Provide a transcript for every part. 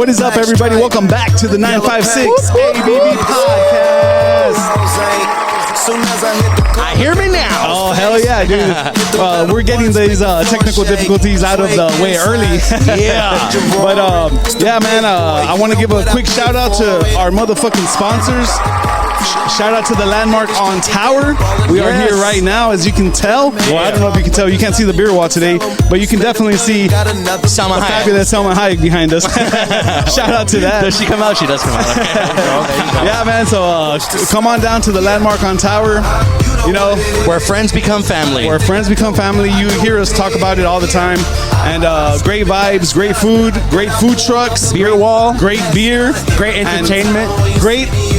What is up, everybody? Welcome back to the 9.56 ABV podcast. I hear me now. Oh, hell yeah, dude. We're getting these technical difficulties out of the way early. Yeah. But, yeah, man, I want to give a quick shout out to our motherfucking sponsors. Shout out to the Landmark on Tower. We are here right now, as you can tell. Well, I don't know if you can tell. You can't see the beer wall today, but you can definitely see Salma Hayek. fabulous Salma Hayek behind us. Shout out to that. Does she come out? She does come out. Okay. Yeah, man. So come on down to the Landmark on Tower. You know, where friends become family. Where friends become family. You hear us talk about it all the time. And great vibes, great food trucks, beer wall, great beer, great entertainment,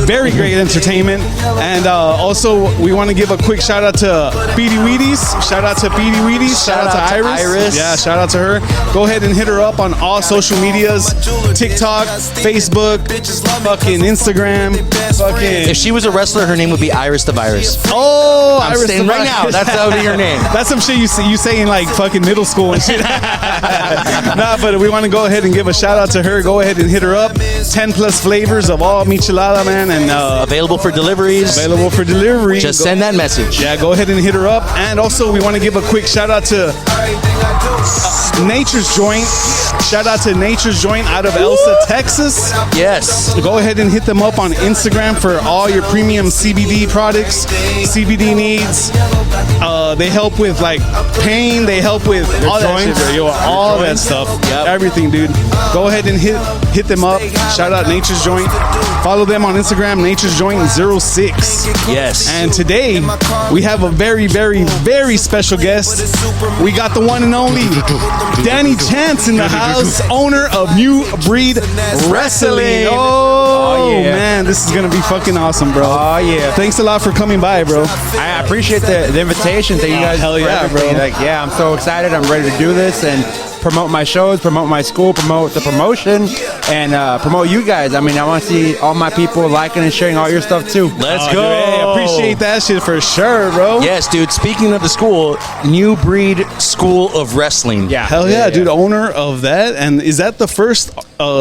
very great entertainment. And also, we want to give a quick shout out to Beady Weedies. Shout out to Beady Weedies. Shout out to Iris. Yeah, shout out to her. Go ahead and hit her up on all social medias: TikTok, Facebook, fucking Instagram. Fucking. If she was a wrestler, her name would be Iris the Virus. Oh, I'm Iris saying right now, that would be your name. That's some shit you say in like fucking middle school and shit. Nah, but we want to go ahead and give a shout out to her. Go ahead and hit her up. 10 plus flavors of all michelada, man, and available for deliveries. Just send that message. Yeah, go ahead and hit her up. And also, we want to give a quick shout out to Nature's Joint. Shout out to Nature's Joint out of Elsa, Texas. Yes. Go ahead and hit them up on Instagram for all your premium CBD products, CBD needs. They help with like pain. They help with all that shit, all that stuff. Yep. Everything, dude. Go ahead and hit them up. Shout out Nature's Joint. Follow them on Instagram, Nature's Joint 06. Yes. And today we have a very, very, very special guest. We got the one and only Danny Chance in the house, owner of New Breed Wrestling. Oh yeah. Man, this is gonna be fucking awesome, bro. Oh yeah. Thanks a lot for coming by, bro. I appreciate the invitation. Thank you guys. Hell yeah, bro. Like, yeah, I'm so excited. I'm ready to do this and promote my shows, promote my school, promote the promotion, and promote you guys. I mean, I want to see all my people liking and sharing all your stuff too. Let's go. Dude, hey, appreciate that shit for sure, bro. Yes, dude. Speaking of the school, New Breed School of Wrestling. Yeah. Hell yeah, dude. Owner of that. And is that the first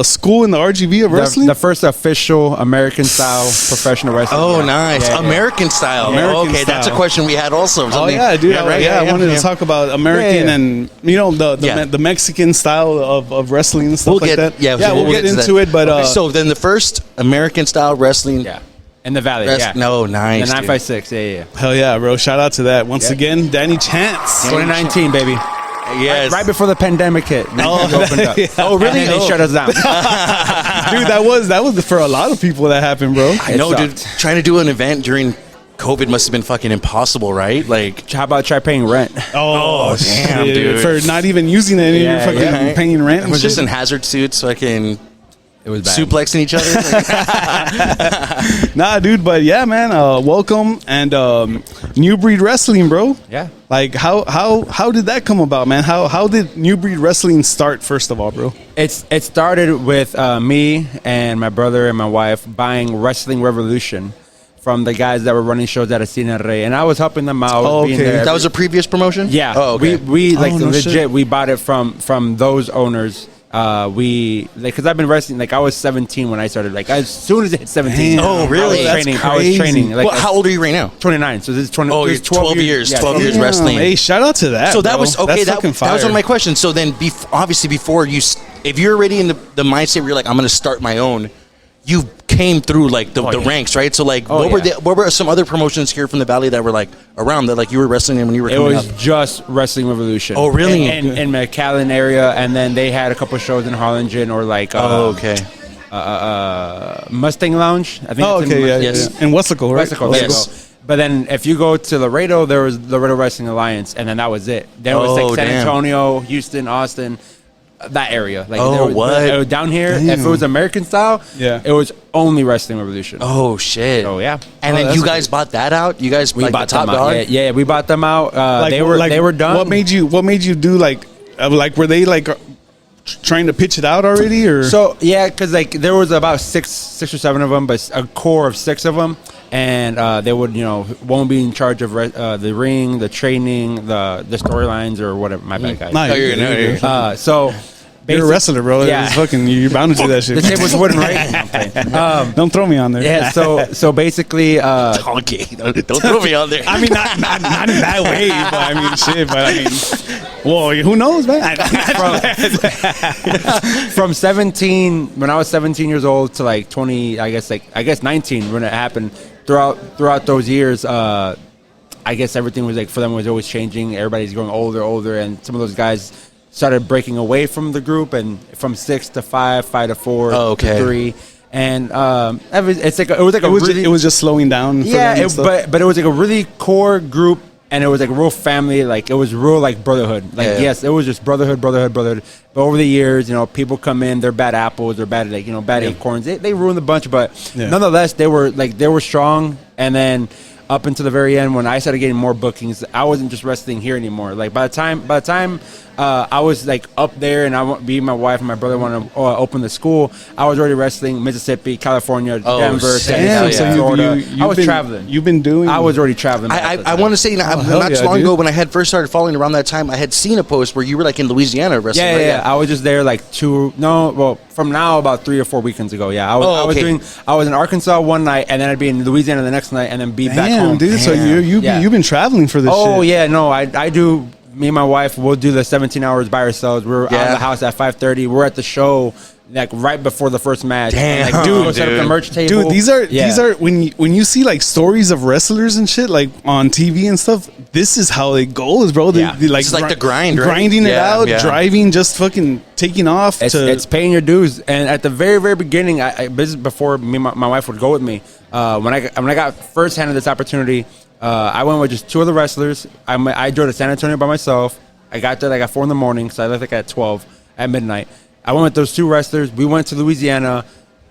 school in the RGV of wrestling? The first official American style professional wrestling. Oh, nice. Yeah, American style. American okay, style. That's a question we had also. Oh yeah, dude. I wanted to talk about American and the Mexican style of wrestling and stuff like that. Yeah, we'll get into it. But okay, so then the first American style wrestling. Yeah. In the Valley, No, nice. The 9.56, yeah. Hell yeah, bro. Shout out to that. Once again, Danny Chance. 2019, baby. Yes. Right before the pandemic hit. Opened up. Oh, really? And they shut us down. Dude, that was for a lot of people that happened, bro. I know, dude. Trying to do an event during COVID must have been fucking impossible, right? Like, how about try paying rent? Oh damn, dude. For not even using it, you're fucking paying rent. I was just in hazard suits, fucking. It was bad. Suplexing each other. Nah, dude, but yeah, man. Welcome and New Breed Wrestling, bro. Yeah. Like how did that come about, man? How did New Breed Wrestling start? First of all, bro. It started with me and my brother and my wife buying Wrestling Revolution from the guys that were running shows at Cine Rey, and I was helping them out. Oh, okay. That was a previous promotion. Yeah. Oh, okay. We like legit. Shit. We bought it from those owners. Because I've been wrestling. Like I was 17 when I started. Like as soon as I hit 17. Damn. Oh, really? I was training. Like, well, how old are you right now? 29. So this is 20. Oh, you're 12 years. 12 years wrestling. Hey, shout out to that. So that bro. was okay. That was fire. one of my questions. So then, obviously, before you, if you're already in the mindset where you're like, I'm going to start my own, you came through like the ranks, right? So like, what were some other promotions here from the Valley that were like around that like you were wrestling in when you were coming up? It was just Wrestling Revolution. Oh, really? In McAllen area, and then they had a couple shows in Harlingen or like Mustang Lounge. I think. Oh, okay, yes. In Wesco, right? Wesco, yes. But then if you go to Laredo, there was Laredo Wrestling Alliance, and then that was it. There was like San Antonio, Houston, Austin. That area, like what? Down here, Damn. if it was American style, it was only Wrestling Revolution. Oh shit! Oh yeah, and then you guys bought that out. You guys we like bought the top them dog. out. Yeah, we bought them out. They were done. What made you do like were they like trying to pitch it out already or? So yeah, because like there was about six or seven of them, but a core of 6 of them. And they would, won't be in charge of the ring, the training, the storylines, or whatever. My bad, guys. No, you're good. So You're a wrestler, bro. Yeah. It's fucking, you're bound to do that shit. The table's wooden, right? Don't throw me on there. Yeah. So basically, Okay, don't throw me on there. I mean, not in that way, but I mean, shit. But I mean, well, who knows, man? from 17, when I was 17 years old to like 20, I guess 19 when it happened. Throughout those years, I guess everything was like for them was always changing. Everybody's growing older, and some of those guys started breaking away from the group, and from 6 to 5, 5 to 4, to 3, and it was just slowing down. Yeah, but it was like a really core group, and it was like a real family. Like it was real like brotherhood. Like yes, it was just brotherhood. But over the years, people come in, they're bad apples, they're bad bad acorns. They ruined the bunch, but nonetheless, they were strong. And then up until the very end, when I started getting more bookings, I wasn't just wrestling here anymore. Like by the time I was like up there, and my wife and my brother wanted to open the school, I was already wrestling Mississippi, California, Denver, Florida. I was traveling. You've been doing. I was already traveling. I want to say not too long ago when I had first started following around that time, I had seen a post where you were like in Louisiana wrestling. Yeah. I was just there like from now about 3 or 4 weekends ago. Yeah, I was in Arkansas one night, and then I'd be in Louisiana the next night, and then be back home. Dude. So you've been traveling for this. Oh shit. yeah, no, I do. Me and my wife will do the 17 hours by ourselves. We're out of the house at 5:30. We're at the show like right before the first match. Damn, like, dude, set up the merch table. Dude, these are when you see like stories of wrestlers and shit like on TV and stuff. This is how it goes, bro. They like it's like the grind, right? Grinding it out, driving, just fucking taking off. It's paying your dues. And at the very, very beginning, this is before me, my wife would go with me. When I got first handed this opportunity, I went with just 2 other wrestlers. I drove to San Antonio by myself. I got there like at 4 in the morning, so I left like at 12 at midnight. I went with those 2 wrestlers. We went to Louisiana,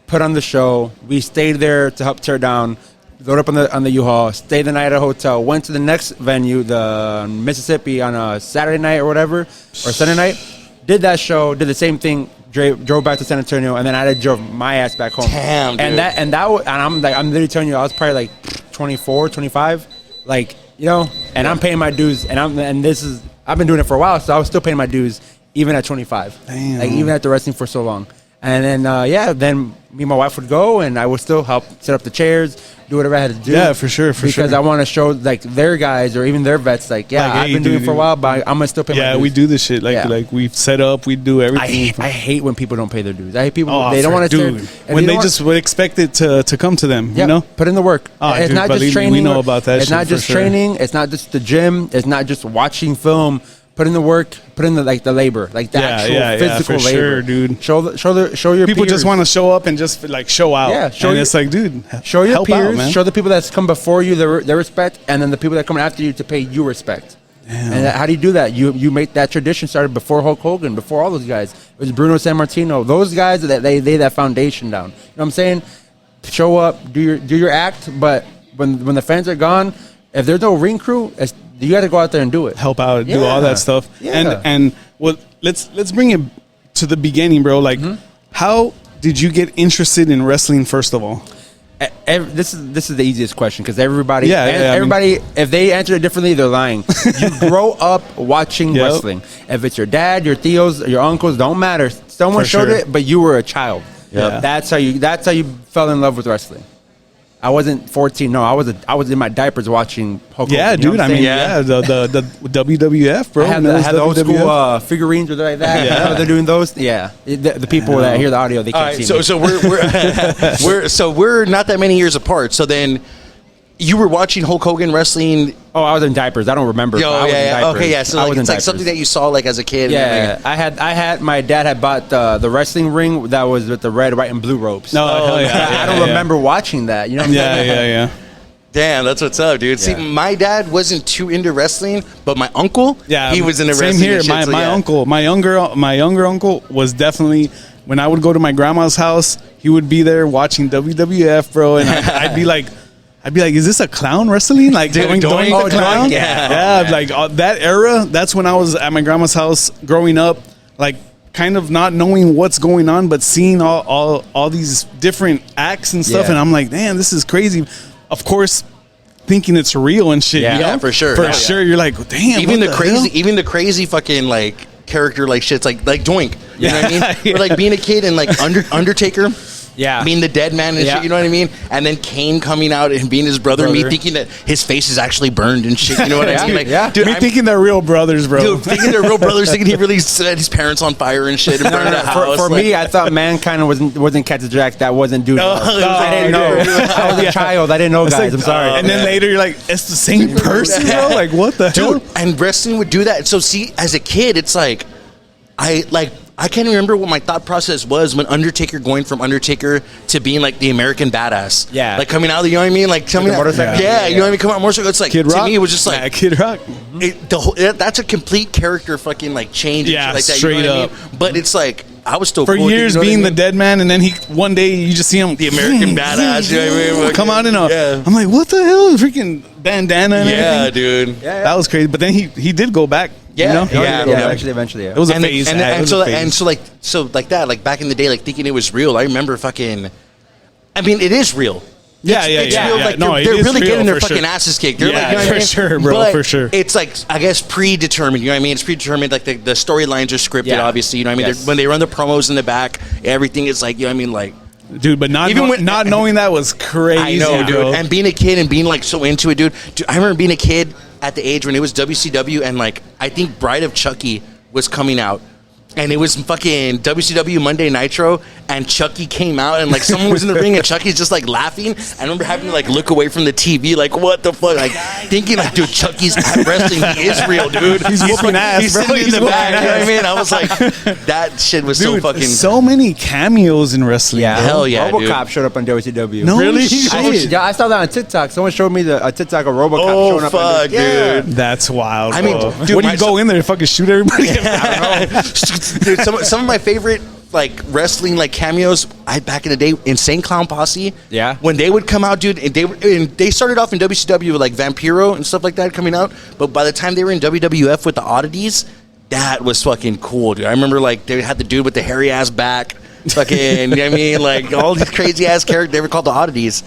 put on the show. We stayed there to help tear down, load up on the U-Haul, stayed the night at a hotel, went to the next venue, the Mississippi, on a Saturday night or whatever, or Sunday night. Did that show, did the same thing. Drove back to San Antonio, and then I drove my ass back home. Damn, dude. And I'm literally telling you, I was probably like 24, 25, like and I'm paying my dues, and I've been doing it for a while, so I was still paying my dues even at 25. Damn. Like even after wrestling for so long. And then then me and my wife would go, and I would still help set up the chairs, do whatever I had to do. Yeah, for sure. Because I want to show like their guys or even their vets, like I've been doing it for a while, but I'm gonna still pay my dues. Yeah, we do this shit. Like we set up, we do everything. I hate when people don't pay their dues. I hate people they don't want to when they just would expect it to come to them. Put in the work. It's not just training. We know about that. It's not just training. It's not just the gym. It's not just watching film. Put in the work. Put in the labor, like the actual physical labor. Sure, dude. Show your people peers. just want to show up and just like show out. Yeah, it's like, dude, show your peers. Out, man. Show the people that's come before you their respect, and then the people that come after you to pay you respect. Damn. And how do you do that? You make that tradition started before Hulk Hogan, before all those guys. It was Bruno Sammartino. Those guys that they that foundation down. You know what I'm saying? Show up, do your act, but when the fans are gone, if there's no ring crew, you got to go out there and do it. Help out, do all that stuff. Yeah. And well, let's bring it to the beginning, bro. Like, how did you get interested in wrestling first of all? This is the easiest question because everybody, if they answer it differently, they're lying. You grow up watching wrestling. If it's your dad, your tios, your uncles, don't matter. Someone showed it, but you were a child. Yeah. That's how you fell in love with wrestling. I wasn't 14. No, I was in my diapers watching Hulk Hogan. Yeah, dude. I mean, the WWF, bro. I had the old school figurines or like that. Yeah, they're doing those. Yeah, the people that hear the audio, they can't see me. So we're not that many years apart. So then, you were watching Hulk Hogan wrestling. Oh, I was in diapers. I don't remember. Okay, yeah. So like, it's like something that you saw like as a kid. Yeah, I had. My dad had bought the wrestling ring that was with the red, white, and blue ropes. I don't remember watching that. You know what I'm saying? Yeah. Damn, that's what's up, dude. See, my dad wasn't too into wrestling, but my uncle, he was into wrestling. Same here. My uncle, my younger uncle was definitely. When I would go to my grandma's house, he would be there watching WWF, bro, and I'd be like, is this a clown wrestling? Like doing the clown? Yeah. Like that era, that's when I was at my grandma's house growing up, like kind of not knowing what's going on, but seeing all these different acts and stuff. And I'm like, damn, this is crazy. Of course, thinking it's real and shit. Yeah, for sure. For sure. You're like, damn. Even the crazy fucking like character like shits like Doink. You know what I mean? Or like being a kid and like Undertaker. Yeah. Being the dead man and shit, you know what I mean? And then Kane coming out and being his brother. Me thinking that his face is actually burned and shit, you know what I mean? Like, dude, me thinking they're real brothers, bro. Dude, thinking they're real brothers, thinking he really set his parents on fire and shit and burned the house. For me, I thought Mankind wasn't Cactus Jack. That wasn't dude. I didn't know. I was a child. I didn't know, guys. I'm sorry. And then later you're like, it's the same person, bro? Like, what the hell? Dude, and wrestling would do that. So see, as a kid, it's like, I can't even remember what my thought process was when Undertaker going from Undertaker to being like the American badass. Yeah. Like coming out of the, you know what I mean? Like coming out. Yeah, you know what I mean? Coming out motorcycle. It's like, Kid Rock? to me, it was just like. Yeah, Kid Rock. That's a complete character fucking like change. Yeah, and shit like that, straight you know what up. I mean? But it's like, I was still For cool, years you know being what I the mean? dead man, and then one day you just see him. The American badass, you know what I mean? Come out in a. Yeah. I'm like, what the hell? Freaking bandana and Yeah, everything. dude. That was crazy. But then he did go back. Yeah, you know? yeah. Eventually, yeah. It was a And phase. so like that, like back in the day, like thinking it was real. I remember fucking. I mean, it is real. It's real. Like they're really getting their fucking asses kicked. They're like, you know what I mean? Sure, bro, but for sure. It's like, I guess, predetermined. You know what I mean? It's predetermined. Like the storylines are scripted. Obviously, you know what I mean. Yes. When they run the promos in the back, everything is like, you know what I mean, like. Dude, but not knowing that was crazy. I know, dude. Bro. And being a kid and being like so into it, dude. I remember being a kid at the age when it was WCW and like I think Bride of Chucky was coming out. And it was fucking WCW Monday Nitro, and Chucky came out, and like someone was in the ring, and Chucky's just like laughing. I remember having to like look away from the TV, like what the fuck, like thinking like, dude, Chucky's at wrestling, he is real, dude. He's whooping ass, he's bro. sitting in He's the whooping back. You know what I ass. mean? I was like, that shit was Dude, so fucking. so many cameos in wrestling. Yeah, Hell yeah, RoboCop dude. showed up on WCW. No Really? shit. I saw that on TikTok. Someone showed me a TikTok of RoboCop Oh, showing up. fuck, Yeah. dude. That's wild. I mean, bro. dude, what do you go in there and fucking shoot everybody? I don't know. Dude, some of my favorite like wrestling like cameos back in the day, Insane Clown Posse. Yeah. When they would come out, dude, and they started off in WCW with like Vampiro and stuff like that coming out, but by the time they were in WWF with the Oddities, that was fucking cool, dude. I remember like they had the dude with the hairy ass back, fucking, you know what I mean, like all these crazy ass characters. They were called the Oddities,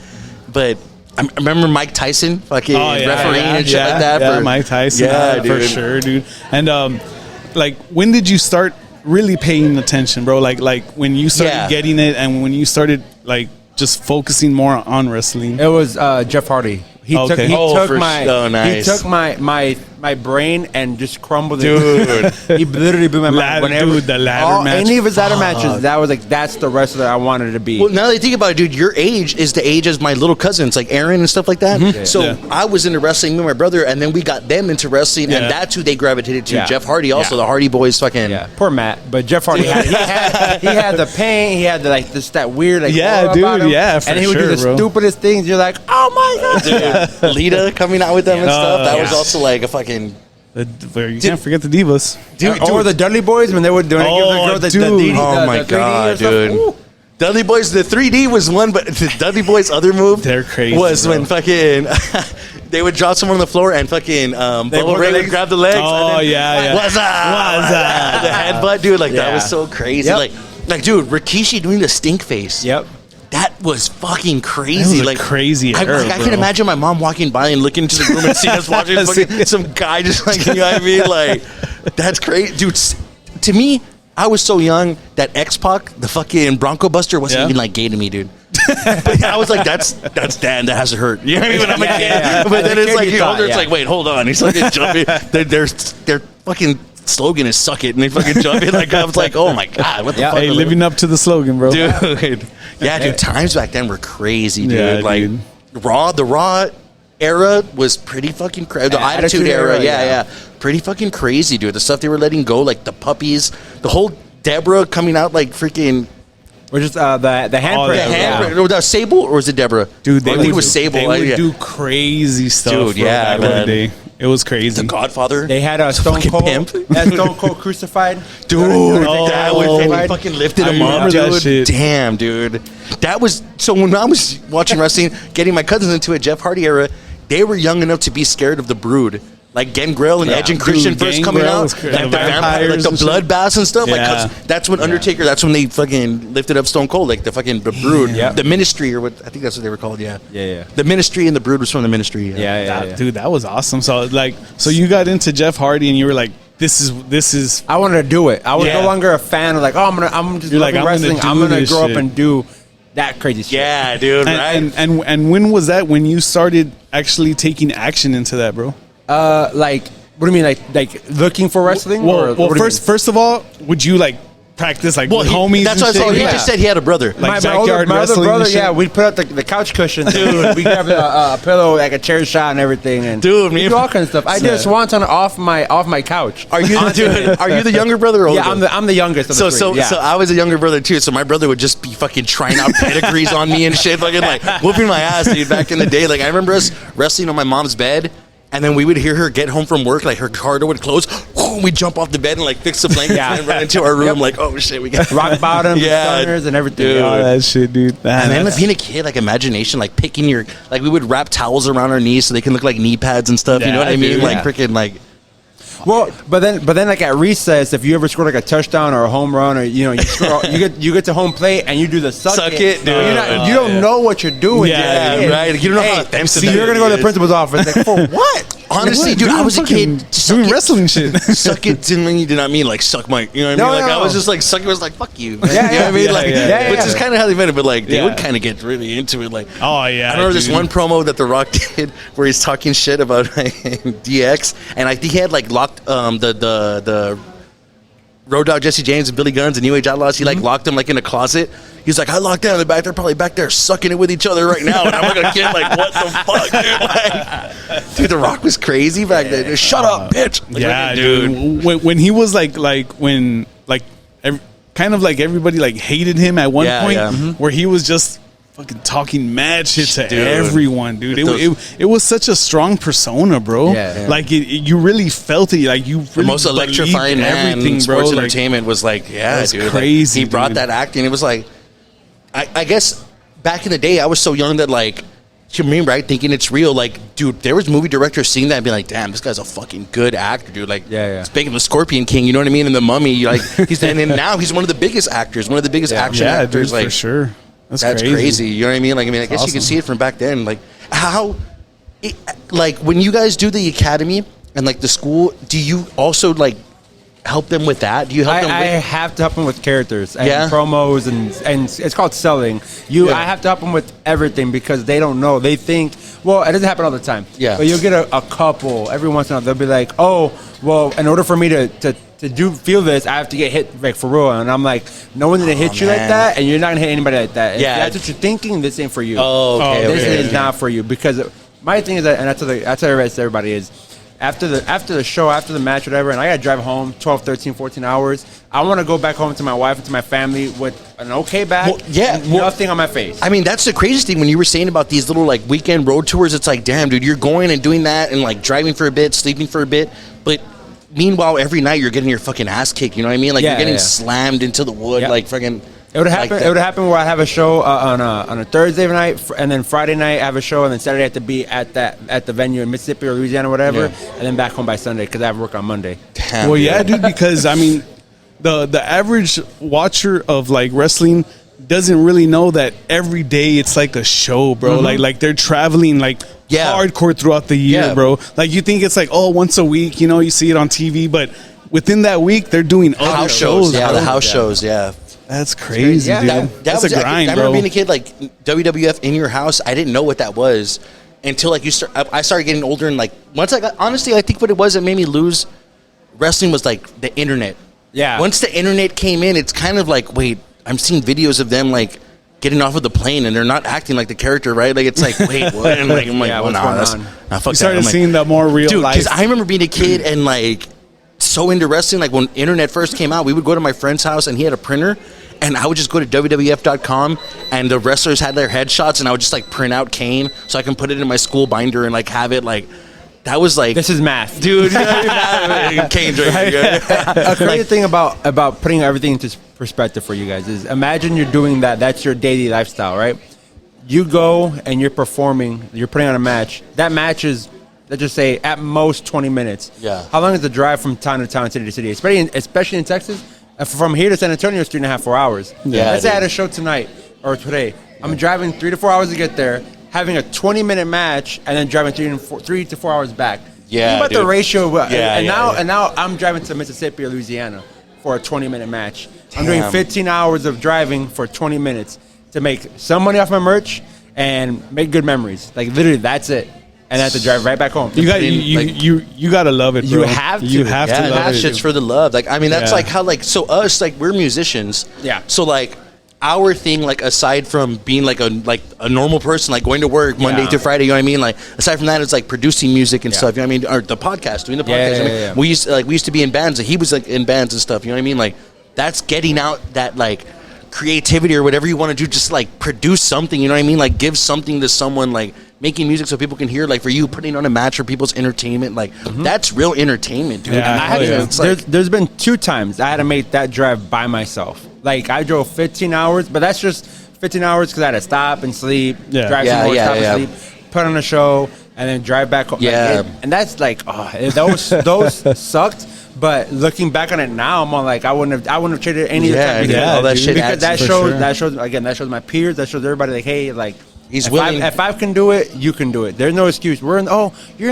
but. I remember Mike Tyson, fucking refereeing and shit like that. Yeah, Mike Tyson, for sure, dude. And like, when did you start really paying attention, bro? Like when you started getting it, and when you started like just focusing more on wrestling. It was Jeff Hardy. He took my brain and just crumbled it. Dude. He literally blew my mind. The ladder match. Any of his ladder matches, that was like, that's the wrestler I wanted to be. Well, now that I think about it, dude, your age is the age as my little cousins, like Aaron and stuff like that. Mm-hmm. So I was into wrestling with my brother, and then we got them into wrestling, and that's who they gravitated to. Yeah. Jeff Hardy, also the Hardy Boys, fucking. Yeah, poor Matt, but Jeff Hardy he had the pain, he had the, like that weird like aura dude, about him, for and he would do the bro. stupidest things. You're like, oh my god, Lita coming out with them and stuff. That was yeah. also like a fucking. You can't forget the Divas. dude. Or the Dudley Boys when they would give the girl the dude. DD, Oh my 3D god, and stuff. dude. Ooh. Dudley Boys, the 3D was one, but the Dudley Boys' other move They're crazy, was bro. when fucking they would drop someone on the floor and fucking Bubba put Ray the would legs- grab the legs. Oh, and then, yeah. What's up? The headbutt, dude. Like that Yeah. was so crazy. Yep. Like, dude, Rikishi doing the stink face. Yep. That was fucking crazy. That was a like crazy I era, can bro. imagine my mom walking by and looking into the room and seeing us watching fucking some guy just like, you know what I mean? Like, that's crazy, dude. To me, I was so young that X-Pac, the fucking Bronco Buster, wasn't even like gay to me, dude. But I was like, that's Dan. That has to hurt. You know what I mean? When I'm a kid. But then it's like you're older. It's like, wait, hold on. He's fucking jumping. Their fucking slogan is "suck it," and they fucking jump in. Like I was like, oh my god, what the fuck? Hey, living up to the slogan, bro. Dude. Yeah, dude. Times back then were crazy, dude. Yeah, like dude. the Raw era was pretty fucking crazy. The Attitude era, yeah, pretty fucking crazy, dude. The stuff they were letting go, like the puppies, the whole Deborah coming out, like freaking. Or just the handprint. The handprint. Was that Sable or was it Deborah? Dude, I think it was Sable. They would do crazy stuff, Dude, bro, yeah, back in the man. day. It was crazy. The Godfather. They had a Stone fucking Cold. pimp. That Stone Cold crucified. Dude, that was and he fucking lifted him remember up, that dude. shit. Damn, dude. That was so when I was watching wrestling, getting my cousins into a Jeff Hardy era, they were young enough to be scared of the Brood. Like Gangrel and Edge and Christian Dude, first coming Gangrel out, was like crazy. the The vampire, vampires like the and shit. bloodbaths and stuff. Like Yeah. 'cause that's when Undertaker. That's when they fucking lifted up Stone Cold, like the fucking Brood, the Ministry, or what I think that's what they were called. Yeah, Yeah. The Ministry and the Brood was from the Ministry. Yeah. Dude, that was awesome. So you got into Jeff Hardy and you were like this is. I wanted to do it. I was Yeah. no longer a fan of like, oh, I'm just You're like, loving I'm gonna wrestling. do I'm gonna this grow shit. up and do that crazy shit. Yeah, dude. Right. And when was that? When you started actually taking action into that, bro? Like, what do you mean, like looking for wrestling? Well, what do you mean? first of all, would you like practice like with homies? That's and what I shit? thought. He Yeah. just said he had a brother. Like my older backyard wrestling brother, and shit? yeah, we'd put out the couch cushion, dude. We grabbed a pillow, like a chair shot and everything, and Dude, we me- do all kinds of stuff. I did a swanton off my couch. Are you dude? Are you the younger brother or older? Yeah, I'm the youngest of the three. Yeah. So I was a younger brother too. So my brother would just be fucking trying out pedigrees on me and shit, fucking like whooping my ass, dude. Back in the day, like I remember us wrestling on my mom's bed, and then we would hear her get home from work, like her car door would close. We'd jump off the bed and like fix the blankets Yeah. and run into our room, like oh shit, we got rock bottom, Yeah, stunners, and everything. dude. Oh, that shit, dude. And then being a kid, like imagination, like picking your, like we would wrap towels around our knees so they can look like knee pads and stuff. You know Yeah, what I mean? dude. Like Yeah. freaking like. Well, but then like at recess, if you ever score like a touchdown or a home run, or you get to home plate and you do the suck it, but dude. you don't know what you're doing. Yeah, dude. right. You don't know how offensive See, that you're gonna go to the is. principal's office. Like, for what? Honestly, dude, Dude, I was a fucking kid suck doing it- wrestling shit. Suck it didn't mean you did not mean like suck my, you know what I mean? No, Like I no. was just like suck it was like fuck you. Yeah, you know what I mean? yeah, Like yeah, which yeah. is kind of how they meant it, but like they Yeah. would kind of get really into it. Like Oh yeah. I remember this dude. one promo that The Rock did where he's talking shit about DX, and I think he had like locked the Road Dogg Jesse James and Billy Guns and New Age Outlaws. He like locked them like in a closet. He's like, I locked down in the back. They're probably back there sucking it with each other right now. And I'm like a kid, like, what the fuck, dude? Like, dude, The Rock was crazy back then. Just, shut up, bitch. Like, Yeah, dude. dude. When he was when kind of like everybody like hated him at one Yeah, point, yeah. Mhm. where he was just fucking talking mad shit to Dude. everyone, dude. It was such a strong persona, bro. Yeah. Like you really felt it. Like you really The most electrifying believed man everything, in sports bro. Like, entertainment was like, yeah, That's dude. crazy, Like, he brought dude. that acting. It was like, I guess back in the day, I was so young that like, you remember, right? Thinking it's real. Like, dude, there was movie directors seeing that and being like, damn, this guy's a fucking good actor, dude. Like, Yeah. speaking of the Scorpion King, you know what I mean? And the Mummy, like, and now he's one of the biggest actors, one of the biggest action yeah, actors. dude, like, for sure. That's crazy. You know what I mean? Like, I guess you can awesome. see it from back then. Like, like when you guys do the academy and like the school, do you also like help them with that? Do you help I them? have to help them with characters and Yeah? promos and it's called selling. Yeah. I have to help them with everything because they don't know. They think, well, it doesn't happen all the time. Yeah. But you'll get a couple every once in a while. They'll be like, oh, well, in order for me to feel this, I have to get hit like for real. And I'm like, no one's gonna hit you like man. that, and you're not gonna hit anybody like that. Yeah. If that's what you're thinking, this ain't for you. Oh, okay. Oh, This okay, is okay. not for you because my thing is that, and that's what I rest everybody is. After the show, after the match, whatever, and I gotta drive home 12, 13, 14 hours. I want to go back home to my wife and to my family with an okay back, Well, yeah, and well- nothing on my face. I mean, that's the craziest thing when you were saying about these little like weekend road tours. It's like, damn, dude, you're going and doing that and like driving for a bit, sleeping for a bit, but meanwhile, every night you're getting your fucking ass kicked. You know what I mean? Like Yeah, you're getting yeah. slammed into the wood, Yeah. like fucking. It would like happen. that. It would happen where I have a show on a Thursday night, and then Friday night I have a show, and then Saturday I have to be at the venue in Mississippi or Louisiana, or whatever, Yeah. and then back home by Sunday because I have work on Monday. Damn, Well, yeah, dude, because I mean, the average watcher of like wrestling doesn't really know that every day it's like a show, bro. Like they're traveling like Yeah. hardcore throughout the year, Yeah. bro. Like you think it's like once a week, you know, you see it on TV, but within that week they're doing other House shows, yeah, bro. the house shows, yeah. That's crazy, Yeah, dude. That That's a grind, I bro. remember being a kid, like WWF in your house. I didn't know what that was until like I started getting older, and like once I got, honestly, I think what it was that made me lose wrestling was like the internet. Yeah. Once the internet came in, it's kind of like, wait, I'm seeing videos of them like getting off of the plane and they're not acting like the character, right? Like it's like, wait, what? And like I'm like, Yeah, well, what's nah, going that's on? nah, fuck You that. started I'm like, seeing the more real dude, life. because I remember being a kid and like so into wrestling. Like when internet first came out, we would go to my friend's house and he had a printer, and I would just go to WWF.com and the wrestlers had their headshots, and I would just like print out Kane so I can put it in my school binder and like have it like. That was like, This is math, dude. Kane, A crazy thing about putting everything into perspective for you guys is imagine you're doing that. That's your daily lifestyle, right? You go and you're performing. You're putting on a match. That match is, let's just say, at most 20 minutes. Yeah. How long is the drive from town to town, city to city? Especially in Texas. From here to San Antonio, it's 3.5, 4 hours. Yeah, Let's say I dude. had a show tonight or today. I'm driving 3 to 4 hours to get there, having a 20-minute match, and then driving 3 to 4 hours back. Yeah, Think about the dude. ratio. And yeah. now I'm driving to Mississippi or Louisiana for a 20-minute match. I'm doing Damn. 15 hours of driving for 20 minutes to make some money off my merch and make good memories. Like literally, that's it. And I have to drive right back home. You got you gotta love it, bro. You have to. You have to Yeah, love that it. shit's for the love. Like, I mean, that's Yeah. like how, like, so us, like, we're musicians. Yeah. So, like, our thing, like, aside from being like a normal person, like going to work Monday Yeah. through Friday, you know what I mean? Like, aside from that, it's like producing music and Yeah. stuff. You know what I mean? Or the podcast, doing the Yeah, podcast. yeah, I mean, yeah. we used to be in bands. He was like in bands and stuff. You know what I mean? Like, that's getting out that like creativity or whatever you want to do. Just like produce something. You know what I mean? Like, give something to someone. Like, making music so people can hear. Like, for you, putting on a match for people's entertainment. Like, that's real entertainment, dude. Yeah, I had oh, yeah. It's like, there's been 2 times I had to make that drive by myself. Like I drove 15 hours, but that's just 15 hours because I had to stop and sleep, Yeah. drive Yeah, some more, yeah, stop yeah. and sleep, put on a show, and then drive back home. Yeah. And that's like, those sucked. But looking back on it now, I'm on like I wouldn't have traded any of the Yeah, time yeah, all that because shit because adds that for shows sure. that shows my peers, that shows everybody like, hey, like. He's if willing. if I can do it, you can do it. There's no excuse. You're in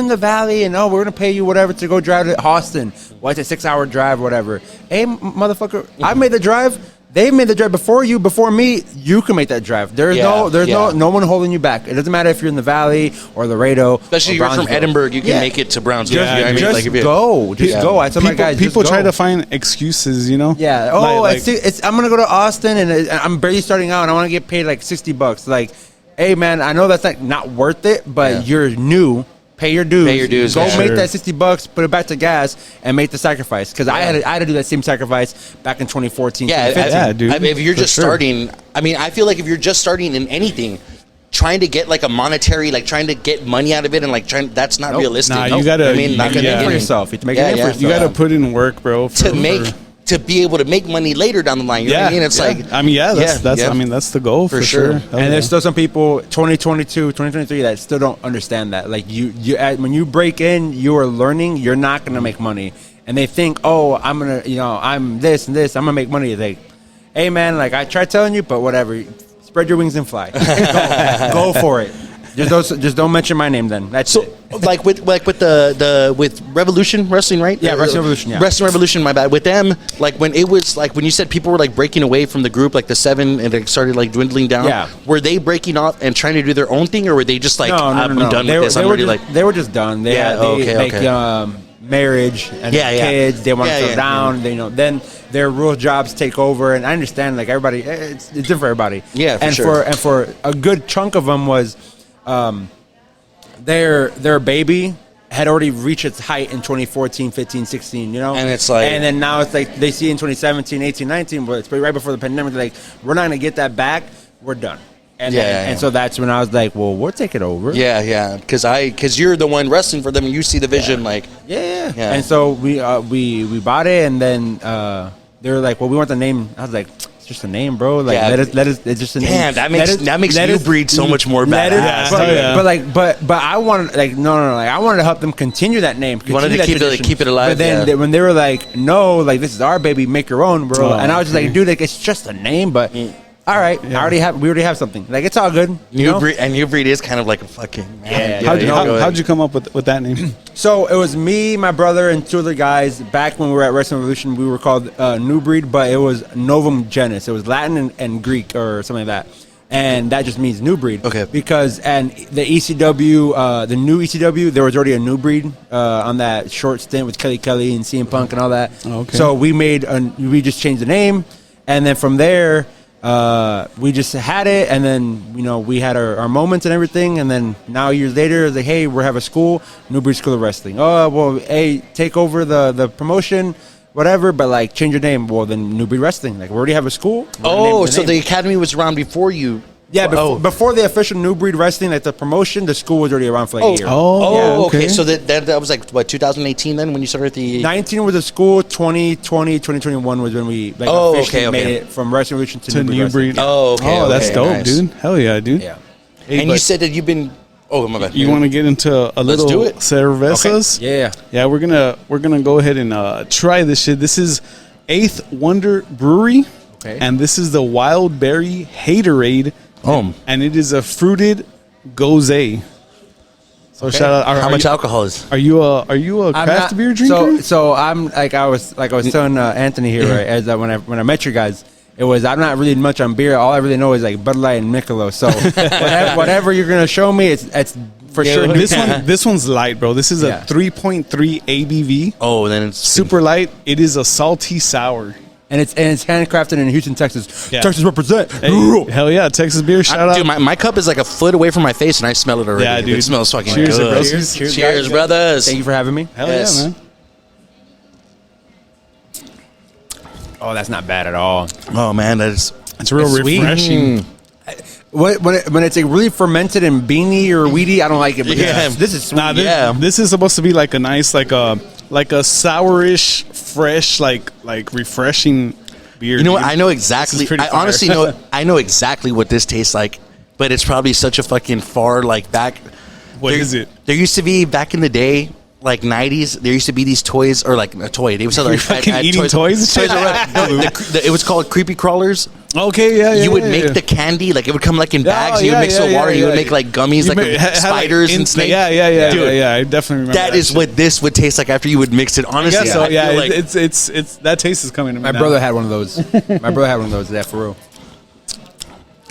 the valley, and we're gonna pay you whatever to go drive to Austin. Well, it's a 6-hour drive, or whatever. Hey, motherfucker, I made the drive. They made the drive before you, before me. You can make that drive. There's Yeah, no one holding you back. It doesn't matter if you're in the valley or Laredo, especially or if you're from Brownsville. Edinburgh, you can Yeah. make it to Brownsville. Just, you know what I mean? just Like, if you- go. Just Yeah. go. I tell my guys, People just try go. to find excuses, you know. Yeah. I'm gonna go to Austin and I'm barely starting out and I want to get paid like $60. Like, hey man, I know that's like not worth it, but Yeah. you're new. Pay your dues. Pay your dues, Go yeah. make Sure. that $60, put it back to gas, and make the sacrifice. Because I had to do that same sacrifice back in 2014. Yeah, 2015. Yeah, dude. I mean, if you're For just sure. starting, I mean, I feel like if you're just starting in anything, trying to get like a monetary, like trying to get money out of it, and like Not that's not realistic. Nah, you gotta- I mean, you not Make gonna a name get for it. yourself. You have to make Yeah, a name yeah. for yourself. You got to put in work, bro. to be able to make money later down the line. You know what I mean? It's like, I mean, that's yeah. I mean, that's the goal for, For sure. sure. And there's still some people 2022 2023 that still don't understand that, like when you break in, you are learning, you're not going to make money, and they think, oh, I'm gonna, I'm this and this, I'm gonna make money. Like, hey man, like I tried telling you, but whatever, spread your wings and fly. Go for it. Just don't mention my name then. That's so it. like with with Revolution Wrestling, right? Yeah, Wrestling Revolution, yeah. Wrestling Revolution. My bad. With them, like when it was like when you said people were like breaking away from the group, like the 7, and it started like dwindling down. Yeah. Were they breaking off and trying to do their own thing, or were they just like, No. I'm done with this? I'm already like, They were just done. They Yeah, had okay. Marriage and Yeah, yeah. kids. They want to Yeah, settle yeah. down. They then their real jobs take over. And I understand, like everybody, it's different for everybody. Yeah, for and sure. for a good chunk of them was, their baby had already reached its height in 2014, 15, 16, And it's like- and then now it's like they see in 2017, 18, 19, but it's right before the pandemic, they're like, we're not going to get that back. We're done. And Yeah, then, yeah, yeah. and so that's when I was like, well, we'll take it over. yeah, because you're the one wrestling for them, and you see the vision, like, Yeah. Yeah. And so we bought it, and then they were like, "Well, we want the name." I was like, "It's just a name, bro. Like, Yeah. let us. It's just a name." Damn, that makes Let New us- Breed so much more let badass. us- But, Yeah. but I wanted like no, like I wanted to help them continue that name. You wanted to continue that keep it tradition. alive, But then yeah. when they were like, "No, like this is our baby, make your own, bro," Oh, and I was just okay. like, "Dude, like it's just a name, but." All right, we already have something. Like it's all good. you New know? Breed, and New Breed is kind of like a fucking man. Yeah. How'd you come up with that name? So it was me, my brother, and 2 other guys. Back when we were at Wrestling Revolution, we were called New Breed, but it was Novum Genus. It was Latin and Greek or something like that. And that just means new breed. Okay. Because, and the ECW, the new ECW, there was already a new breed on that short stint with Kelly and CM Punk and all that. Okay. So we just changed the name. And then from there, we just had it, and then we had our moments and everything, and then now years later, it's like, hey, we have a school, New Breed School of Wrestling. Oh, well, hey, take over the promotion, whatever, but like change your name. Well, then New Breed Wrestling. Like we already have a school. Oh, so the academy was around before you. yeah, Oh. before the official New Breed Wrestling, like the promotion, the school was already around for like a year. Oh, yeah, okay. okay. So that was like what 2018 then when you started the. 19 was a school. 2020, 2021 was when we officially okay. made it from Wrestling Revolution to To New New Wrestling. Breed. Oh, okay. Oh, that's okay, dope, nice. dude. Hell yeah, dude. Yeah. Hey, And you but said that you've been. Oh my bad. you want to get into a Let's little do it. cervezas? Yeah. Yeah, we're gonna go ahead and try this shit. This is 8th Wonder Brewery, Okay. and this is the Wild Berry Haterade, and it is a fruited gose. So shout out. How much alcohol is? Are you a craft beer drinker? So I'm like I was telling Anthony here, right? As when I met you guys, it was I'm not really much on beer. All I really know is like Bud Light and Michelob. So whatever you're gonna show me, it's for sure. This one's light, bro. This is a 3.3 ABV. Oh, then it's super light. It is a salty sour. And it's handcrafted in Houston, Texas. Yeah. Texas represent. Hey, hell yeah, Texas beer. Shout out. Dude, my cup is like a foot away from my face, and I smell it already. Yeah, dude. It smells fucking Cheers, good. bro. Cheers, brothers. Thank you for having me. Hell Yes. yeah, man. Oh, that's not bad at all. Oh man, that's It's real sweet. refreshing. When it's like really fermented and beany or weedy, I don't like it. But Yeah. this is sweet. Nah, this is supposed to be like a nice, like a sourish, fresh, like refreshing beer. You know what? dude. I know This exactly. is pretty I fire. honestly know. I know exactly what this tastes like, but it's probably such a fucking far like back. What is it? There used to be back in the day, like '90s. There used to be these toys, or like a toy. They would sell like fucking eating toys? Toys R Us. No, it was called creepy crawlers. Okay, yeah. You would make the candy, like it would come like in bags. You would mix it with water. You would make like gummies, like with spiders and snakes. Yeah. Dude, Yeah. I definitely remember. that is what this would taste like after you would mix it. I Honestly, guess so. I feel Yeah, like it's that taste is coming to me. My now. brother had one of those. Yeah, for real.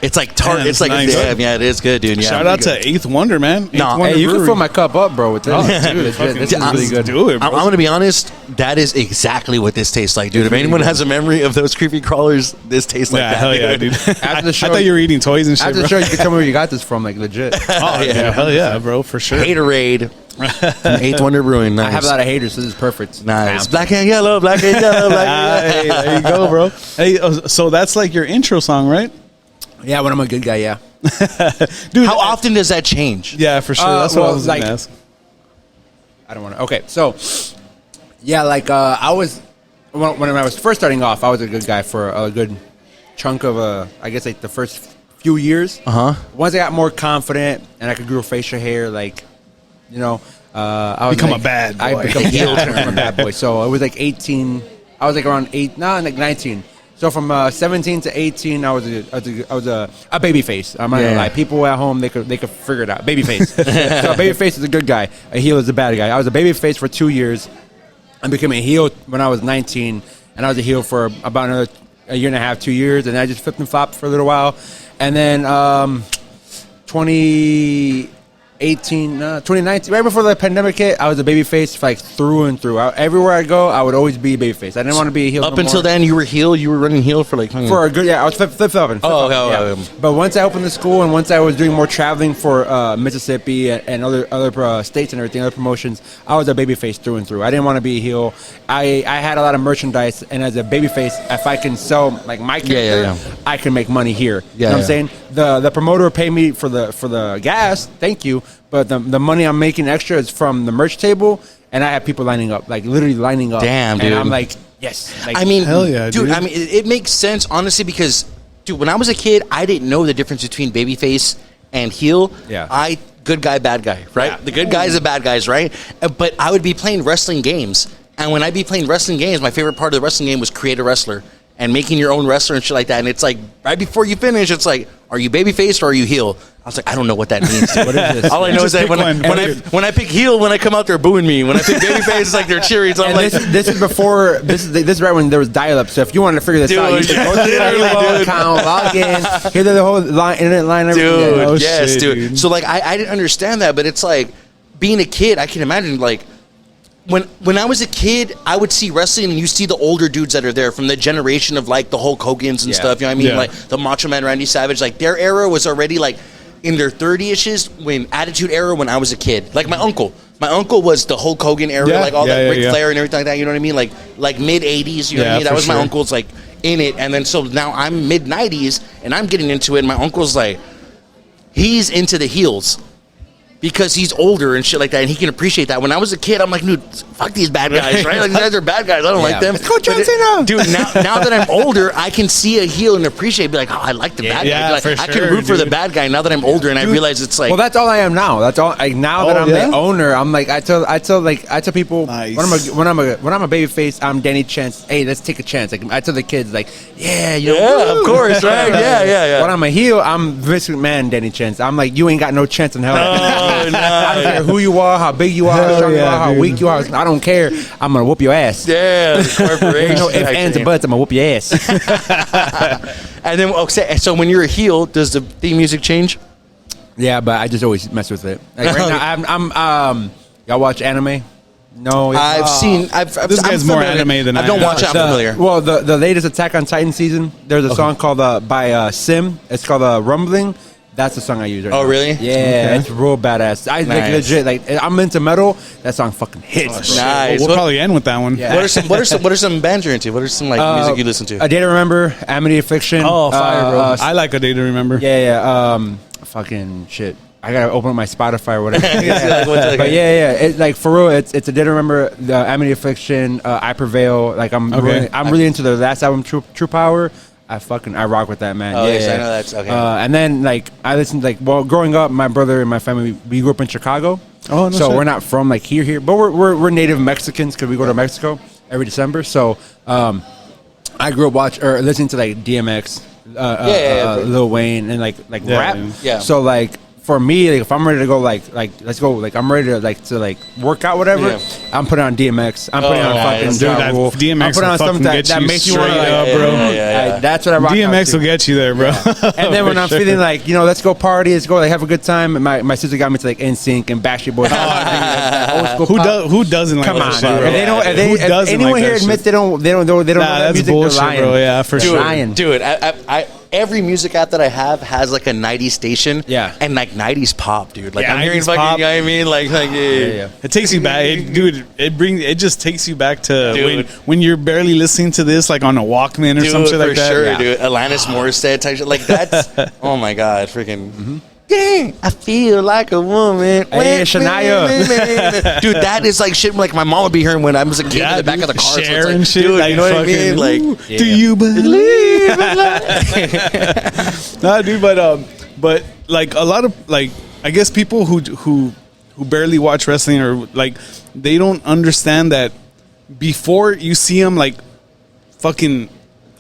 it's like tart. Man, it's like nice. yeah, it is good, dude. Yeah, Shout out to Eighth Wonder, man. Eighth No, Wonder Hey, you can Brewery. fill my cup up, bro. With this. Oh, Legit, dude, fucking this is let's really good. do it, bro. I'm gonna be honest. That is exactly what this tastes like, dude. If anyone has a memory of those creepy crawlers, this tastes like Yeah, that. hell yeah, dude. After the show, I thought you were eating toys and shit, After bro. the show, you can tell me where you got this from, like legit. Oh, yeah, hell yeah, bro, for sure. Haterade from Eighth Wonder Brewing. Nice. I have a lot of haters, so this is perfect. Nice. Black and yellow, black and yellow, black and yellow. Hey, there you go, bro. Hey, so that's like your intro song, right? Yeah, when I'm a good guy, yeah. Dude, How often does that change? Yeah, for sure. That's what I well, was like- gonna ask. I don't want to. Okay, so yeah, like I was when I was first starting off, I was a good guy for a good chunk of I guess like the first few years. Once I got more confident and I could grow facial hair, like I was Become like, a bad boy. I become a bad boy. So it was like 18. I was like around 19. So from 17 to 18, I was a baby face. I'm not gonna lie. People at home they could figure it out. Baby face. So a baby face is a good guy. A heel is a bad guy. I was a baby face for 2 years. I became a heel when I was 19, and I was a heel for about another a year and a half, 2 years, and I just flipped and flopped for a little while, and then 2019, right before the pandemic hit, I was a baby face like through and through. Everywhere I go, I would always be a baby face. I didn't want to be a heel Up no until more. then, you were heel. You were running heel for like For a good, I was flip-flopping. Oh, But once I opened the school and once I was doing more traveling for Mississippi and other states and everything, other promotions, I was a babyface through and through. I didn't want to be a heel. I had a lot of merchandise, and as a babyface, if I can sell like my character, I can make money here. You know what I'm saying? The promoter paid me for the gas. Thank you. But the money I'm making extra is from the merch table, and I have people lining up, like literally lining up. Damn, dude. And I'm like, yes. Like, I mean, hell yeah, dude. I mean, it makes sense honestly because, dude, when I was a kid, I didn't know the difference between babyface and heel. Yeah. Good guy, bad guy, right? Yeah. The good guys, the bad guys, right? But I would be playing wrestling games, and when I'd be playing wrestling games, my favorite part of the wrestling game was create a wrestler and making your own wrestler and shit like that. And it's like right before you finish, it's like, are you babyface or are you heel? I was like, I don't know what that means. What is this? All I know is that pick one. when I pick heel, when I come out, they're booing me. When I pick babyface, it's like they're cheering. So I'm And like, this is before this is right when there was dial-up. So if you wanted to figure this out, you Dude, could go to the literally, dial-up dude. account, log in, hear the whole internet line. Everything. dude, Yeah. Oh, yes, shit, dude. dude. So like, I didn't understand that, but it's like being a kid. I can imagine like when I was a kid, I would see wrestling, and you see the older dudes that are there from the generation of like the Hulk Hogan's and Yeah. stuff. You know what I mean? Yeah. Like the Macho Man, Randy Savage. Like their era was already like in their 30s when Attitude Era when I was a kid. Like my uncle was the Hulk Hogan era, Yeah, like all yeah, that yeah, Ric yeah. Flair and everything like that. You know what I mean? Like mid 80s. You know what Yeah, I mean? That for was my sure. uncle's like in it, and then so now I'm mid 90s and I'm getting into it. And my uncle's like, he's into the heels because he's older and shit like that, and he can appreciate that. When I was a kid, I'm like, dude, fuck these bad guys, right? Like, these guys are bad guys. I don't like them. Let's go, John Cena. Dude, now that I'm older, I can see a heel and appreciate, be like, oh, I like the bad guy. Like, for I can sure, root for the dude. bad guy now that I'm older, and I realize it's like, Well, that's all I am now. That's all. Like now that I'm yeah? the owner, I'm like I tell people Nice. when I'm a baby face, I'm Danny Chance. Hey, let's take a chance. Like I tell the kids, like, yeah, of course, right? Yeah. When I'm a heel, I'm Vince McMahon, Danny Chance. I'm like, you ain't got no chance in hell. Oh, no. I don't care who you are, how big you are, how strong you are, how weak you are. I don't care. I'm gonna whoop your ass. Yeah, the corporation. No ifs, ands, and buts. I'm gonna whoop your ass. And then, okay, so when you're a heel, does the theme music change? Yeah, but I just always mess with it. Like right now, I'm y'all watch anime? No, I've seen. This guy's I'm more familiar. anime than I I don't am. watch it. I'm familiar. Well, the latest Attack on Titan season, there's a song called by Sim. It's called Rumbling. That's the song I use right now. Oh, really? Yeah, it's real badass. I like Nice. legit. Like I'm into metal. That song fucking hits. Bro. Nice. We'll probably end with that one. Yeah. What are some bands you're into? What are some like music you listen to? A Day to Remember, Amity Affliction. Oh, fire, bro. I like A Day to Remember. Yeah. Fucking shit. I gotta open up my Spotify or whatever. Like, what's But yeah. It, like for real, it's a Day to Remember, the Amity Affliction, I Prevail. Like I'm really into the last album, True Power. I rock with that, man. Oh, yeah, yes, I know that's okay. And then like I listened growing up, my brother and my family, we grew up in Chicago. Oh, no so shit. we're not from like here, but we're native Mexicans because we go to Mexico every December. So I grew up listening to like DMX, Lil Wayne, and like rap. Yeah. So like. For me, like, if I'm ready to go, let's go. Like I'm ready to work out, whatever. Yeah. I'm putting on DMX. I'm putting on fucking dude, that Ja Rule. DMX I'm putting will on something fucking get that you makes you want to, straight up, bro. That's what I rock. DMX will get you there, bro. And then when For I'm sure. feeling like, let's go party, let's go like have a good time. And my sister got me to like NSYNC and Backstreet Boys. Who doesn't like Come that on, shit, bro. bro? If they don't, if Who doesn't anyone like here that admits shit? they don't know that that's music, bullshit, they're lying. bro. Yeah, for They're sure. lying. Dude, I every music app that I have has like a 90s station. Yeah. And like 90s pop, dude. Like Yeah, I'm hearing 90s fucking, pop. you know what I mean? Like Yeah. It takes you back, dude. It just takes you back to Dude. when you're barely listening to this, like on a Walkman or Dude, some shit for like that. sure, Yeah. dude. Alanis Morissette type shit. Like that's, oh my God, freaking. Dang, I feel like a woman. Hey, Shania. Dude, that is like shit like my mom would be hearing when I was a kid in the back of the car. So it's Share like, and shit. dude, like you know what I fucking, mean? Like, ooh, do you believe? Nah, dude, but like a lot of like I guess people who barely watch wrestling or like they don't understand that before you see them like fucking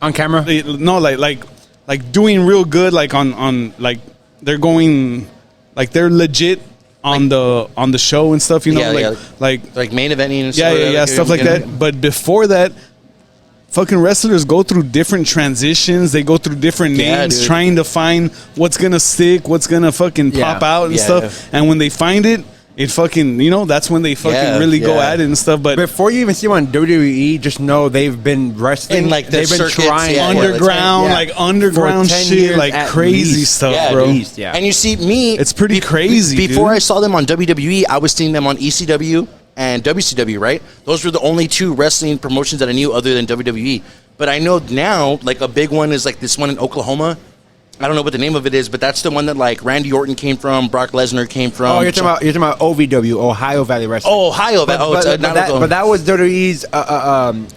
On camera? no like doing real good like on like they're going like they're legit on the show and stuff, you know, Yeah, like main eventing and yeah, stuff like that. But before that, fucking wrestlers go through different transitions. They go through different names, dude. trying to find what's gonna stick, what's gonna fucking pop out and Yeah, stuff. And when they find it, it fucking, that's when they fucking really go at it and stuff. But Before you even see them on WWE, just know they've been wrestling. In, like, the they've been circuits, trying yeah. underground, Yeah. like underground For 10 shit, years like at crazy least. stuff, Yeah, bro. At least, yeah. And you see me, It's pretty crazy, Before dude. I saw them on WWE, I was seeing them on ECW and WCW, right? Those were the only two wrestling promotions that I knew other than WWE. But I know now, like a big one is like this one in Oklahoma. I don't know what the name of it is, but that's the one that like Randy Orton came from, Brock Lesnar came from. Oh, you're talking about OVW, Ohio Valley Wrestling. Oh, Ohio. But that was WWE's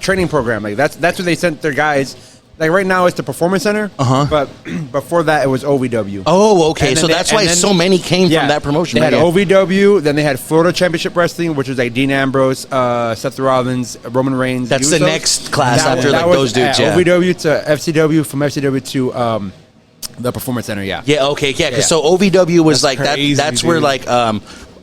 training program. Like that's where they sent their guys. Like right now, it's the Performance Center. But before that, it was OVW. Oh, okay. And then So they- that's why and then- so many came from that promotion. They had right? OVW, then they had Florida Championship Wrestling, which was like Dean Ambrose, Seth Rollins, Roman Reigns. That's the Usos. next class That after was- like that was, those dudes. Yeah. OVW to FCW, from FCW to the Performance Center. Yeah. Yeah. Okay. Yeah. 'Cause Yeah. so OVW was That's like that. crazy, That's where dude. like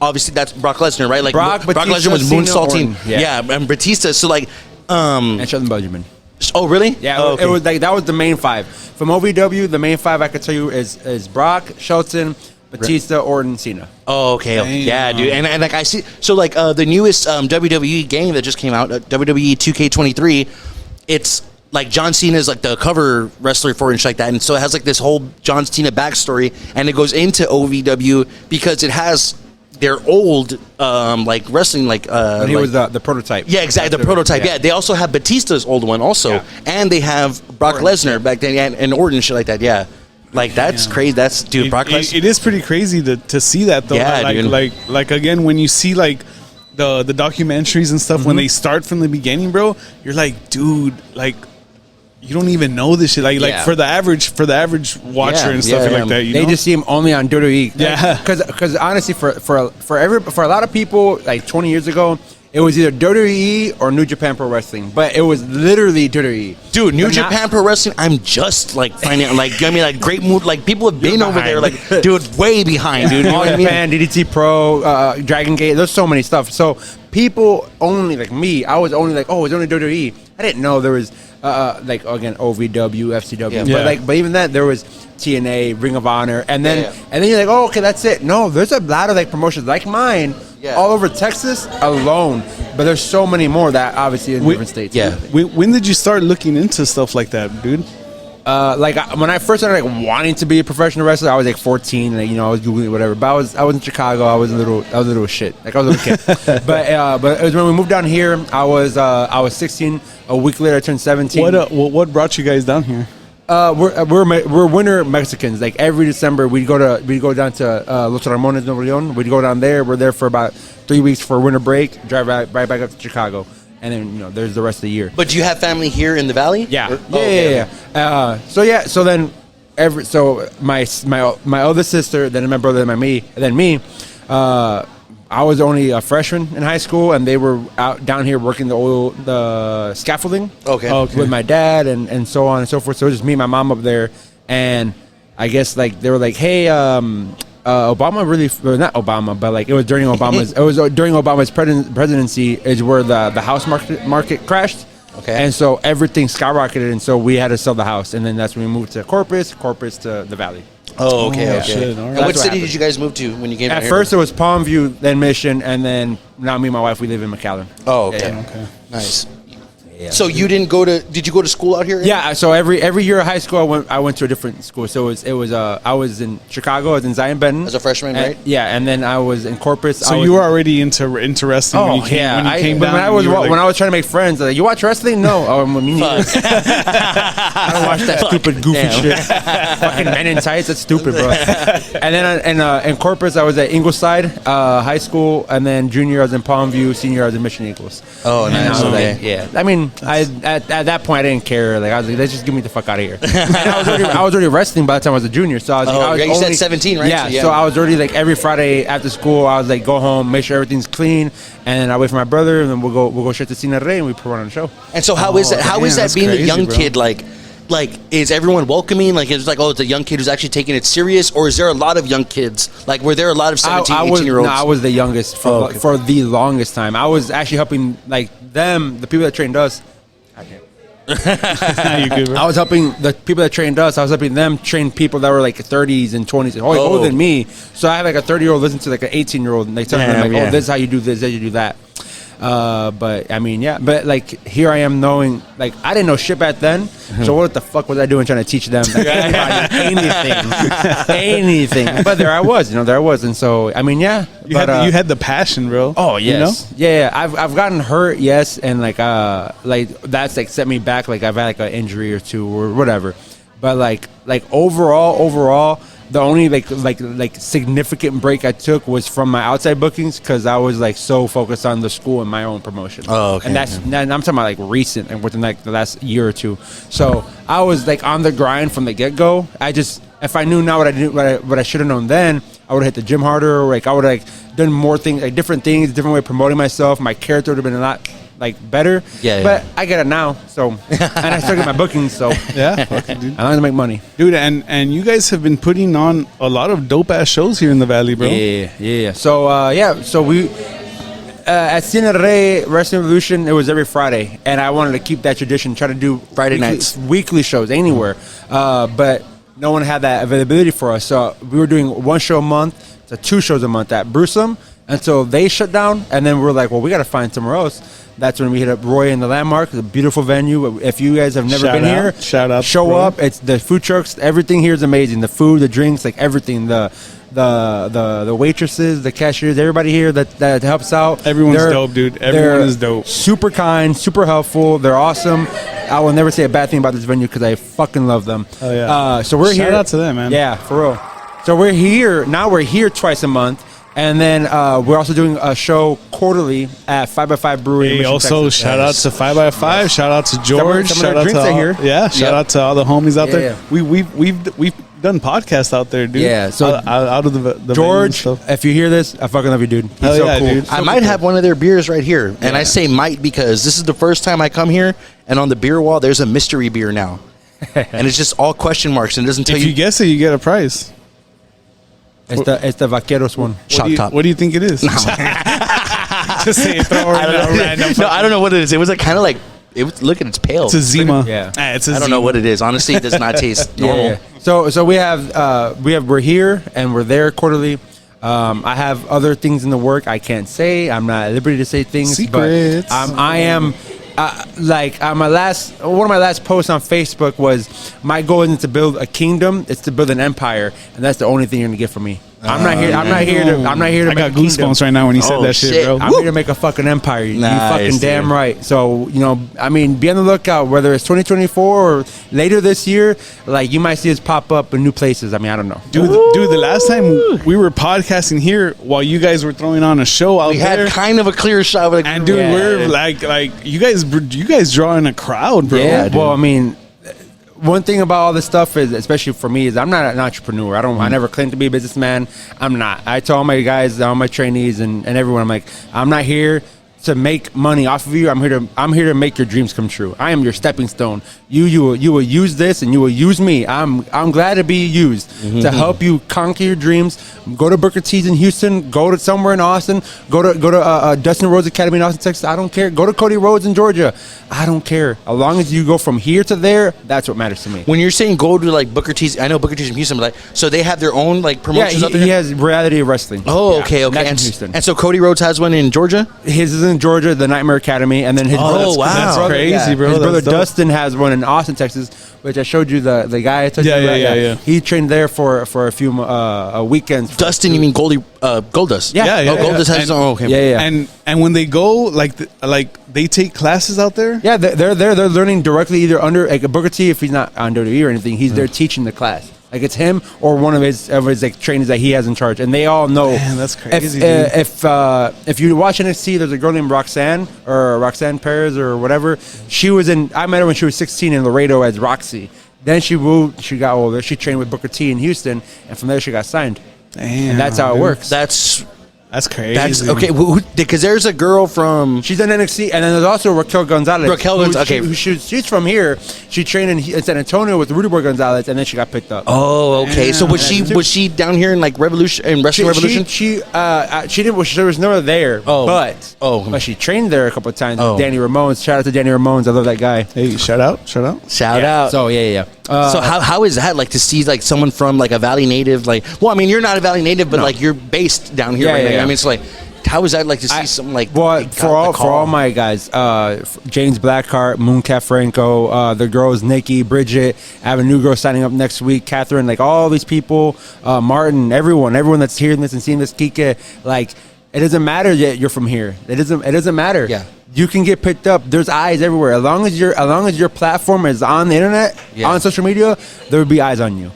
obviously that's Brock Lesnar, right? Like Brock, Brock Batista, Lesnar was Cena, moonsaulting. Orton. Yeah. And Batista. So like And Shelton Benjamin. oh really? Yeah, Oh, okay. it was like that was the main five. From OVW, the main five I could tell you is Brock, Shelton, Batista, Orton, Cena. Oh, okay. Damn. Yeah, dude. And like I see, so like the newest WWE game that just came out, WWE 2K23, it's like John Cena is like the cover wrestler for it and shit like that. And so it has like this whole John Cena backstory, and it goes into OVW because it has their old like wrestling like And he like- was the prototype. yeah, exactly. The prototype. Yeah. They also have Batista's old one also, Yeah. and they have Brock Lesnar back then and Orton shit like that. Yeah, like that's crazy. That's dude. Brock Lesnar. It is pretty crazy to see that though. Yeah, like, dude. like again when you see like the documentaries and stuff when they start from the beginning, bro, you're like, dude, like you don't even know this shit. Like for the average watcher and stuff like that, they just see him only on WWE. Yeah, because honestly, for a lot of people, like 20 years ago, it was either WWE or New Japan Pro Wrestling, but it was literally WWE. Dude, New Japan Pro Wrestling, I'm just like finding like I mean like great mood. Like people have been over there, like dude, way behind, dude. You know All what I mean? Japan, DDT Pro, Dragon Gate. There's so many stuff. So people only like me. I was only like, oh, it's only WWE. I didn't know there was like again OVW, FCW, but even then there was TNA, Ring of Honor, and then you're like, oh, okay, that's it. No, there's a lot of like promotions like mine. All over Texas alone, but there's so many more that obviously in different states. Yeah. When did you start looking into stuff like that, dude? When I first started like wanting to be a professional wrestler, I was like 14, and I was googling whatever. But I was in Chicago. I was a little shit. Like I was a little kid. but it was when we moved down here. I was 16. A week later, I turned 17. What brought you guys down here? We're winter Mexicans. Like every December, we'd go down to Los Ramones, Nuevo León. We'd go down there. We're there for about 3 weeks for a winter break. Drive right back up to Chicago, and then there's the rest of the year. But do you have family here in the valley? Yeah, So then my oldest sister, then my brother, then me. I was only a freshman in high school, and they were out down here working the scaffolding. Okay. With my dad and so on and so forth. So it was just me and my mom up there, and I guess like they were like, hey, Obama not Obama, but like it was during Obama's presidency is where the house market crashed. Okay. And so everything skyrocketed, and so we had to sell the house, and then that's when we moved to Corpus to the Valley. Oh, okay. Shit, all right. And what city did you guys move to when you came? At first, it was Palmview, then Mission, and then now me and my wife, we live in McAllen. Oh, okay. Okay. Nice. Yeah. So you didn't did you go to school out here? Yeah. So every year of high school, I went to a different school. So it was I was in Chicago. I was in Zion Benton as a freshman, right? Yeah, and then I was in Corpus. So you were already into wrestling when you came down. When I was trying to make friends, like, you watch wrestling? No. I don't watch that stupid goofy shit. Fucking Men in Tights. That's stupid, bro. And then in Corpus, I was at Ingleside High School, and then junior I was in Palmview, senior I was in Mission Eagles. Oh, nice. Yeah. I mean, at that point I didn't care. Like I was like, let's just get me the fuck out of here. And I was already wrestling by the time I was a junior. So I was you said 17, right? Yeah, so I was already like every Friday after school, I was like go home, make sure everything's clean, and then I wait for my brother, and then we'll go straight to Cine Rey and we put on a show. And so how is that being crazy, a young bro. kid like is everyone welcoming? Like it's like, oh, it's a young kid who's actually taking it serious, or is there a lot of young kids? Like were there a lot of 17, 18-year-olds? No, I was the youngest for the longest time. I was actually helping like the people that trained us. You good, bro? I was helping the people that trained us. I was helping them train people that were like 30s and 20s, older than me. So I had like a 30-year-old listen to like an 18-year-old, and like telling them like, oh, this is how you do this, this is how you do that. But I mean, yeah. But like here I am knowing, like I didn't know shit back then. So what the fuck was I doing trying to teach them like, anything? But there I was, and so I mean, yeah. You had the passion, bro. Oh yes, yeah. I've gotten hurt, yes, and like that's like set me back. Like I've had like an injury or two or whatever. But like overall. The only like significant break I took was from my outside bookings because I was like so focused on the school and my own promotion. Oh, okay. And I'm talking about like recent and within like the last year or two. So I was like on the grind from the get go. If I knew now what I should have known then, I would have hit the gym harder. Or like I would have like done more things, like different way of promoting myself. My character would have been a lot like better. Yeah. But I get it now. So and I still get my bookings. So Yeah, fucking dude. I like to make money. Dude, and you guys have been putting on a lot of dope ass shows here in the Valley, bro. Yeah. So we at Cine Rey Wrestling Revolution, it was every Friday, and I wanted to keep that tradition. Try to do Friday nights, weekly shows anywhere, but no one had that availability for us. So we were doing one show a month to 2 shows a month at Brewsome until they shut down, and then we're like, well, we got to find somewhere else. That's when we hit up Roy in the Landmark. It's a beautiful venue. If you guys have never been here, show up. It's the food trucks. Everything here is amazing. The food, the drinks, like everything. The waitresses, the cashiers, everybody here that helps out. Everyone's dope, dude. Everyone is dope. Super kind, super helpful. They're awesome. I will never say a bad thing about this venue because I fucking love them. Oh yeah. So we're here. Shout out to them, man. Yeah, for real. So we're here now. We're here twice a month. And then we're also doing a show quarterly at 5x5 Brewery. in Hey, Mission, also Texas. shout out to 5x5. Shout out to George. Some of shout their out to drinks are all, here. Yeah, shout out to all the homies out there. Yeah. We've done podcasts out there, dude. Yeah, so out of the George, venue and stuff. if you hear this, I fucking love you, dude. He's Hell so yeah, cool. dude. I might have one of their beers right here. And I say might because this is the first time I come here, and on the beer wall, there's a mystery beer now. And it's just all question marks, and it doesn't tell If you guess it, you get a prize. It's the Vaqueros one. Shock top. What do you think it is? Just say throw it in a random. No, I don't know what it is. It was like kind of like it was. Look at its pale. It's a Zima. Yeah. It's a I don't know what it is. Honestly, it does not taste normal. Yeah. So we're here and we're there quarterly. I have other things in the work I can't say. I'm not at liberty to say things. Secrets. But I am. One of my last posts on Facebook was my goal isn't to build a kingdom; it's to build an empire, and that's the only thing you're gonna get from me. I'm not here to. I make got a kingdom. goosebumps right now when you said Oh, that shit, shit. bro. I'm here to make a fucking empire. You Nice, fucking damn dude. right. So, be on the lookout, whether it's 2024 or later this year, like, you might see us pop up in new places. I mean, I don't know. Dude, the last time we were podcasting here while you guys were throwing on a show out We there. had kind of a clear shot. Of like, And dude, Yeah. we're like you guys drawing a crowd, bro. Yeah, well, I mean, one thing about all this stuff is, especially for me, is I'm not an entrepreneur. I never claim to be a businessman. I'm not. I tell all my guys, all my trainees, and everyone, I'm like, I'm not here to make money off of you. I'm here to make your dreams come true. I am your stepping stone. You will use this, and you will use me. I'm glad to be used to help you conquer your dreams. Go to Booker T's in Houston. Go to somewhere in Austin. Go to Dustin Rhodes Academy in Austin, Texas. I don't care. Go to Cody Rhodes in Georgia. I don't care. As long as you go from here to there, that's what matters to me. when you're saying go to like Booker T's, I know Booker T's in Houston, but like, so they have their own like Yeah, promotions out there. he has Reality of Wrestling. Oh, Yeah, okay. that's in And, Houston. and so Cody Rhodes has one in Georgia. His is in Georgia, the Nightmare Academy, and then his Oh, brother, wow. his That's brother- crazy, bro. His That's brother dope. Dustin has one in Austin, Texas, which I showed you the guy I told you Yeah, about. yeah. He trained there for a few weekends. Dustin, you mean Goldust? Yeah. Yeah, Oh, Goldust has his And- own. Okay. Yeah. And when they go like they take classes out there. Yeah, they're learning directly either under like Booker T. If he's not on WWE or anything, he's there teaching the class. Like it's him or one of his like trainers that he has in charge, and they all know. Man, that's crazy, If you watch NXT, there's a girl named Roxanne Perez or whatever. I met her when she was 16 in Laredo as Roxy. Then she moved. She got older. She trained with Booker T in Houston, and from there she got signed. Damn, And that's how it dude. works. That's crazy. That's okay. Because there's a girl from. She's in NXT, and then there's also Raquel Gonzalez. Raquel Gonzalez, okay. She's from here. She trained in San Antonio with Rudy Boy Gonzalez, and then she got picked up. Oh, okay. So was she down here in like Revolution and Wrestling Revolution? She didn't. Well, she was never there. Oh. But she trained there a couple of times. Oh. With Danny Ramones. Shout out to Danny Ramones. I love that guy. Hey, shout out. Shout out. So yeah. So how is that like to see like someone from like a Valley native like? Well, I mean you're not a Valley native, but like you're based down here. Yeah, right? yeah. I mean it's like. How is that like to see something like? Well, like, for all my guys, James Blackheart, Mooncat Franco, the girls Nikki, Bridget, I have a new girl signing up next week, Catherine, like all these people, Martin, everyone that's hearing this and seeing this, Kike, like it doesn't matter that you're from here. It doesn't matter. Yeah. You can get picked up. There's eyes everywhere. As long as your platform is on the internet, on social media, there will be eyes on you.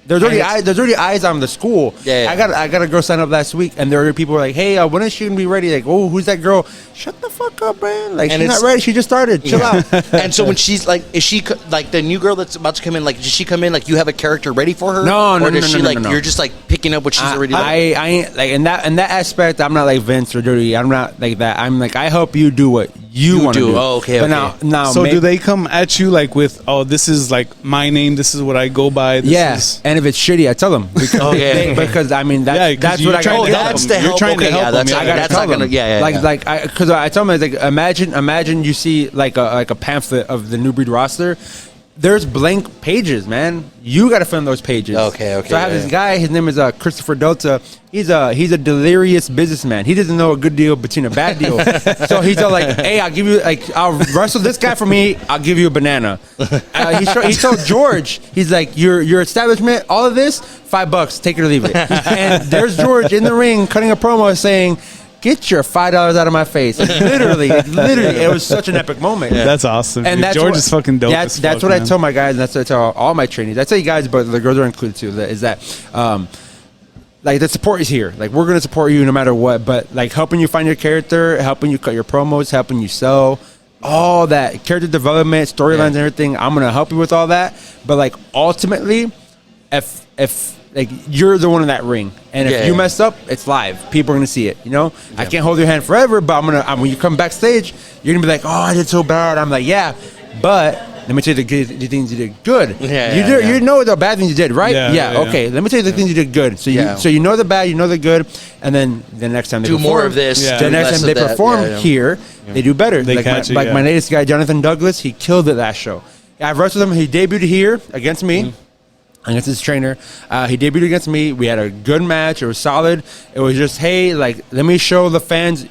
There's already eyes on the school. Yeah. I got a girl sign up last week, and there are people who are like, "Hey, when is she gonna be ready?" Like, "Oh, who's that girl?" Shut the fuck up, man. Like, And she's not ready. She just started. Chill out. And so when she's like, is she like the new girl that's about to come in? Like, does she come in like you have a character ready for her? No, or does she like no. you're just like picking up what she's already. I ain't like in that aspect. I'm not like Vince or Dirty. I'm not like that. I'm like I help you do what you want to do. Oh, okay. But okay. now, So do they come at you like with, oh, this is like my name, this is what I go by? This is... And if it's shitty, I tell them. Because I mean that's what I got. to help that's them. the You're help. trying to Okay, help yeah, them. that's Yeah, I not- gotta that's tell not gonna. them. Yeah. Like because I tell them like imagine you see like a pamphlet of the New Breed roster. There's blank pages, man. You got to fill in those pages. Okay. So I have this guy. His name is Christopher Delta. He's a delirious businessman. He doesn't know a good deal between a bad deal. So he's all like, "Hey, I'll wrestle this guy for me. I'll give you a banana." He told George, he's like, "Your establishment, all of this, $5. Take it or leave it." And there's George in the ring cutting a promo saying, "Get your $5 out of my face!" Literally, it was such an epic moment. Yeah. That's awesome. And dude. that's George what, is fucking dope. That's what I tell my guys, and that's what I tell all my trainees. I tell you guys, but the girls are included too. Is that like the support is here. Like we're gonna support you no matter what. But like helping you find your character, helping you cut your promos, helping you sell, all that character development, storylines, and everything. I'm gonna help you with all that. But like ultimately, if like you're the one in that ring, and if you mess up, it's live. People are gonna see it. You know, I can't hold your hand forever, but when you come backstage, you're gonna be like, oh, I did so bad. I'm like, yeah, but let me tell you the things you did good. You know the bad things you did, right? Okay. Let me tell you the things you did good. So you know the bad, you know the good, and then the next time they do more of this. The next time they perform here, they do better. They my latest guy, Jonathan Douglas, he killed it last show. I've wrestled him. He debuted here against me. Against his trainer. He debuted against me. We had a good match. It was solid. It was just, hey, like, let me show the fans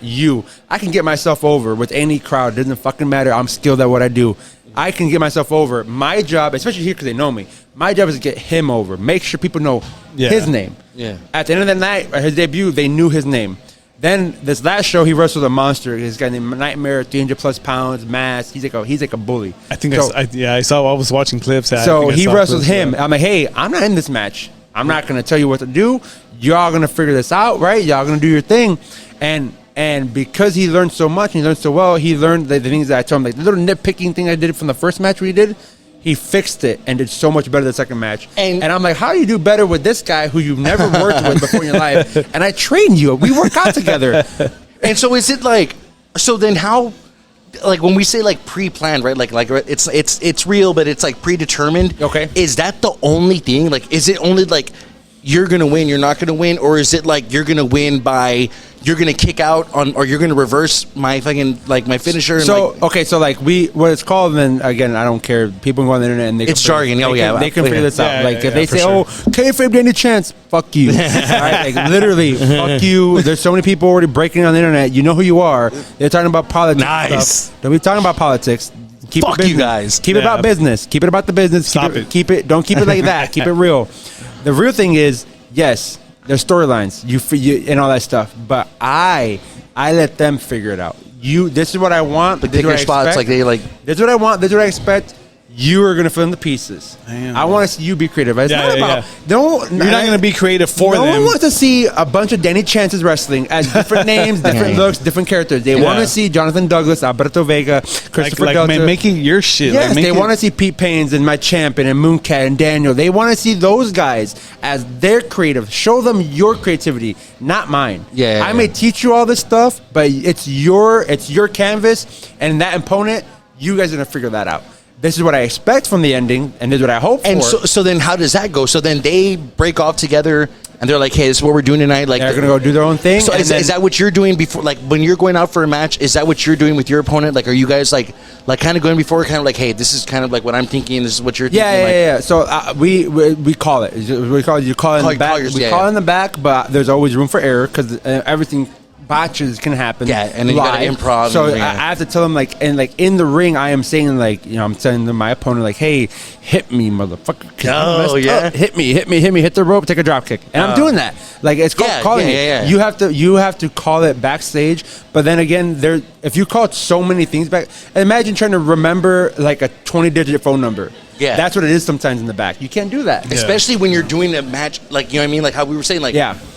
I can get myself over with any crowd. It doesn't fucking matter. I'm skilled at what I do. I can get myself over. My job, especially here because they know me, my job is to get him over. Make sure people know his name. Yeah. At the end of the night, at his debut, they knew his name. Then this last show, he wrestled a monster. This guy named Nightmare, 300+ pounds, mass. He's like a bully. I think I saw. I was watching clips. So he wrestled him. I'm like, hey, I'm not in this match. I'm not gonna tell you what to do. Y'all gonna figure this out, right? Y'all gonna do your thing. And because he learned so much, and he learned so well, he learned the things that I told him, like the little nitpicking thing I did from the first match we did. He fixed it and did so much better the second match. And I'm like, how do you do better with this guy who you've never worked with before in your life? And I trained you. We work out together. And so is it like, so then how, like when we say like pre-planned, right? Like it's real, but it's like predetermined. Okay. Is that the only thing? Like, is it only like you're going to win, you're not going to win? Or is it like you're going to win by, you're going to kick out on, or you're going to reverse my fucking, like my finisher? So, okay, so like what it's called, then again, I don't care. People can go on the internet and they can it's jargon. They can figure this out. Like if they say, oh, kayfabe any chance, fuck you. All right, like literally, fuck you. There's so many people already breaking on the internet. You know who you are. They're talking about politics. Nice. Don't be talking about politics. Keep fuck it you guys. Keep it about business. Keep it about the business. Keep it. Don't keep it like that. Keep it real. The real thing is, yes, there's storylines, you and all that stuff, but I let them figure it out. This is what I want. But pick your spots, like they like. This is what I want. This is what I expect. You are gonna fill in the pieces. I want to see you be creative. It's not about. You're not gonna be creative for them. No one wants to see a bunch of Danny Chances wrestling as different names, different looks, different characters. They want to see Jonathan Douglas, Alberto Vega, Christopher Delta. Man, making your shit. Yes, they want to see Pete Paynes and My Champion and Mooncat and Daniel. They want to see those guys as their creative. Show them your creativity, not mine. I may teach you all this stuff, but it's your canvas, and that opponent, you guys are gonna figure that out. This is what I expect from the ending, and this is what I hope for. And so then how does that go? So then they break off together, and they're like, hey, this is what we're doing tonight. Like they're going to go do their own thing. So is that what you're doing before? Like when you're going out for a match, is that what you're doing with your opponent? Like are you guys like kind of going before, kind of like, hey, this is kind of like what I'm thinking, this is what you're thinking? Yeah. So we call it. You call it in the back. We call it in the back, but there's always room for error because everything... botches can happen. Yeah, and then you gotta improv. So I have to tell them in the ring, I am saying I'm telling them my opponent hey, hit me, motherfucker. Oh yeah, hit me, hit the rope, take a drop kick, and I'm doing that. Like it's called calling it. You have to call it backstage. But then again, if you call so many things back, imagine trying to remember like a 20-digit phone number. Yeah, that's what it is sometimes in the back. You can't do that, especially when you're doing a match. Like you know what I mean, like how we were saying, like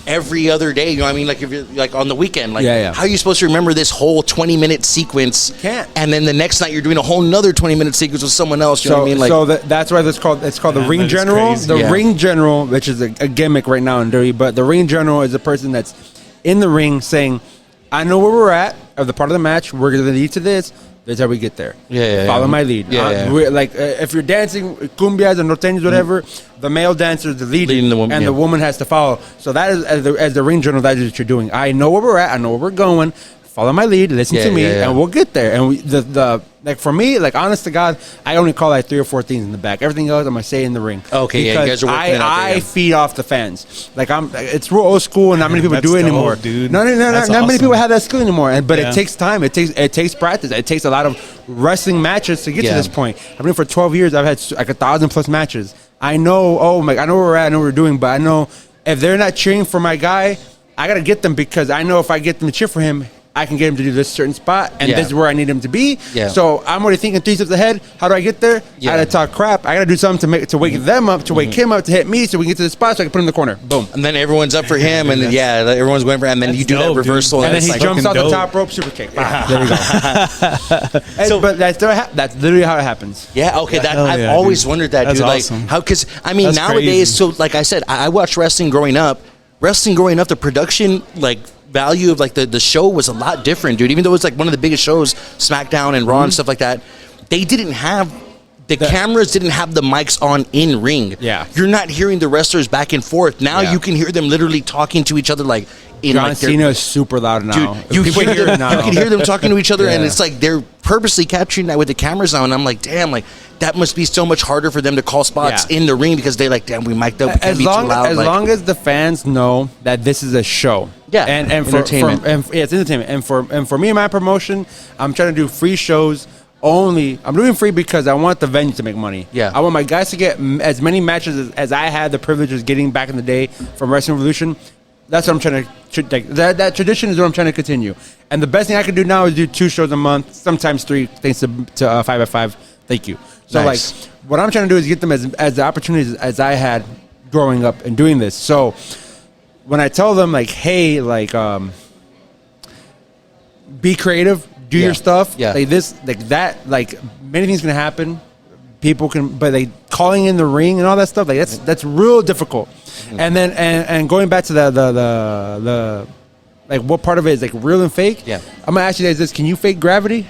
every other day. You know what I mean, like if you're like on the weekend, like how are you supposed to remember this whole 20-minute sequence? You can't. And then the next night you're doing a whole nother 20-minute sequence with someone else. You know what I mean? Like that's why it's called the ring general. The ring general, which is a gimmick right now in WWE, but the ring general is a person that's in the ring saying, "I know where we're at of the part of the match. We're going to lead to this." That's how we get there. Follow my lead. Like if you're dancing cumbias or norteños, whatever, the male dancer is the leading the woman, and the woman has to follow. So that is as the ring general. That is what you're doing. I know where we're at. I know where we're going. Follow my lead. Listen to me, and we'll get there. And the like for me, like honest to God, I only call like 3 or 4 things in the back. Everything else, I'm gonna say in the ring. Okay, you guys are working it out there, I feed off the fans. Like it's real old school, and not many people do it anymore. Dude. No, not many people have that skill anymore. But it takes time. It takes practice. It takes a lot of wrestling matches to get to this point. I've been for 12 years. I've had like 1,000+ matches. I know. I know where we're at. I know what we're doing. But I know if they're not cheering for my guy, I gotta get them because I know if I get them to cheer for him, I can get him to do this certain spot, and this is where I need him to be. Yeah. So I'm already thinking 3 steps ahead. How do I get there? Yeah. I gotta talk crap. I gotta do something to wake them up, to wake him up, to hit me, so we can get to the spot, so I can put him in the corner. Boom. And then everyone's up for him, and everyone's going for him, and then you do dope, that reversal, And then he it's jumps off dope. the top rope, super kick. There we go. But that's literally how it happens. Yeah, okay. That hell I've yeah, always dude. wondered that, That's dude. awesome. Like, how? Because I mean, That's nowadays, crazy. so like I said, I watched wrestling growing up. The production, like value of like the show was a lot different, dude. Even though it was like one of the biggest shows, SmackDown and Raw and stuff like that, they didn't have. The cameras didn't have the mics on in ring. Yeah. You're not hearing the wrestlers back and forth. Now Yeah. you can hear them literally talking to each other like in John like their- Cena is super loud now. Dude, you People hear them, now. you can hear them talking to each other, and Yeah. it's like they're purposely capturing that with the cameras on. And I'm like, damn, like that must be so much harder for them to call spots Yeah. in the ring because they're like, damn, we mic'd up, we can't be too loud. As like, long as the fans know that this is a show, Yeah, and for entertainment. it's entertainment, and for me and my promotion, I'm trying to do free shows only. I'm doing free because I want the venue to make money. Yeah. I want my guys to get as many matches as I had the privilege of getting back in the day from Wrestling Revolution. That's what I'm trying to like. That tradition is what I'm trying to continue. And the best thing I can do now is do 2 shows a month, sometimes 3, thanks to 5x5. Thank you. So Nice. like, what I'm trying to do is get them as the opportunities as I had growing up and doing this. So when I tell them like, hey, like, be creative, do your stuff, like this, like that, like many things can happen. People can, but like calling in the ring and all that stuff, like that's real difficult. And then and going back to the like what part of it is like real and fake. Yeah. I'm gonna ask you guys this: can you fake gravity?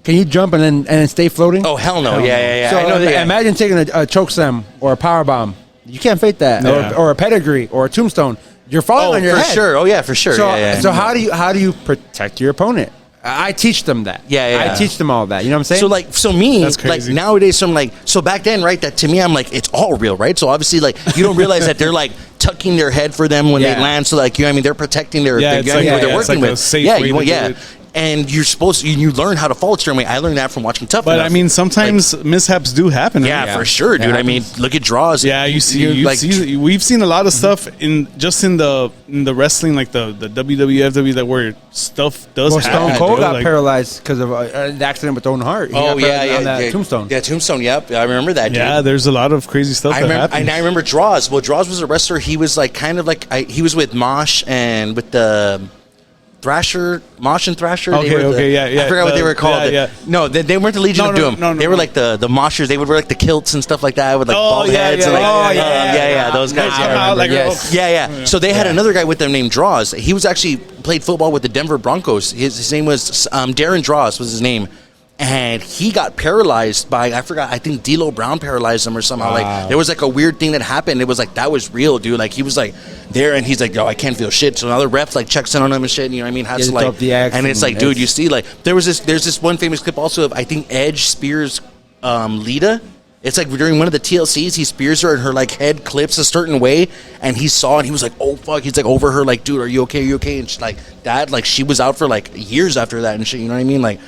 Can you jump and then stay floating? oh hell no, yeah. So I know that. Yeah. imagine taking a choke slam or a power bomb. You can't fake that, Yeah. or a pedigree or a tombstone. You're falling on your for head. sure. Oh yeah, for sure. So, yeah. so how do you protect your opponent? I teach them that. Yeah. I teach them all that. You know what I'm saying? So me, That's like crazy. nowadays, so I'm like, so back then, right? That to me, I'm like, it's all real, right? So obviously, like, you don't realize that they're like tucking their head for them when they Yeah. land. So like, you know what I mean? They're protecting their Yeah, the it's guy like- who yeah, they're it's working like a with. safe Yeah, way you to do it. And you're supposed to, you learn how to fall a certain way. I learned that from watching Tough But Enough. I mean, sometimes mishaps do happen. yeah, right? for sure, dude. Yeah. I mean, look at draws. Yeah, you see, we've seen a lot of stuff in the wrestling, like the WWF, that where stuff does Well, happen. Stone Cold bro. got like, paralyzed because of the accident with own heart. He Oh got yeah, paralyzed on that yeah. tombstone. Yeah, Tombstone. Yep, I remember that. Dude. Yeah, there's a lot of crazy stuff I that remember, happens. and I remember Draws. Well, Draws was a wrestler. He was like kind of like he was with Mosh and with the Mosh and Thrasher. Okay, They were okay, yeah. I forgot what they were called. Yeah. No, they weren't the Legion No, of no, Doom. no, they were like the Moshers. They would wear like the kilts and stuff like that with like bald heads. And, like, yeah. those guys. Nah, Yeah, I remember, yes. yeah. So they had another guy with them named Draws. He was actually played football with the Denver Broncos. His name was Darren Draws was his name. And he got paralyzed by, I forgot, I think D'Lo Brown paralyzed him or somehow. Like, there was like a weird thing that happened. It was like, that was real, dude. Like, he was like there and he's like, yo, I can't feel shit. So now the ref like checks in on him and shit. You know what I mean? Has to like, and it's like, dude, you see, like, there's this one famous clip also of, I think Edge spears Lita. It's like during one of the TLCs, he spears her and her like head clips a certain way, and he saw and he was like, "Oh fuck!" He's like over her, like, "Dude, are you okay? Are you okay?" And she's like, "That," like she was out for like years after that and shit. You know what I mean? Like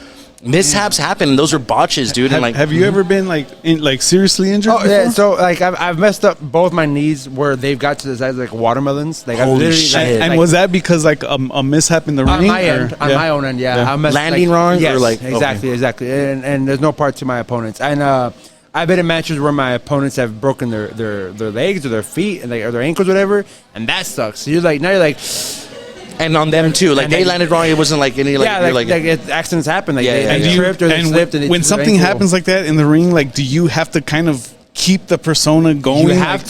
mishaps happen, and those are botches, dude. And like, have you ever been like seriously injured? Oh before? yeah, so like I've messed up both my knees where they've got to the size of like watermelons. Like I've Holy literally, shit. And was that because like a mishap in the ring? on my or- end, on yeah. my own end, Yeah. I messed, Landing like, wrong or, Yes, like- exactly, and there's no part to my opponents. And I've been in matches where my opponents have broken their legs or their feet and like or their ankles, whatever, and that sucks. So you're like and on them too, like And they like- landed wrong. It wasn't like any like, yeah, you're like accidents happen. Like Yeah, they, yeah, they yeah. And tripped or they and slipped. And they when twisted their something ankle. happens like that in the ring, like, do you have to kind of keep the persona going? You have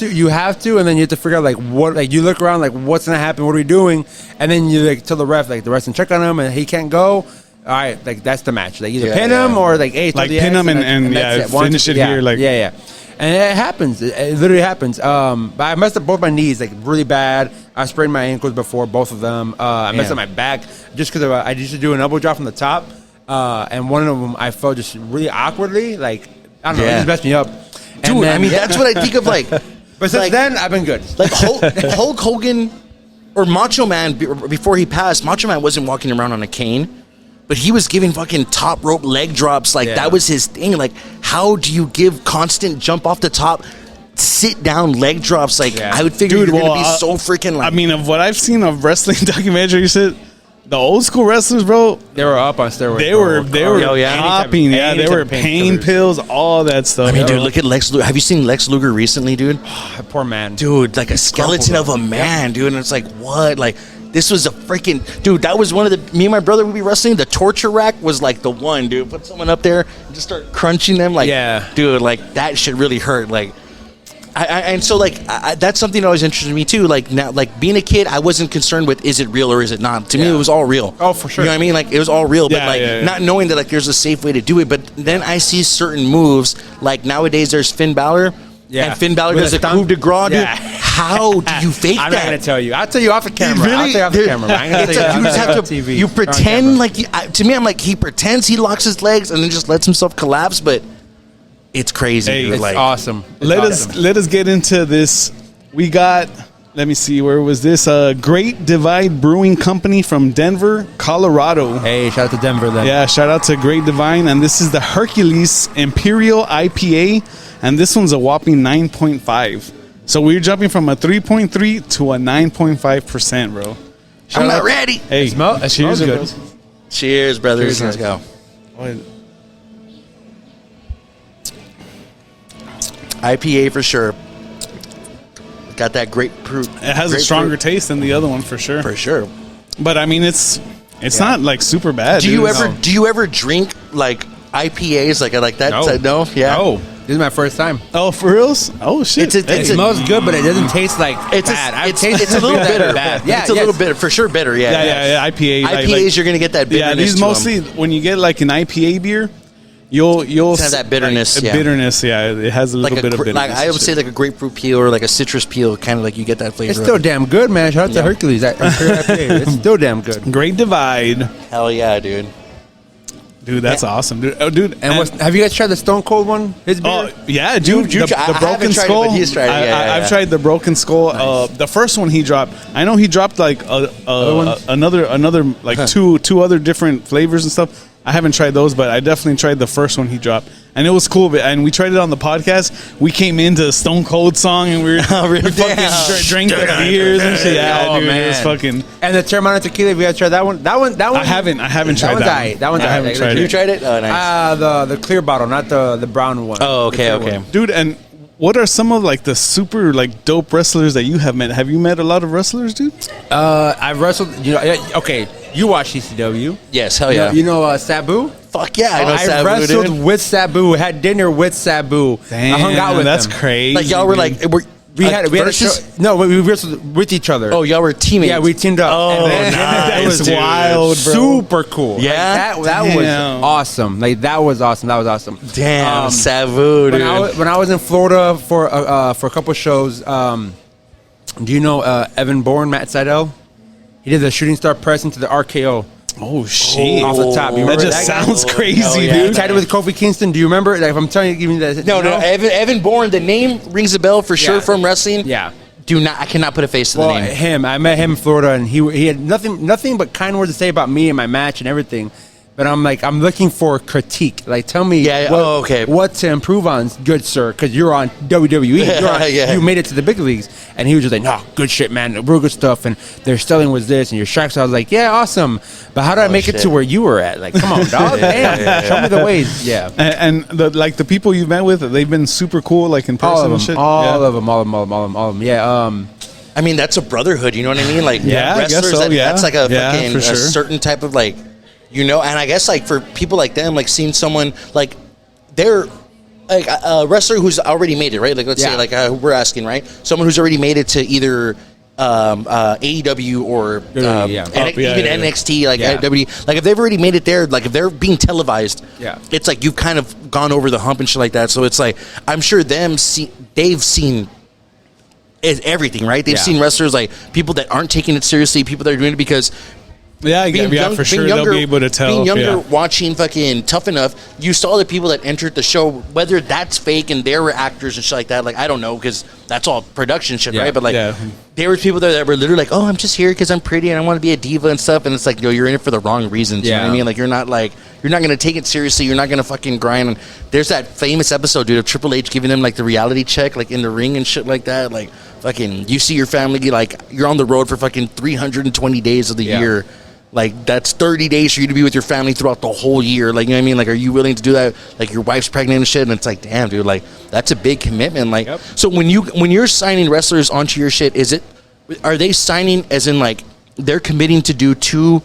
to, and then you have to figure out like what, like you look around, like what's gonna happen, what are we doing, and then you like tell the ref, like the ref can check on him, and he can't go. All right, like that's the match. Like either pin him or like hey, Like, throw the pin X, him and that's yeah, finish it here, like- yeah. And it happens. It literally happens. But I messed up both my knees like really bad. I sprained my ankles before, both of them. I messed up my back just because I used to do an elbow drop from the top, and one of them I felt just really awkwardly. Like I don't know, it just messed me up. And dude. then- I mean, that's what I think of like. But since like, then, I've been good. like Hulk Hogan or Macho Man before he passed. Macho Man wasn't walking around on a cane. But he was giving fucking top rope leg drops. Like, that was his thing. Like, how do you give constant jump off the top, sit down leg drops? Like, I would figure you're going to be so freaking like... I mean, of what I've seen of wrestling documentaries, the old school wrestlers, bro. They were up on steroids. They were Oh, yeah. popping. Yeah, they were pain pills, all that stuff. I mean, dude, look at Lex Luger. Have you seen Lex Luger recently, dude? Poor man. Dude, like a skeleton of a man, dude. And it's like, what? Like, this was a freaking... Dude, that was one of the... Me and my brother would be wrestling. The torture rack was like the one, dude. Put someone up there and just start crunching them. Like, dude, like, that shit really hurt. Like... and so like that's something that always interested me too. Like now, like being a kid, I wasn't concerned with is it real or is it not. To me, it was all real. Oh, for sure. You know what I mean? Like it was all real, but not knowing that like there's a safe way to do it. But then I see certain moves like nowadays. There's Finn Balor. Yeah. And Finn Balor does a coup de grace, dude. How do you fake that? I'm not gonna tell you. I'll tell you off the camera. Really? I'll tell you off the camera. I ain't gonna tell you. You just have to. TV, you pretend like. To me, I'm like he pretends he locks his legs and then just lets himself collapse, but. It's crazy. Hey, dude. It's Like, awesome. Let us get into this. We got, let me see, where was this? Great Divide Brewing Company from Denver, Colorado. Hey, shout out to Denver then. Yeah, shout out to Great Divine. And this is the Hercules Imperial IPA. And this one's a whopping 9.5. So we're jumping from a 3.3 to a 9.5%, bro. I'm not ready. Hey, It smells good. bros. Cheers, brothers. Cheers, Let's go. IPA for sure. Got that grapefruit. It has a stronger taste than the other one for sure. For sure. But I mean, it's not like super bad. Do you ever drink like IPAs like that? No. Yeah. No. This is my first time. Oh, for reals? Oh shit! It smells good, but it doesn't taste like bad. It's a little bitter. Bad. Yeah, it's a little bitter for sure. Bitter. Yeah. IPA. IPAs, you're gonna get that bitterness. Yeah, these mostly when you get like an IPA beer. You'll have that bitterness. Like, bitterness, yeah. It has a little bit of bitterness. Like I would say, like a grapefruit peel or like a citrus peel, kind of like you get that flavor. It's still damn good, man. Shout out to Hercules. It's still damn good. Great Divide. Hell yeah, dude. Dude, that's awesome, dude. Oh, dude. And have you guys tried the Stone Cold one? His beer? Oh yeah, dude. The Broken Skull. He's tried it. I've tried the Broken Skull. Nice. The first one he dropped. I know he dropped like another like two other different flavors and stuff. I haven't tried those, but I definitely tried the first one he dropped, and it was cool. And we tried it on the podcast. We came into a Stone Cold song, and we fucking drank the beers and shit. Yeah, dude, it was fucking. And the Terramana Tequila, have you guys tried that one? That one. I haven't tried that one. That one's I haven't tried it. You tried it? Oh, nice. The clear bottle, not the brown one. Oh, okay. Dude, and what are some of like the super like dope wrestlers that you have met? Have you met a lot of wrestlers, dude? I've wrestled. Okay, you watch ECW? Yes, hell yeah. You know Sabu? Fuck yeah, I know Sabu. I wrestled with Sabu. Had dinner with Sabu. Damn, I hung out with that's him. crazy. Like y'all were like we had a show. No, we wrestled with each other. Oh, y'all were teammates. Yeah, we teamed up. Oh, That was dude. wild, bro. Super cool. Yeah? Like, that was awesome. Like that was awesome. Damn, Sabu, dude. When I was in Florida for a couple shows, do you know Evan Bourne, Matt Seidel? He did the shooting star press into the RKO. Oh shit! Off the top, you that remember just that sounds crazy, Yeah. dude. He tied it with Kofi Kingston. Do you remember? Like, if I'm telling you, give me that. No. Evan Bourne. The name rings a bell for sure from wrestling. Yeah. I cannot put a face to the name. I met him in Florida, and he had nothing but kind words to say about me and my match and everything. But I'm looking for critique. Like, tell me what to improve on, good sir, because you're on WWE. You made it to the big leagues. And he was just like, no, good shit, man. Real good stuff. And their selling was this, and your strikes. I was like, yeah, awesome. But how did I make it to where you were at? Like, come on, dog. Damn. Show me the ways. Yeah. And the people you've met with, they've been super cool, like in person and shit. All of them. Yeah. I mean, that's a brotherhood. You know what I mean? Like, yeah, wrestlers, I guess so, that's like a sure. certain type of like, and I guess like for people like them, like seeing someone like they're like a wrestler who's already made it, right? Like let's say like we're asking, right? Someone who's already made it to either AEW or even NXT, like WWE. Like if they've already made it there, like if they're being televised, it's like you've kind of gone over the hump and shit like that. So it's like I'm sure they've seen everything, right? They've seen wrestlers like people that aren't taking it seriously, people that are doing it because. For sure, they'll be able to tell. Being younger, watching fucking Tough Enough, you saw the people that entered the show, whether that's fake and they were actors and shit like that. Like, I don't know, because that's all production shit, right? But, like, there were people there that were literally like, oh, I'm just here because I'm pretty and I want to be a diva and stuff. And it's like, you're in it for the wrong reasons. You know what I mean? Like, you're not going to take it seriously. You're not going to fucking grind. And there's that famous episode, dude, of Triple H giving them, like, the reality check, like, in the ring and shit like that. Like, fucking, you see your family, like, you're on the road for fucking 320 days of the year. Like, that's 30 days for you to be with your family throughout the whole year. Like, you know what I mean? Like, are you willing to do that? Like, your wife's pregnant and shit. And it's like, damn, dude, like, that's a big commitment. Like, so when you're signing wrestlers onto your shit, are they signing as in, like, they're committing to do 2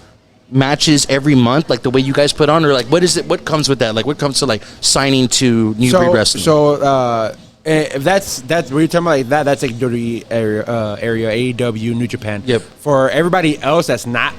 matches every month, like the way you guys put on? Or, like, what comes with that? Like, what comes to, like, signing to New Breed Wrestling? So, if that's what you're talking about, like that's like WWE area, AEW, New Japan. Yep. For everybody else that's not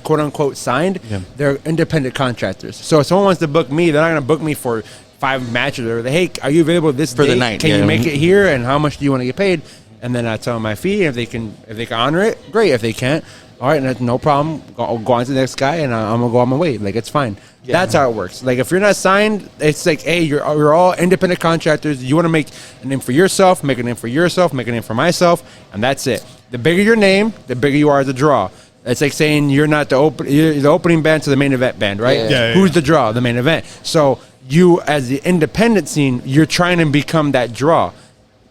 quote unquote signed, they're independent contractors. So if someone wants to book me, they're not going to book me for 5 matches. Or hey, are you available this for date? the night? Can you make it here? And how much do you want to get paid? And then I tell them my fee. If they can honor it, great. If they can't, all right, no problem. I'll go on to the next guy, and I'm gonna go on my way. Like, it's fine. Yeah. That's how it works. Like, if you're not signed, it's like, hey, you're all independent contractors. You want to make a name for yourself, make a name for yourself, make a name for myself, and that's it. The bigger your name, the bigger you are as a draw. It's like saying you're not you're the opening band to the main event band, right? Yeah. Who's the draw? The main event. So you, as the independent scene, you're trying to become that draw.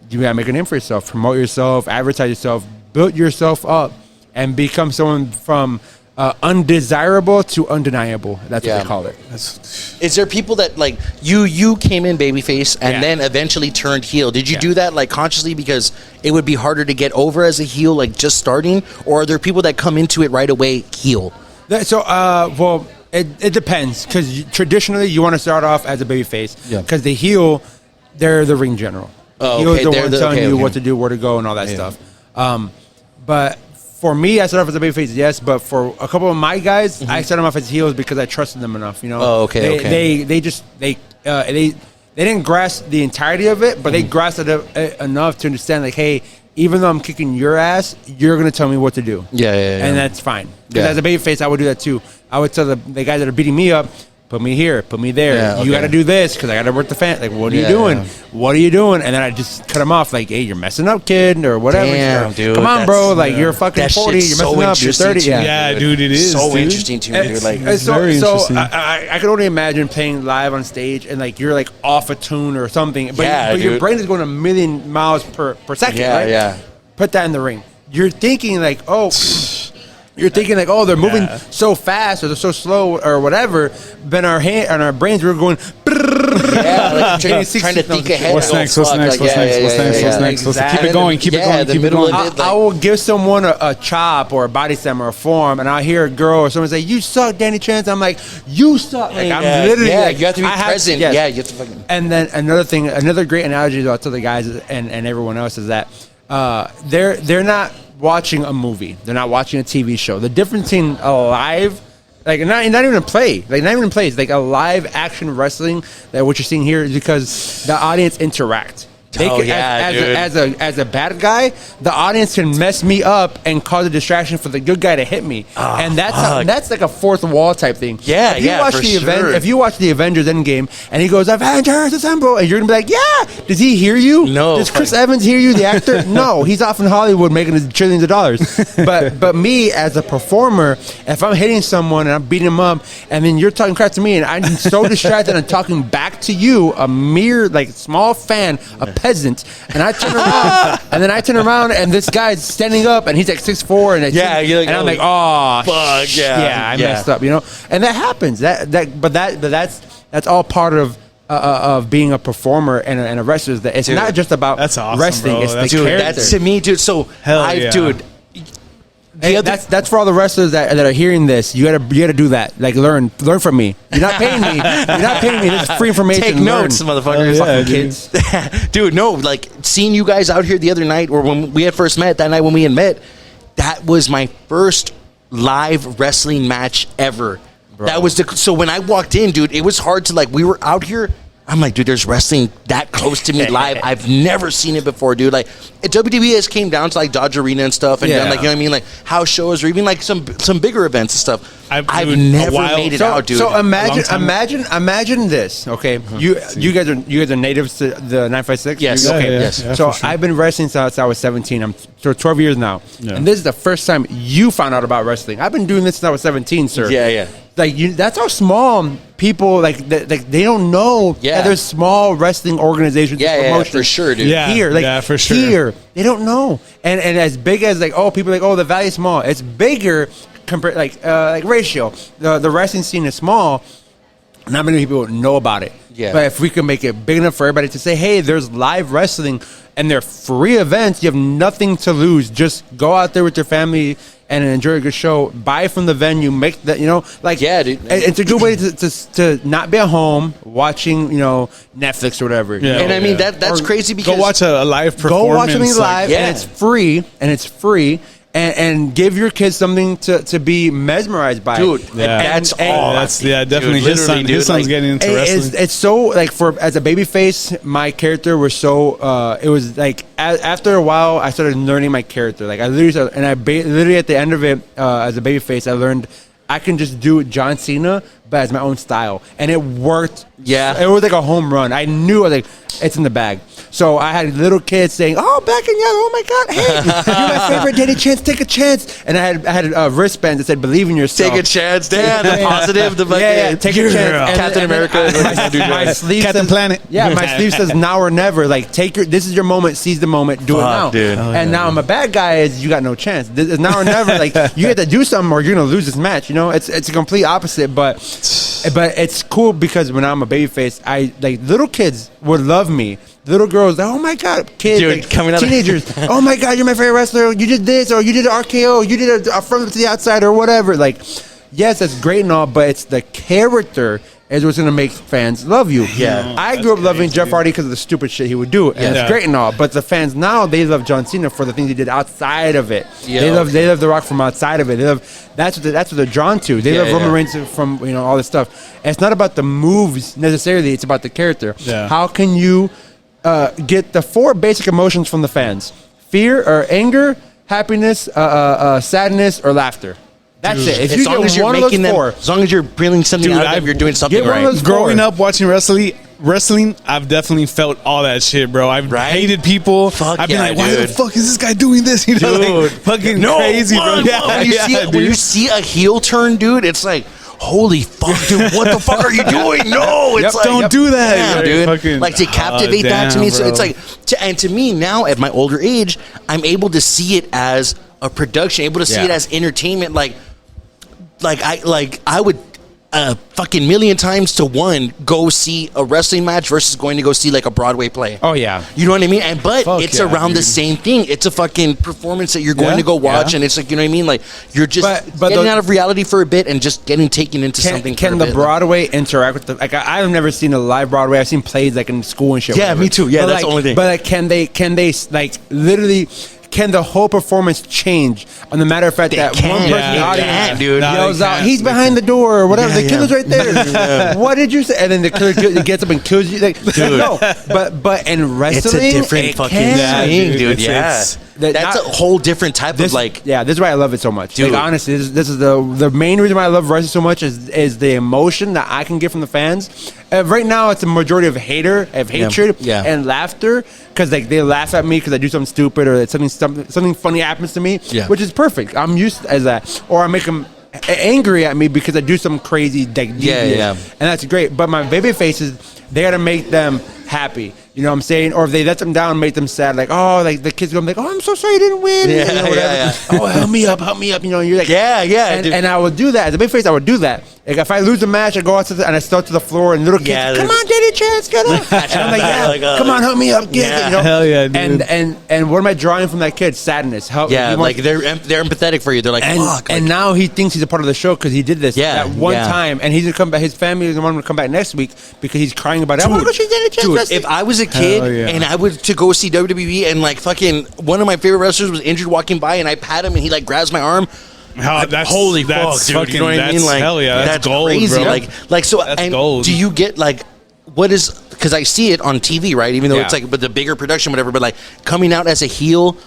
You gotta make a name for yourself, promote yourself, advertise yourself, build yourself up, and become someone from undesirable to undeniable. That's what they call it. Is there people that, like, you came in babyface and then eventually turned heel? Did you do that, like, consciously because it would be harder to get over as a heel, like, just starting? Or are there people that come into it right away heel? So, well, it depends, because traditionally you want to start off as a babyface, because the heel, they're the ring general. Oh, heel okay. is the one telling you what to do, where to go, and all that stuff. But for me, I started off as a babyface, yes. But for a couple of my guys, I started them off as heels because I trusted them enough. You know. Oh, okay. They didn't grasp the entirety of it, but they grasped it enough to understand, like, hey, even though I'm kicking your ass, you're gonna tell me what to do. Yeah. And that's fine. Because as a babyface, I would do that too. I would tell the guys that are beating me up, put me here, put me there. Yeah, You got to do this because I got to work the fan. Like, what are you doing? Yeah. What are you doing? And then I just cut them off. Like, hey, you're messing up, kid, or whatever. Damn, dude. Come on, bro. Like, you're fucking 40. You're messing up. You're 30. Yeah, dude, it is so dude. interesting to me, dude. Like, very interesting. I can only imagine playing live on stage and, like, you're, like, off a tune or something. But, but your brain is going a million miles per second, right? Yeah. Put that in the ring. You're thinking, like, they're moving so fast or they're so slow or whatever. But in our brains, we're going. Like trying to think ahead. What's next? What's next? Keep it going. Keep it going. I will give someone a chop or a body slam or a forearm, and I hear a girl or someone say, "You suck, Danny Chance." I'm like, "You suck." Like, I'm literally like, you have to be present. You have to fucking. And then another great analogy that I'll tell the guys and everyone else is that they're not watching a movie. They're not watching a TV show. The difference in a live, like not even a play, it's like a live action wrestling that what you're seeing here is because the audience interact. As a bad guy, the audience can mess me up and cause a distraction for the good guy to hit me, and that's like a fourth wall type thing. If you watch the Avengers Endgame and he goes Avengers Assemble, and you're gonna be like, yeah, does he hear you? No. Does Chris Evans hear you, the actor? No, he's off in Hollywood making trillions of dollars. But me as a performer, if I'm hitting someone and I'm beating him up, and then you're talking crap to me, and I'm so distracted and talking back to you, a mere like small fan, a peasant, and I turn around, and this guy's standing up, and he's like 6'4", and I'm like, oh, fuck, I messed up, you know, and that happens. But that's all part of being a performer and a wrestler. That it's not just about wrestling. Bro. It's the character. That's to me, dude. So dude. Hey, that's for all the wrestlers that are hearing this. You gotta do that. Like learn from me. You're not paying me. This is free information. Take notes, motherfuckers. Fucking kids. Dude, no. Like seeing you guys out here the other night, or when we had first met that night when we had met, that was my first live wrestling match ever. Bro. That was so when I walked in, dude, it was hard to like. We were out here. I'm like, dude, there's wrestling that close to me live. I've never seen it before, dude. Like, WWE has came down to like Dodge Arena and stuff, and done, like, you know what I mean, like house shows or even like some bigger events and stuff. I've never made it out, dude. So imagine this, okay? You guys are natives to the 9.56. Yes. Yes. So I've been wrestling since I was 17. I'm 12 years now, and this is the first time you found out about wrestling. I've been doing this since I was 17, sir. Yeah. Like that's how small people like they don't know that there's small wrestling organizations. Promotions for sure, dude. For sure. Here they don't know, and as big as like people are like the Valley's small. It's bigger ratio. The wrestling scene is small. Not many people know about it. Yeah. But if we can make it big enough for everybody to say, hey, there's live wrestling and they're free events, you have nothing to lose. Just go out there with your family and enjoy a good show. Buy from the venue. Make that, Yeah, dude. It's a good way to not be at home watching, Netflix or whatever. Yeah. And I mean, that's crazy because Go watch a live performance. Go watch something live, yeah. and it's free. And give your kids something to be mesmerized by, Dude, Yeah. that's And- all. That's definitely Dude, his son. literally, His dude, son's getting into wrestling. It's so like as a baby face, my character was so. It was like after a while, I started learning my character. Like I literally at the end of it, as a baby face, I learned I can just do John Cena, but as my own style, and it worked. Yeah. It was like a home run. I knew I was like, it's in the bag. So I had little kids saying, "Oh, back in yellow! Oh my God! Hey, you're my favorite. Daddy Chance, take a chance!" And I had a wristband that said, "Believe in yourself." Take a chance, Dan. The positive, the fucking take a chance. Captain America. My sleeve Captain says, Planet. Yeah, my sleeve says now or never. Like, this is your moment. Seize the moment. Do it now. Dude. And now I'm a bad guy. Is you got no chance. This is now or never. Like you have to do something or you're gonna lose this match. It's a complete opposite. But it's cool because when I'm a babyface, I like little kids would love me. Little girls, oh my God, kids, Dude, like, coming out of- teenagers, oh my God, you're my favorite wrestler. You did this, or you did an RKO, you did a front to the outside, or whatever. Like, yes, that's great and all, but it's the character is what's going to make fans love you. Yeah. I grew up loving Jeff Hardy because of the stupid shit he would do, and Yeah. it's great and all. But the fans now, they love John Cena for the things he did outside of it. Yeah. They love The Rock from outside of it. That's what they're drawn to. They Yeah, love Roman yeah. Reigns from all this stuff. And it's not about the moves necessarily; it's about the character. Yeah. How can you get the 4 basic emotions from the fans: fear or anger, happiness, sadness, or laughter? That's it. If As you long get as you're one of making those them, 4, as long as you're bringing something Dude, out of them, you're doing something get one of right. those Growing four. up watching wrestling, I've definitely felt all that shit, bro. I've Right? hated people. Fuck I've been yeah, like, why the dude. fuck is this guy doing this? Like, Dude. fucking crazy, bro. When you see a heel turn, dude, it's like, holy fuck, dude, what the fuck are you doing? No, it's Yep, like, don't do that. damn, Like, dude. fucking- Like to captivate that to damn, me, so bro. it's like, and to me now at my older age, I'm able to see it as a production, able to see Yeah. it as entertainment. I would. Fucking million times to one go see a wrestling match versus going to go see like a Broadway play. Oh yeah. You know what I mean? But Fuck it's yeah, around the dude. same thing. It's a fucking performance that you're going Yeah, to go watch, yeah. and it's like, you know what I mean? Like you're just But getting the- out of reality for a bit and just getting taken into something. Can for a the bit. Broadway interact with the I've never seen a live Broadway. I've seen plays like in school and shit. Yeah, whatever. me too. Yeah, But that's the only thing. But like, can they like literally? Can the whole performance change on the matter of fact They that can. one person Yeah, in the they audience can, dude. No, yells they out, can't. "He's They behind the door" or whatever. Yeah, the killer's right there. What did you say? And then the killer gets up and kills you. Like, Dude. no, but in wrestling, It's a different it fucking can. thing, dude. dude. It's- That's not- a whole different type This, of like. yeah, this is why I love it so much. Dude. Like, honestly, this is the main reason why I love wrestling so much is the emotion that I can get from the fans. Right now, it's a majority of hatred, Yeah. and laughter because like they laugh at me because I do something stupid or that something funny happens to me, Yeah. which is perfect. I'm used to as that, or I make them angry at me because I do some crazy like Yeah, deviant, yeah. and that's great. But my baby faces, they gotta make them happy. You know what I'm saying? Or if they let them down, make them sad. Like, oh, like the kids gonna be like, oh, I'm so sorry you didn't win. Yeah, You know, whatever. yeah. Oh, help me up. You know, you're like, Yeah, yeah, dude. and I would do that as a big face. I would do that. Like if I lose a match, I go out and I start to the floor, and little kids, Yeah, come on, Daddy Chance, get up. And I'm like, yeah, Like, come on, help me up, get yeah. it. You know? Hell yeah, dude. And what am I drawing from that kid? Sadness. Help. Yeah, he like wants- they're empathetic for you. They're like, and, fuck. and like, now he thinks he's a part of the show because he did this Yeah, that one yeah. time, and he's gonna come back. His family is the one gonna come back next week because he's crying about it. I wanna go see Daddy Chance dude, wrestling. if I was a kid Hell yeah. and I was to go see WWE and like fucking one of my favorite wrestlers was injured walking by and I pat him and he like grabs my arm. Oh, that's, Holy that's fuck, dude! You know what I mean? Like, hell yeah, that's gold, crazy. bro. Like so. That's and gold. do you get like what is? Because I see it on TV, right? Even though Yeah. it's like, but the bigger production, whatever. But like coming out as a heel.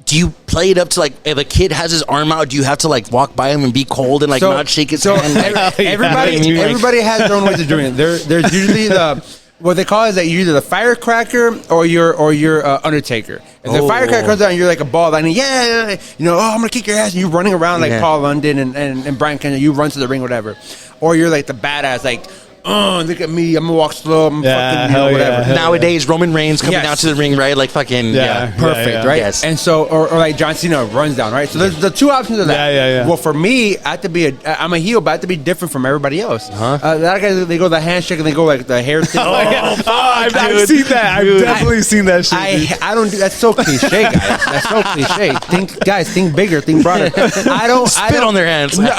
Do you play it up to like if a kid has his arm out? Do you have to like walk by him and be cold and like not shake his hand? Like, everybody, you know what I mean? Like- everybody has their own ways of doing it. There's usually the what they call is that you're either the firecracker or you're Undertaker. If the Oh. firecracker comes out and you're like a ball, and you know, oh, I'm gonna kick your ass, and you're running around like Yeah. Paul London and Brian Kendall, you run to the ring, whatever. Or you're like the badass, like look at me, I'm gonna walk slow, I'm fucking, hell whatever. yeah. Nowadays, Roman Reigns coming Yes. down to the ring, right? Like fucking Perfect, right? Yes. And so, or like John Cena runs down, right? So there's the two options of that. Yeah. Well, for me, I have to be I'm a heel, but I have to be different from everybody else. That guy, they go the handshake and they go like the hair thing. I've seen that. I've definitely seen that shit. dude. I don't do. That's so cliche, guys. That's so cliche. Think bigger, think broader. I don't Spit on their hands. No,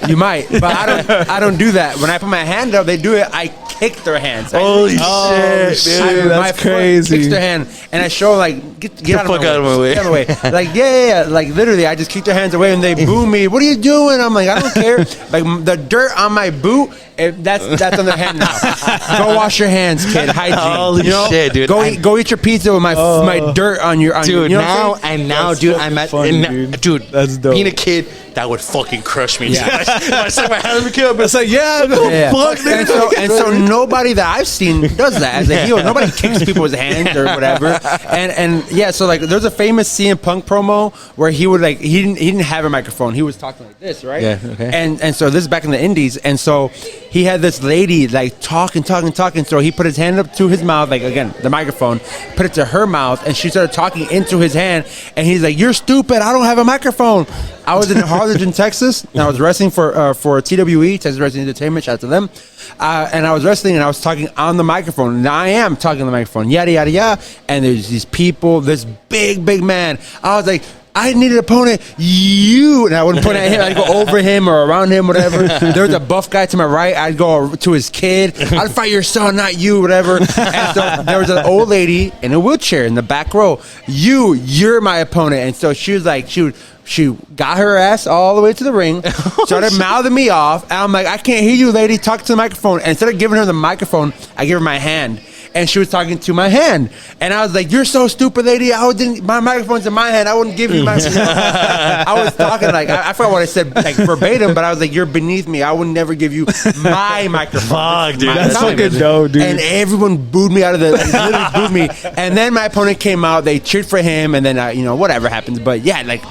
you might, but I don't do that. When I put my hand up, they do it. I kick their hands. Holy Oh, shit, dude, dude. My that's foot crazy. Kicks their hand, and I show like get out of fuck my out of my way. Get out of my way. Like yeah. Like literally, I just kick their hands away, and they boo me. What are you doing? I'm like, I don't care. Like the dirt on my boot. That's on their hand now. Go wash your hands, kid. Hygiene. Holy you know? shit, dude. Go eat your pizza with my dirt on your. Dude, you know what I'm saying? now, That's dude, so I'm at, funny, and, dude. That's dope. Being a kid, that would fucking crush me. Yeah. If I stuck my hand in the kid, It's like, Yeah. fuck, and so nobody that I've seen does that as a heel. Nobody kicks people's hands or whatever. And yeah, so like there's a famous CM Punk promo where he would like he didn't have a microphone. He was talking like this, right? Yeah, okay. And so this is back in the Indies, and so he had this lady like talking. So he put his hand up to his mouth, like again the microphone, put it to her mouth, and she started talking into his hand. And he's like, "You're stupid. I don't have a microphone." I was in Harlingen, Texas, and I was wrestling for TWE, Texas Wrestling Entertainment. Shout out to them. And I was wrestling, and I was talking on the microphone. And I am talking on the microphone, yada yada yada. And there's these people, this big man. I was like, I need an opponent, you. And I wouldn't point at him. I'd go over him or around him, whatever. There was a buff guy to my right. I'd go to his kid. I'd fight your son, not you, whatever. And so there was an old lady in a wheelchair in the back row. You're my opponent. And so she was like, she got her ass all the way to the ring, started mouthing me off. And I'm like, I can't hear you, lady. Talk to the microphone. And instead of giving her the microphone, I gave her my hand. And she was talking to my hand. And I was like, you're so stupid, lady. My microphone's in my hand. I wouldn't give you my I was talking like, I forgot what I said like verbatim, but I was like, you're beneath me. I would never give you my microphone. Fuck, dude. That's fucking dope, dude. And everyone booed me out of the, like, literally booed me. And then my opponent came out. They cheered for him. And then, whatever happens. But yeah, like.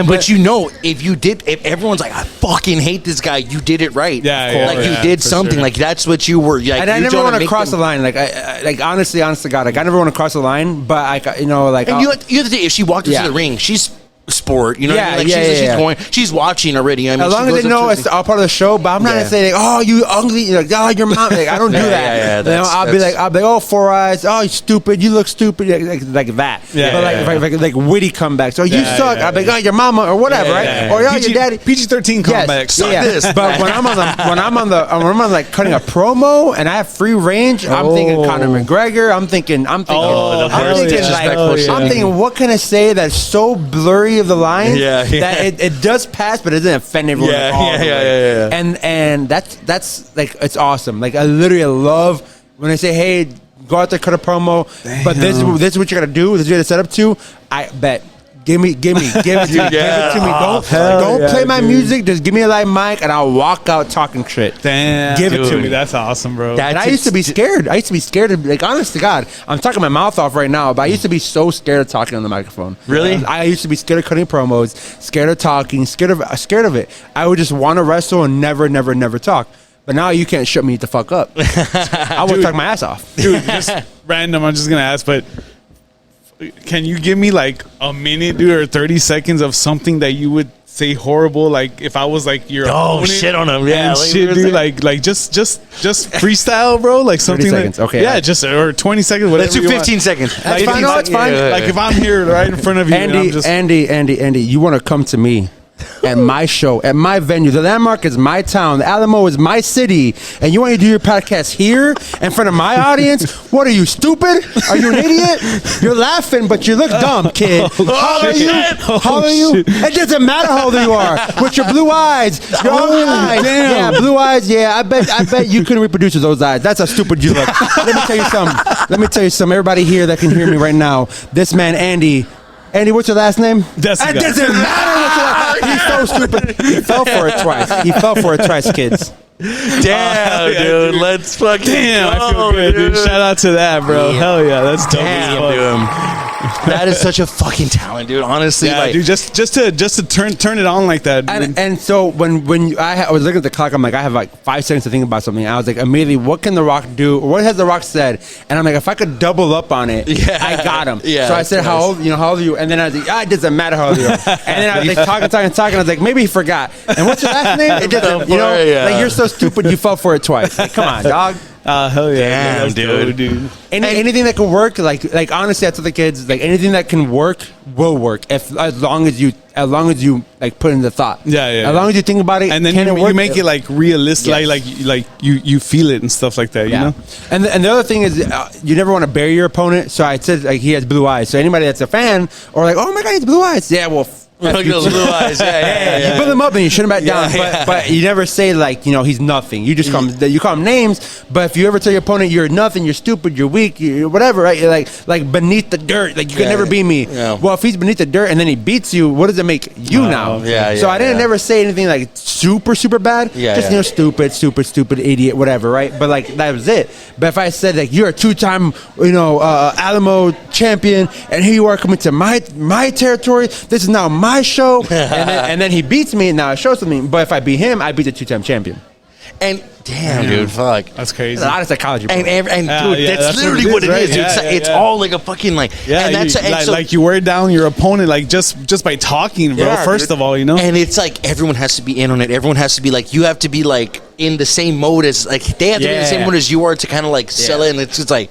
But if everyone's like, I fucking hate this guy, you did it right. Yeah, like yeah, you did for something. sure. Like that's what you were. Like, And I never want to cross the line. Like, like honestly, honest to God, like I never want to cross the line. But like, And you have to think, if she walked into the ring, she's sport. You know what I mean? Like she's going, she's watching already. I mean, as long as they know it's all part of the show. But I'm not gonna say like, oh, you ugly, like, oh, your mom. Like, I don't do that. I'll be like, oh, 4 eyes. Oh, you stupid. You look stupid. Like that. Yeah, but like, if like witty comebacks. Oh, you suck. I'll be like, oh, your mama or whatever, right? Or oh, your daddy. PG-13 comebacks. Suck this. But when I'm on like cutting a promo and I have free range, I'm thinking Conor McGregor. I'm thinking like, I'm thinking, what can I say that's so blurry of the lines? That it does pass, but it doesn't offend everyone. Yeah. And that's like, it's awesome. Like I literally love when they say, hey, go out there, cut a promo. Damn. But this is what you gotta do. This is what you gotta set up to. I bet. Give it to me. Give it to me. Don't play my music. Just give me a live mic, and I'll walk out talking shit. Damn, give it to me. That's awesome, bro. And I used to be scared. I used to be scared of, like, honest to God, I'm talking my mouth off right now, but I used to be so scared of talking on the microphone. Really? I used to be scared of cutting promos, scared of talking, scared of it. I would just want to wrestle and never talk. But now you can't shut me the fuck up. I would talk my ass off. Dude, just random. I'm just gonna ask, but can you give me like a minute, dude, or 30 seconds of something that you would say horrible? Like if I was like your opponent, shit on him, and shit, dude. Like just freestyle, bro. Like something. 30 seconds, okay. Yeah, just or 20 seconds. Whatever. Let's do 15 seconds. That's fine. No, it's fine. Like if I'm here right in front of you, and I'm just Andy, you want to come to me at my show, at my venue. The Landmark is my town. The Alamo is my city. And you want to do your podcast here in front of my audience? What are you, stupid? Are you an idiot? You're laughing, but you look dumb, kid. How are you? It doesn't matter how old you are. With your blue eyes. Your eyes. Damn. Yeah, blue eyes. Yeah, I bet you couldn't reproduce with those eyes. That's how stupid you look. Let me tell you something. Everybody here that can hear me right now. This man, Andy, what's your last name? It doesn't matter what's your last name. He's so stupid. He fell for it twice, kids. Damn, dude. Let's fucking I feel good, dude. Shout out to that, bro. Hell yeah, that's dope as fuck. That is such a fucking talent, dude. Honestly, Yeah, like, dude, just to turn it on like that. Dude. And so when I was looking at the clock, I'm like, I have like 5 seconds to think about something. I was like, immediately, what can The Rock do? Or what has The Rock said? And I'm like, if I could double up on it, I got him. Yeah, so I said, how old are you? And then I was like, it doesn't matter how old you are. And then I was like, talking. I was like, maybe he forgot. And what's your last name? It doesn't, like, you're so stupid, you fell for it twice. Like, come on, dog. Hell yeah, Damn, dude. Anything that can work, like honestly, I tell the kids, like anything that can work will work as long as you like put in the thought. Yeah. As long as you think about it, and then you make it like realistic, like you feel it and stuff like that. You know. And the other thing is, you never want to bury your opponent. So I said like he has blue eyes. So anybody that's a fan or like, oh my god, he has blue eyes. Yeah, well. Look at those blue eyes. Yeah. You build him up and you shut him back down. But you never say like, he's nothing. You just call him names. But if you ever tell your opponent you're nothing, you're stupid, you're weak, you're whatever, right? You're like beneath the dirt. Like you can never beat me. Yeah. Well, if he's beneath the dirt and then he beats you, what does it make you now? So I didn't never say anything like super bad. Just stupid, idiot, whatever, right? But like that was it. But if I said like you're a 2-time Alamo champion and here you are coming to my territory, this is now my show, and then he beats me, and now I show something. But if I beat him, I beat the 2-time champion. And damn, dude, fuck, that's crazy. There's a lot of psychology, bro. And dude, that's literally what it is, dude. It's all like a fucking like. Yeah, and that's like you wear down your opponent like just by talking, bro. First of all, And it's like everyone has to be in on it. Everyone has to be like, you have to be like in the same mode as like they have to be in the same mode as you are to kind of like sell it. And it's just like.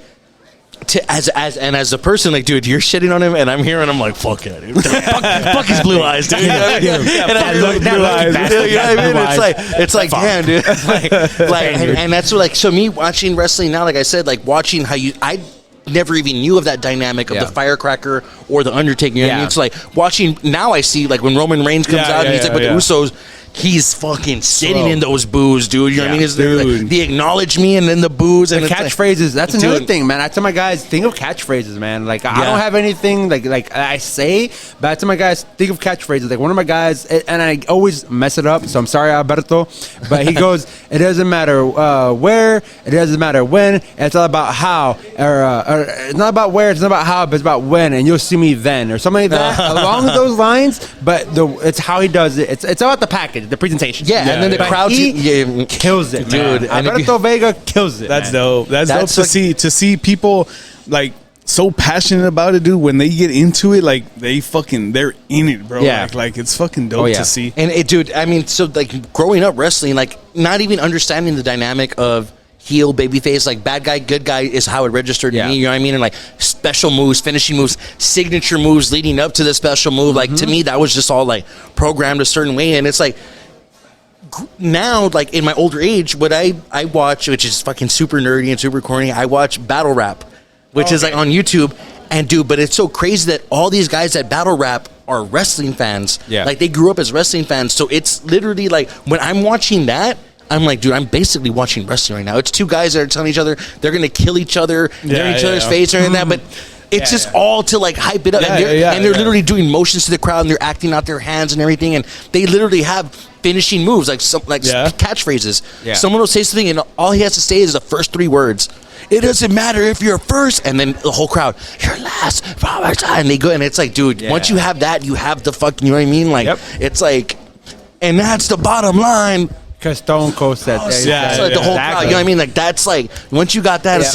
As a person, like, dude, you're shitting on him, and I'm here, and I'm like, fuck yeah, dude. fuck his blue eyes, dude. And I'm like, blue eyes. You know what I mean? It's like, damn, dude. And that's what, like, so me watching wrestling now, like I said, like watching how I never even knew of that dynamic of the Firecracker or the Undertaker. You know what I mean? It's like watching now. I see like when Roman Reigns comes out and he's like with the Usos. He's fucking sitting in those boos, dude. You know what I mean? It's like, they acknowledge me and then the boos and the catchphrases. That's another thing, man. I tell my guys, think of catchphrases, man. Like I don't have anything like I say, but I tell my guys, think of catchphrases. Like one of my guys, and I always mess it up. So I'm sorry, Alberto, but he goes, "It doesn't matter where, it doesn't matter when. It's all about how, or it's not about where, it's not about how, but it's about when, and you'll see me then, or something like that." Along those lines, but it's how he does it. It's about the package. The presentation, and then the crowd kills it, dude. Alberto Vega kills it. That's dope. That's dope to see people like so passionate about it, dude. When they get into it, like they're in it, bro. Like it's fucking dope to see. And dude, I mean, so like growing up wrestling, like not even understanding the dynamic of heel, babyface, like bad guy, good guy is how it registered to me. You know what I mean? And like special moves, finishing moves, signature moves leading up to the special move. Like to me, that was just all like programmed a certain way. And it's like now, like in my older age, what I watch, which is fucking super nerdy and super corny, I watch battle rap, which is like on YouTube. And dude, but it's so crazy that all these guys that battle rap are wrestling fans. Like they grew up as wrestling fans. So it's literally like when I'm watching that, I'm like, dude, I'm basically watching wrestling right now. It's two guys that are telling each other they're going to kill each other, they're in each other's face or anything that, but it's just all to like hype it up. And they're literally doing motions to the crowd and they're acting out their hands and everything. And they literally have finishing moves, like catchphrases. Someone will say something and all he has to say is the first 3 words. It doesn't matter if you're first, and then the whole crowd, you're last, and they go, and it's like, dude, once you have that, you have the fucking, you know what I mean? Like, it's like, and that's the bottom line. Because Stone Cold said that. It's like the whole crowd, you know what I mean? Like, that's like, once you got that, it's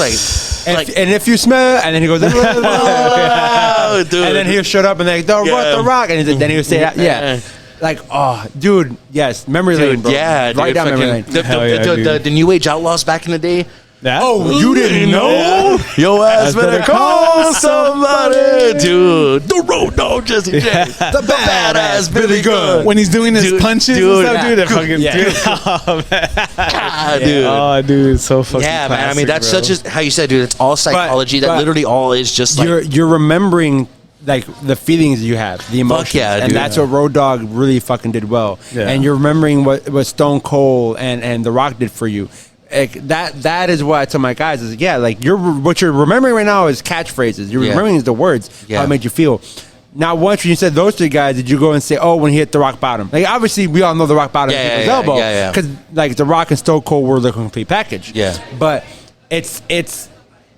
like, and if you smell, and then he goes, oh, dude. And then he'll shut up and like, the rock, and then he'll say that, like, oh, dude, yes, memory lane, bro. Right down memory lane. The New Age Outlaws back in the day. Oh, you didn't know? Yo ass better call somebody, dude. The Road Dog Jesse James, the badass Billy Gunn. When he's doing his punches and stuff, dude, that fucking dude. Oh, dude, it's so fucking classic, man. I mean, that's such as how you said, dude. It's all psychology. That literally all is just like you're remembering. Like the feelings you have, the emotions, and that's what Road Dogg really fucking did well. And you're remembering what Stone Cold and The Rock did for you. Like, that is what I tell my guys is like what you're remembering right now is catchphrases. You're remembering is the words, how it made you feel. Now, once you said those 3 guys, did you go and say, oh, when he hit the rock bottom? Like, obviously, we all know the rock bottom is his elbow because like The Rock and Stone Cold were the complete package. But it's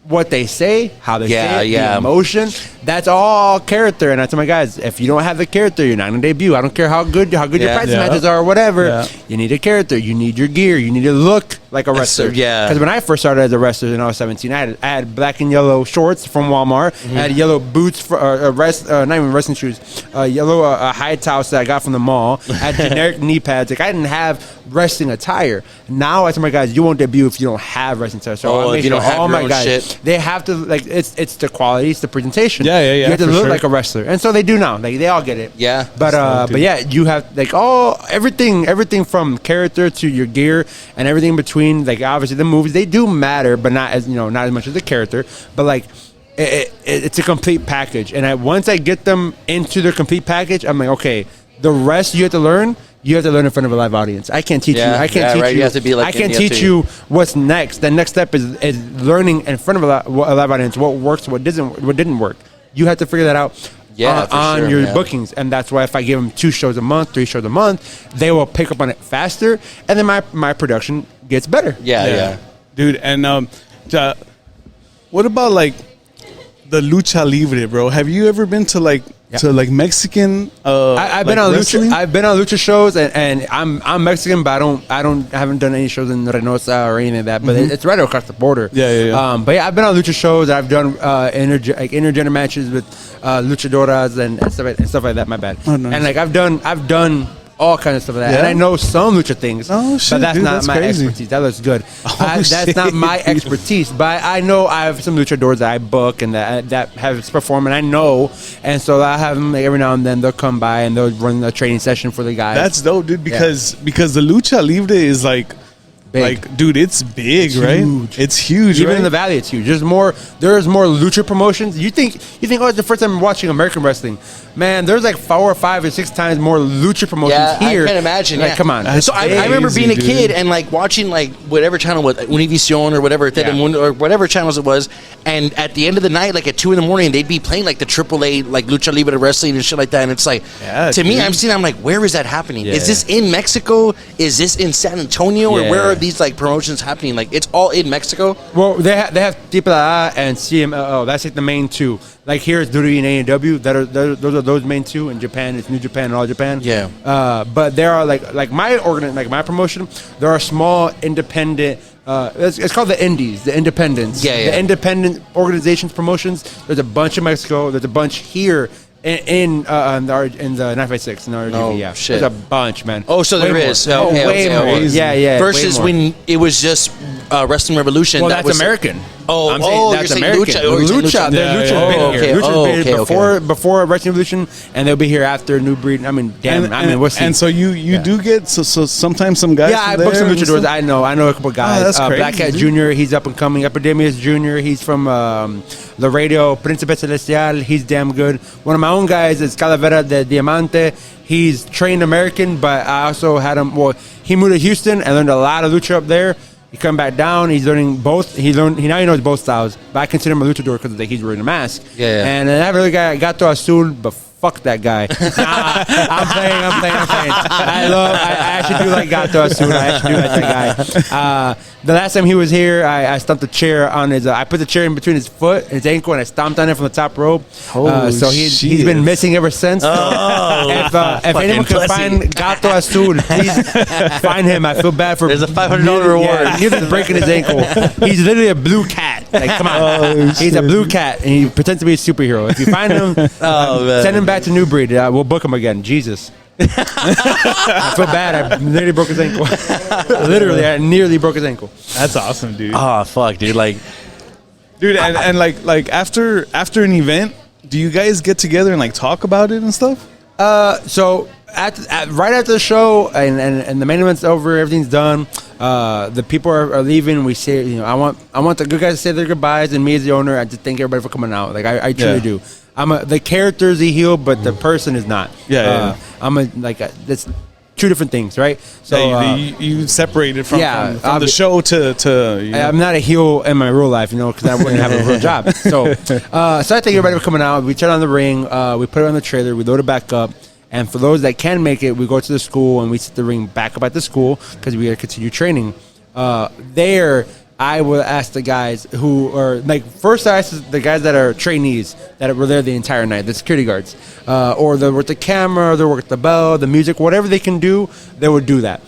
what they say, how they say it, yeah. the emotion, that's all character. And I tell my guys, if you don't have the character, you're not going to debut. I don't care how good your practice matches are or whatever. Yeah. You need a character. You need your gear. You need to look like a wrestler. Yeah. Because when I first started as a wrestler when I was 17, I had black and yellow shorts from Walmart. I had yellow boots, for not even wrestling shoes, yellow high towels that I got from the mall. I had generic knee pads. Like, I didn't have wrestling attire. Now I tell my guys, you won't debut if you don't have wrestling attire. So if you don't have all your my own guys, shit. they have to, like, it's the quality, it's the presentation. Yeah. You have to look like a wrestler, and so they do now. Like, they all get it. Yeah. But yeah, you have like everything from character to your gear and everything in between. Like, obviously the moves, they do matter, but not as much as the character. But like, it's a complete package. And once I get them into their complete package, I'm like, okay, the rest you have to learn. You have to learn in front of a live audience. I can't teach you. I can't teach you. You have to be like, I can't teach you what's next. The next step is learning in front of a live audience what works, what didn't work. You have to figure that out on your bookings, and that's why if I give them 2 shows a month, 3 shows a month, they will pick up on it faster, and then my production gets better. Yeah. Dude. And what about like the lucha libre, bro? Have you ever been to like? Yep. To like Mexican, I've been on lucha. I've been on lucha shows, and I'm Mexican, but I haven't done any shows in Reynosa or anything like that. But it's right across the border. Yeah. But yeah, I've been on lucha shows. I've done intergender matches with luchadoras and stuff like that. My bad. Oh, nice. And like I've done all kinds of stuff like that. And I know some lucha things. Oh, shit, but that's dude, not that's my crazy. expertise. That looks good. That's shit. not my expertise. But I know I have some luchadors that I book and that have performed, and I know. And so I have them, like, every now and then they'll come by and they'll run a training session for the guys. That's dope, dude. Because the lucha libre is like. Big. Like, dude, it's big, right? Huge. It's huge, Even right? in the Valley, it's huge. There's more lucha promotions. You think, oh, it's the first time I'm watching American wrestling. Man, there's like 4 or 5 or 6 times more lucha promotions here. I can imagine. Like, come on. So I remember being a kid and like watching like whatever channel, Univision or whatever, or whatever channels it was, and at the end of the night, like at 2 a.m, they'd be playing like the AAA like lucha libre wrestling and shit like that. And it's like, to me, I'm like, where is that happening? Yeah. Is this in Mexico? Is this in San Antonio? Or where are these like promotions happening? Like, it's all in Mexico. Well, they have AAA and CMLL. That's like the main 2. Like, here it's WWE and AEW. Those are those main 2. In Japan, it's New Japan and All Japan. Yeah. But there are like my promotion. There are small independent. It's called the Indies, the Independents. The independent organizations promotions. There's a bunch in Mexico. There's a bunch here. In the 9.56 in RGV, Oh, shit. There's a bunch, man. Oh, so there is. Way more. Yeah. Versus when it was just Wrestling Revolution. Well, that that's was American. I'm saying that's American. Lucha. Lucha's been here. Lucha's been before Wrestling Revolution, and they'll be here after New Breed. I mean, we'll see. And so you do get so sometimes some guys. Yeah, I booked some luchadors. I know a couple guys. That's crazy, Black Cat Jr. He's up and coming. Epidemius Jr. He's from Laredo. Príncipe Celestial. He's damn good. One of my own guys is Calavera de Diamante. He's trained American, but I also had him. Well, he moved to Houston and learned a lot of lucha up there. He come back down. He's learning both. He knows both styles. But I consider him a luchador because he's wearing a mask. Yeah. And then I have another guy, Gato Azul, but fuck that guy. I'm playing. I actually do like Gato Azul. I actually do like that guy. The last time he was here, I stomped a chair on his. I put the chair in between his foot, his ankle, and I stomped on it from the top rope. So he's been missing ever since. If anyone can find Gato Azul, please find him. I feel bad for. There's a $500 reward. He's just breaking his ankle. He's literally a blue cat. Like, come on. He's a blue cat, and he pretends to be a superhero. If you find him, send him back to New Breed. We'll book him again. Jesus. I feel bad. I nearly broke his ankle. Literally, I nearly broke his ankle. That's awesome, dude. Oh, fuck, dude. Like, dude, and like after an event, do you guys get together and like talk about it and stuff? So right after the show and the main event's over, everything's done. The people are leaving. We say, I want the good guys to say their goodbyes, and me as the owner, I just thank everybody for coming out. Like, I truly do. The character is a heel, but the person is not. That's 2 different things, right? So you separated from the show to I'm not a heel in my real life, because I wouldn't have a real job. So I thank everybody for coming out. We turn on the ring, we put it on the trailer, we load it back up. And for those that can make it, we go to the school and we set the ring back up at the school because we got to continue training. I will ask the guys who are like, first I ask the guys that are trainees that were there the entire night, the security guards, or they work the camera, they work the bell, the music, whatever they can do, they would do that.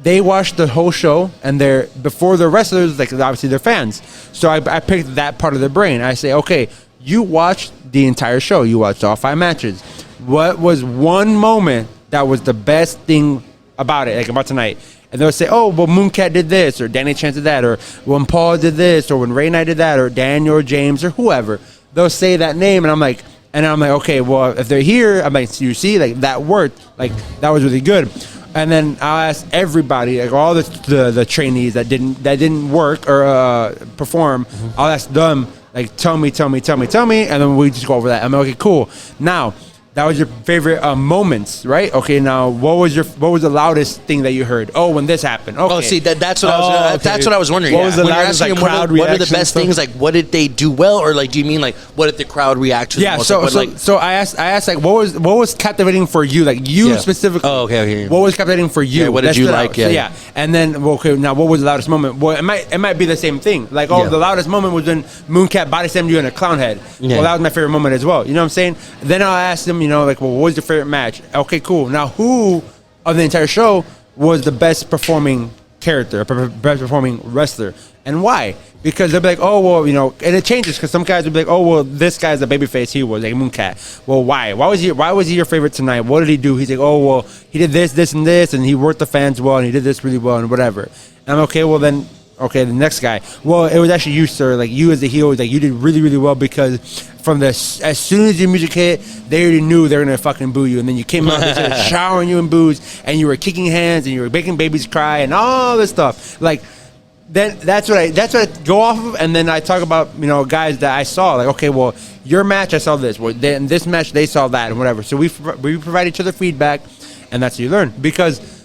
They watch the whole show, and they're before the wrestlers, like obviously they're fans. So I picked that part of their brain. I say, okay, you watched the entire show, you watched all 5 matches. What was one moment that was the best thing about it, like about tonight? And they'll say, oh, well, Mooncat did this, or Danny Chance did that, or when Paul did this, or when Ray and I did that, or Daniel or James or whoever. They'll say that name, and I'm like, okay, well, if they're here, I'm like, so you see, like that worked, like that was really good. And then I'll ask everybody, like all the trainees that didn't work or perform. Mm-hmm. I'll ask them, like, tell me, and then we just go over that. I'm like, okay, cool. Now, that was your favorite moments, right? Okay, now what was the loudest thing that you heard? Oh, when this happened. Okay. Oh, see, that's what I was wondering. What was the when loudest, you're asking like, crowd what are the reaction best stuff? things? Like, what did they do well, or like, do you mean like what did the crowd react to? Yeah. So I asked like, what was captivating for you, like you specifically? Oh, okay. What was captivating for you? Yeah, what did you like? So, yeah. And then, well, okay, now what was the loudest moment? Well, it might be the same thing. Like, the loudest moment was when Mooncat body slammed you in a clown head. Yeah. Well, that was my favorite moment as well. You know what I'm saying? Then I'll ask them, like, well, what was your favorite match? Okay, cool. Now, who of the entire show was the best performing character, best performing wrestler, and why? Because they'll be like, oh, well, and it changes because some guys will be like, oh, well, this guy's a babyface. He was like Mooncat. Well, why? Why was he your favorite tonight? What did he do? He's like, oh, well, he did this, and this, and he worked the fans well, and he did this really well, and whatever. And I'm okay. Well, then. Okay, the next guy. Well, it was actually you, sir. Like, you as the heel, like, you did really, really well because as soon as your music hit, they already knew they were gonna fucking boo you, and then you came out, they started showering you in boos, and you were kicking hands, and you were making babies cry, and all this stuff. Like, then that's what I go off of, and then I talk about guys that I saw. Like, okay, well, your match, I saw this. Well, in this match, they saw that, and whatever. So we provide each other feedback, and that's how you learn. Because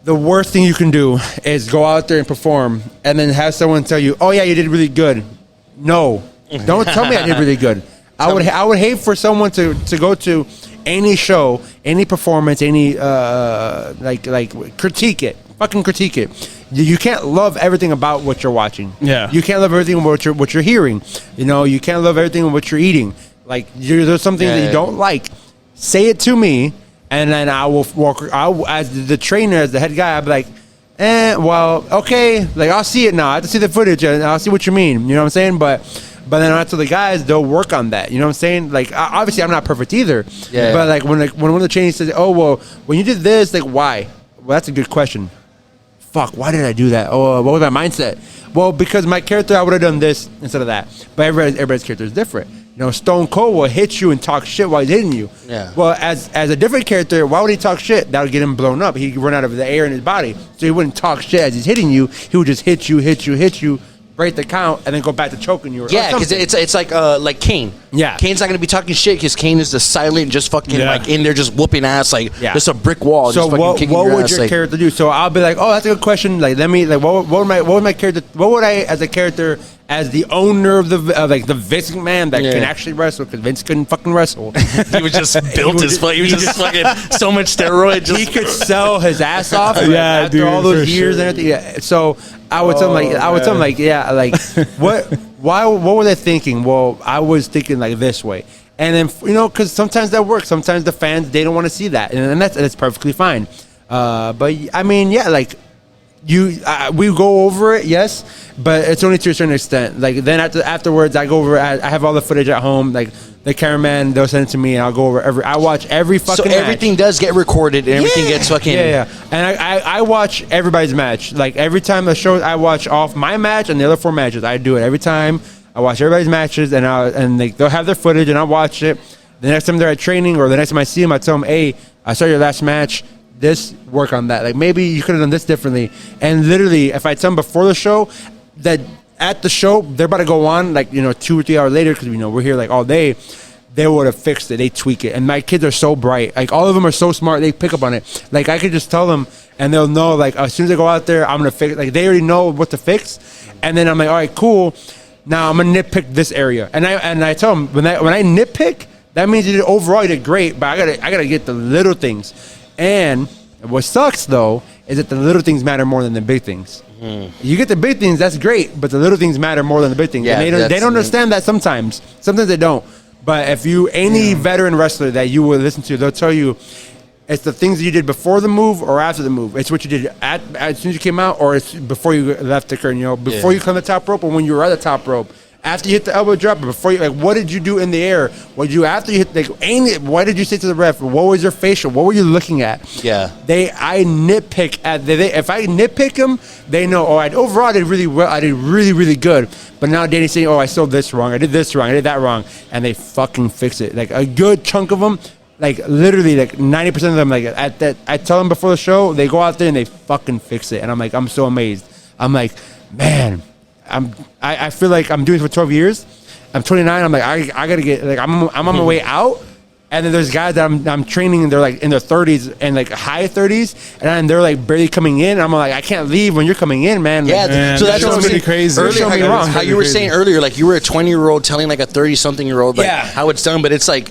the worst thing you can do is go out there and perform and then have someone tell you, oh, yeah, you did really good. No. Don't tell me I did really good. I would hate for someone to go to any show, any performance, any, critique it. Fucking critique it. You can't love everything about what you're watching. Yeah. You can't love everything about what you're hearing. You can't love everything about what you're eating. Like, there's something that you don't like. Say it to me. And then I will as the trainer, as the head guy, I'll be like, well, okay, like, I'll see it now. I have to see the footage, and I'll see what you mean. You know what I'm saying? But then after the guys, they'll work on that. You know what I'm saying? Like, obviously, I'm not perfect either. Yeah. But like when one of the trainees says, oh, well, when you did this, like, why? Well, that's a good question. Fuck, why did I do that? Oh, what was my mindset? Well, because my character, I would have done this instead of that. But everybody's character is different. Stone Cold will hit you and talk shit while he's hitting you. Yeah. Well, as a different character, why would he talk shit? That would get him blown up. He'd run out of the air in his body. So he wouldn't talk shit as he's hitting you. He would just hit you, break the count, and then go back to choking you. Yeah, because it's like Kane. Yeah. Kane's not going to be talking shit because Kane is the silent, just fucking like in there just whooping ass, like just a brick wall. So just what would ass, your character do? So I'll be like, oh, that's a good question. Like, let me, like, what would my character, what would I, as a character, as the owner of the Vince McMahon that can actually wrestle, because Vince couldn't fucking wrestle. He was just built his foot. He was just fucking so much steroid. He could sell his ass off after all those years and everything. Yeah. So I would tell him what were they thinking? Well, I was thinking like this way. And then, because sometimes that works. Sometimes the fans, they don't want to see that. And that's perfectly fine. But, I mean, yeah, like, we go over it, yes, but it's only to a certain extent. Like, then afterwards, I go over it. I have all the footage at home. Like, the cameraman, they'll send it to me, and I'll go over I watch every fucking match. So everything does get recorded, and everything gets fucking... Yeah. And I watch everybody's match. Like, every time the show, I watch off my match and the other 4 matches. I do it every time. I watch everybody's matches, and they'll have their footage, and I'll watch it. The next time they're at training, or the next time I see them, I tell them, hey, I saw your last match. This, work on that. Like, maybe you could have done this differently. And literally, if I tell them before the show, that at the show, they're about to go on, like, 2 or 3 hours later, because, we're here, like, all day, they would have fixed it. They tweak it. And my kids are so bright. Like, all of them are so smart. They pick up on it. Like, I could just tell them, and they'll know, like, as soon as they go out there, I'm going to fix it. Like, they already know what to fix. And then I'm like, all right, cool. Now I'm going to nitpick this area. And I tell them, when I nitpick, that means overall you did great, but I gotta get the little things. And what sucks, though, is that the little things matter more than the big things. You get the big things, that's great, but the little things matter more than the big things. Yeah, and they don't understand that sometimes. Sometimes they don't. But if you any veteran wrestler that you will listen to, they'll tell you it's the things that you did before the move or after the move. It's what you did as soon as you came out, or it's before you left the curtain. You know, before you come to the top rope, or when you were at the top rope. After you hit the elbow drop, before you, like, what did you do in the air? What did you after you hit? Like, what did you say to the ref? What was your facial? What were you looking at? Yeah. I nitpick at if I nitpick them, they know. Oh, overall I did really well. I did really, really good. But now Danny's saying, oh, I sold this wrong. I did this wrong. I did that wrong, and they fucking fix it. Like a good chunk of them, like literally, like 90% of them, like at that. I tell them before the show, they go out there and they fucking fix it, and I'm like, I'm so amazed. I'm like, man. I feel like I'm doing it for 12 years. I'm 29. I'm like, I gotta get, like, I'm on my way out. And then there's guys that I'm training, and they're like in their 30s and like high 30s, and they're like barely coming in. And I'm like, I can't leave when you're coming in, man. Yeah, Man, so that's really crazy. Earlier, wrong. how you were saying earlier, like you were a 20-year-old telling like a 30-something-year-old like how it's done, but it's like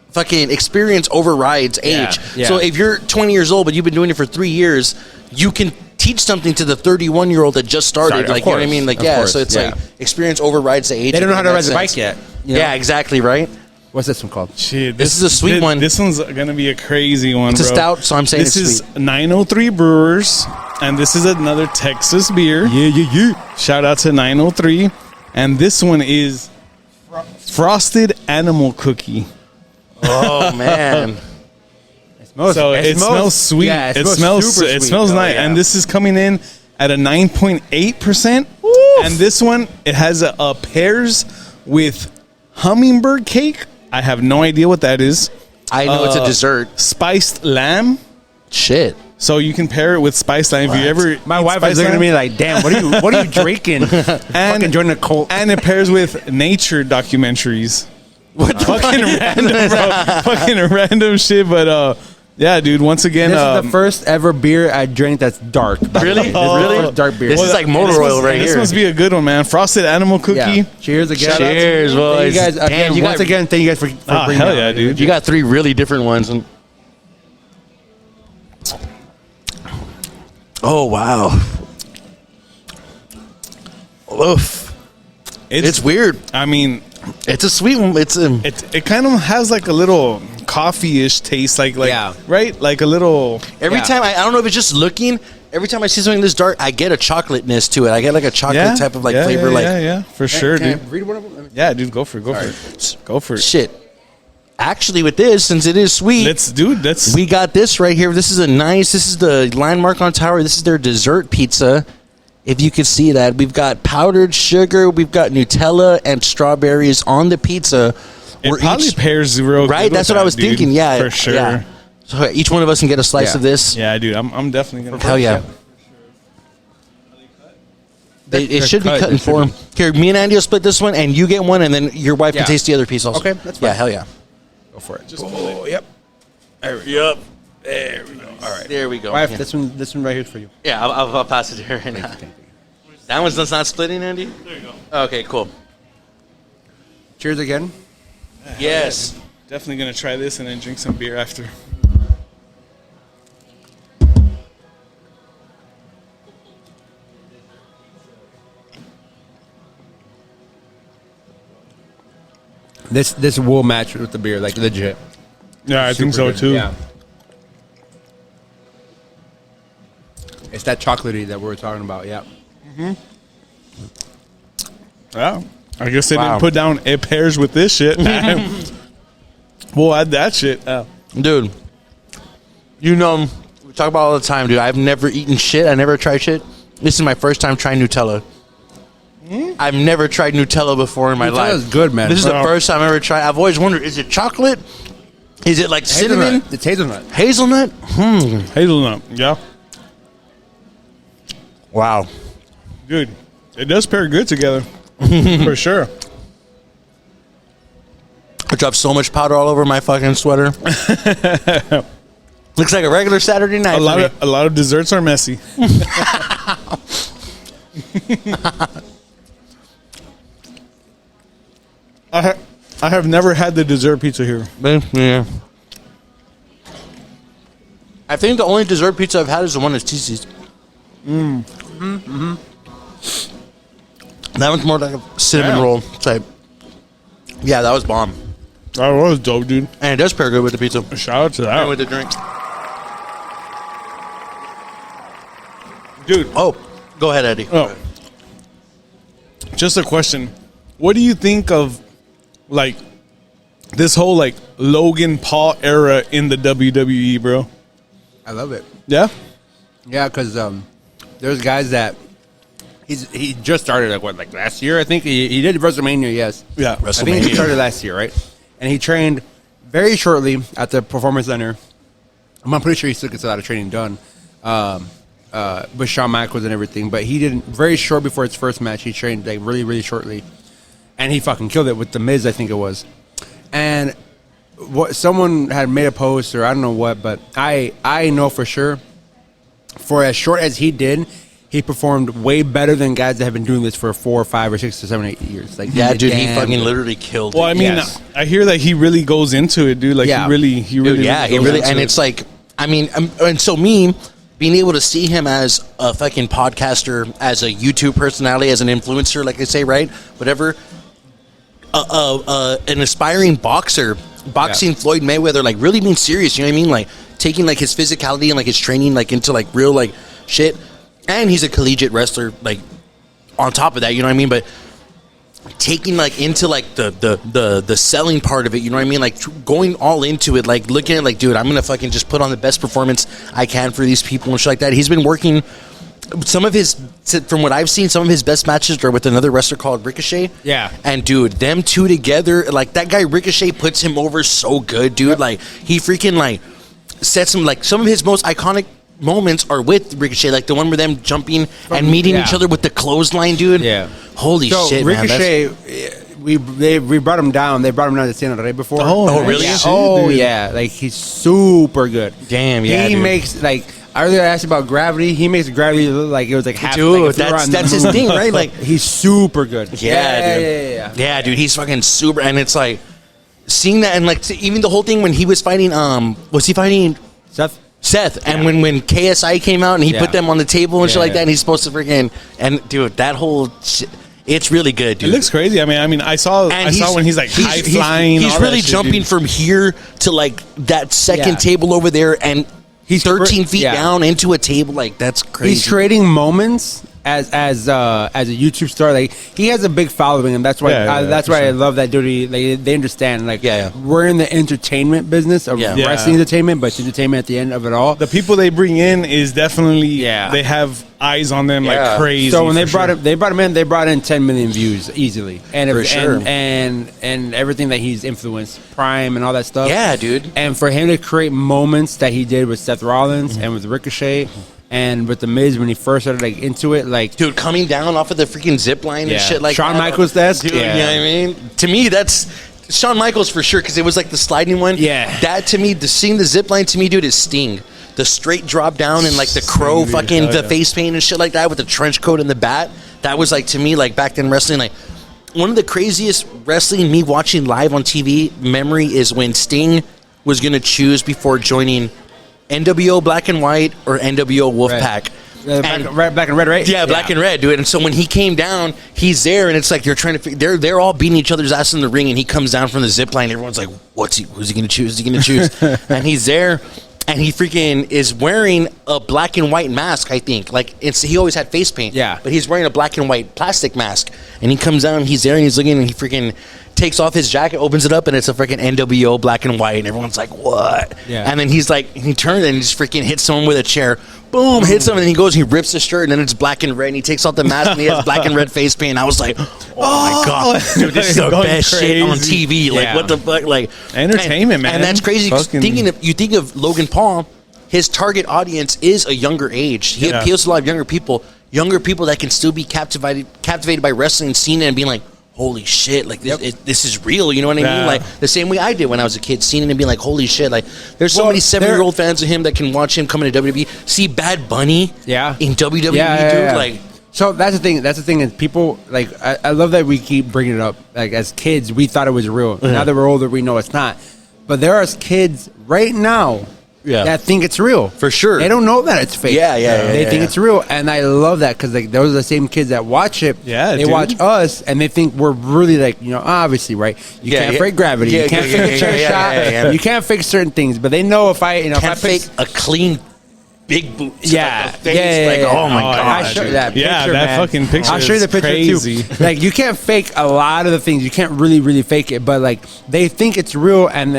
fucking experience overrides age. Yeah. So if you're 20 years old but you've been doing it for 3 years, you can teach something to the 31-year-old that just started. Like, you know what I mean? Like, so it's like experience overrides the age. They don't know how to ride the bike yet. Yeah, exactly, right? What's this one called? Shit, This is a sweet one. This one's gonna be a crazy one. It's a bro. stout, so I'm saying this it's is sweet. 903 Brewers, and this is another Texas beer. Yeah. Shout out to 903, and this one is Frosted Animal Cookie. Oh, man. So it smells sweet. Yeah, it smells super it sweet. smells Oh, nice, yeah. and this is coming in at a 9.8%. And this one, it has a pears with hummingbird cake. I have no idea what that is. I know it's a dessert. Spiced lamb. Shit. So you can pair it with spiced lamb. If you ever My eat wife was spiced looking at lamb. me like, damn, what are you drinking? Fucking joining a cult. And it pairs with nature documentaries. What the Fucking random, bro. Fucking random shit. But yeah, dude. Once again, This is the first ever beer I drank that's dark. by the Really? way. This is Really? the first dark beer. This is like motor oil right This here. must be a good one, man. Frosted animal cookie. Yeah. Cheers again. Shout out to Cheers, you. boys. Thank you guys Damn, again. you Once got- again, thank you guys for Oh, bringing hell that. yeah, dude. You got 3 really different ones. Oh, wow. Oof. It's weird. I mean, It's a sweet one. It's it kind of has like a little coffee-ish taste, like Yeah. right, like a little. every Yeah. time I don't know if it's just looking. Every time I see something this dark, I get a chocolateness to it. I get like a chocolate type of like flavor. Yeah, for sure, Can I dude. read one of them? Yeah, dude, go for it. Go for it. Shit. Actually, with this, since it is sweet, Let's. we got this right here. This is This is the line mark on tower. This is their dessert pizza. If you could see that, we've got powdered sugar, we've got Nutella and strawberries on the pizza. It probably pairs real right. good That's with what I that, was dude. thinking. Yeah, for sure. Yeah. So each one of us can get a slice Yeah. of this. Yeah, dude, I'm definitely gonna. Hell yeah. It should be cut. cut in It should four. Here, me and Andy will split this one, and you get one, and then your wife Yeah. can taste the other piece also. Okay, that's Yeah, fine. hell yeah. Go for it. Yep. There we go. All right, there we go. Wife, Yeah, this one right here is for you. I'll pass it to her right now. That one's not splitting, Andy? There you go. Okay, cool. Cheers again. Yes. Definitely gonna try this and then drink some beer after. This will match with the beer, like legit. Yeah, I think so Super good. too. Yeah. It's that chocolatey that we were talking about. Yeah. Yeah. I guess they Wow. didn't put down it pairs with this shit. We'll add that shit. Oh. Dude, you know, we talk about it all the time, dude. I've never eaten shit. I never tried shit. This is my first time trying Nutella. I've never tried Nutella before in my life. Nutella's good, man. This is the Wow. first time I've ever tried. I've always wondered, is it chocolate? Is it like cinnamon? It's hazelnut. Hazelnut? Hazelnut. Yeah. Wow. Dude, it does pair good together. For sure. I dropped so much powder all over my fucking sweater. Looks like a regular Saturday night. A lot of desserts are messy. I have never had the dessert pizza here. Yeah. I think the only dessert pizza I've had is the one at TC's. That one's more like a cinnamon roll type. Yeah, that was bomb. That was dope, dude. And it does pair good with the pizza. Shout out to that. And with the drink. Dude. Oh, go ahead, Eddie. Oh. Just a question. What do you think of, like, this whole, like, Logan Paul era in the WWE, bro? I love it. Yeah? Yeah, because there's guys that he just started like last year. I think he did WrestleMania. Yes. Yeah. I think he started last year, right? And he trained very shortly at the Performance Center. I'm pretty sure he still gets a lot of training done with Shawn Michaels and everything. But he did very short before his first match. He trained like really, really shortly, and he fucking killed it with the Miz, I think it was. And what someone had made a post, or I don't know what, but I know for sure, for as short as he did, he performed way better than guys that have been doing this for 4 or 5 or 6 or 7 or 8 years. Like, Yeah, dude, he damn fucking good. literally killed it. Well, I mean, Yes. I hear that he really goes into it, dude. Like, Yeah. he really Dude, yeah, he goes really, into and it. it's like, I mean, and so me being able to see him as a fucking podcaster, as a YouTube personality, as an influencer, like I say, right? Whatever. An aspiring boxer, boxing Floyd Mayweather, like really being serious. You know what I mean? Like taking like his physicality and like his training like into like real like shit. And he's a collegiate wrestler. Like on top of that, you know what I mean? But taking like into like the selling part of it, you know what I mean? Like going all into it, like looking at like, dude, I'm gonna fucking just put on the best performance I can for these people and shit like that. He's been working. Some of his, from what I've seen, some of his best matches are with another wrestler called Ricochet. Yeah. And dude, them two together, like that guy Ricochet puts him over so good, dude. Yep. Like he freaking like sets him, like some of his most iconic moments are with Ricochet, like the one where them jumping and meeting each other with the clothesline, dude. Yeah. Holy shit, Ricochet, man. we brought him down. They brought him down to San Jose before. Oh, really? Yeah. Shit, Oh, dude. yeah. Like he's super good. Damn, yeah, He dude. makes like. I earlier asked about gravity. He makes gravity look like it was like half. Dude, like if we were on the that's his moon. thing, right? Like He's super good. Yeah, dude. Yeah, dude, he's fucking super, and it's like seeing that, and like even the whole thing when he was fighting, was he fighting Seth? And when KSI came out and he put them on the table and shit like that, and he's supposed to freaking, and dude, that whole shit, it's really good, dude. It looks crazy. I mean, I saw when he's like high flying. He's all really that shit, jumping dude. from here to like that second Yeah. table over there, and he's 13 feet yeah. down into a table. Like that's crazy. He's creating moments as a YouTube star. Like he has a big following, and that's why I love that dude. They understand. Like we're in the entertainment business of wrestling entertainment, but it's entertainment at the end of it all. The people they bring in is definitely they have eyes on them like crazy. So when they brought him in, they brought in 10 million views easily, and For sure. and everything that he's influenced, Prime and all that stuff. Yeah, dude. And for him to create moments that he did with Seth Rollins and with Ricochet. And with the Miz when he first started like into it, like dude, coming down off of the freaking zip line and shit like Shawn that. Michaels desk, dude. You know what I mean? To me, that's Shawn Michaels for sure because it was like the sliding one. Yeah, that to me, seeing the zip line to me, dude, is Sting. The straight drop down and like the crow fucking the face paint and shit like that with the trench coat and the bat. That was like to me like back then wrestling like. One of the craziest wrestling me watching live on TV memory is when Sting was gonna choose before joining NWO Black and White or NWO Wolfpack. Black and red, right? Yeah, black and red, dude. And so when he came down, he's there, and it's like they're trying to. They're all beating each other's ass in the ring, and he comes down from the zip line. Everyone's like, Who's he gonna choose? Is he gonna choose? And he's there. And he freaking is wearing a black and white mask, I think. Like, he always had face paint. Yeah. But he's wearing a black and white plastic mask. And he comes down, he's there, and he's looking, and he freaking takes off his jacket, opens it up, and it's a freaking NWO black and white. And everyone's like, what? Yeah. And then he's like, he turns and just freaking hits someone with a chair. Boom, hits him, and then he goes, he rips his shirt, and then it's black and red, and he takes off the mask, and he has black and red face paint. I was like, oh my God. Dude, this is the Going best shit on crazy. TV. Like, what the fuck? Like, entertainment, man. And that's crazy. 'Cause Fucking- you think of Logan Paul, his target audience is a younger age. He appeals to a lot of younger people that can still be captivated by wrestling, seeing it and being like, holy shit, like this is real, you know what I mean? Like the same way I did when I was a kid, seeing it and being like, holy shit, like there's so many 7-year-old fans of him that can watch him come into WWE, see Bad Bunny in WWE, dude. Like, so that's the thing. That's the thing is people like I love that we keep bringing it up. Like as kids, we thought it was real. Now that we're older, we know it's not. But there are kids right now that think it's real. For sure. They don't know that it's fake. They think it's real, and I love that because like those are the same kids that watch it. Yeah, they watch us, and they think we're really like obviously right. You can't fake gravity. You can't fake a chair shot. You can't fake certain things, but they know if I can't if I fake a clean. Big boots. Yeah. Oh my god. I show that picture, that fucking picture. I'll show you the picture crazy. too. Like you can't fake a lot of the things. You can't really fake it, but like they think it's real, and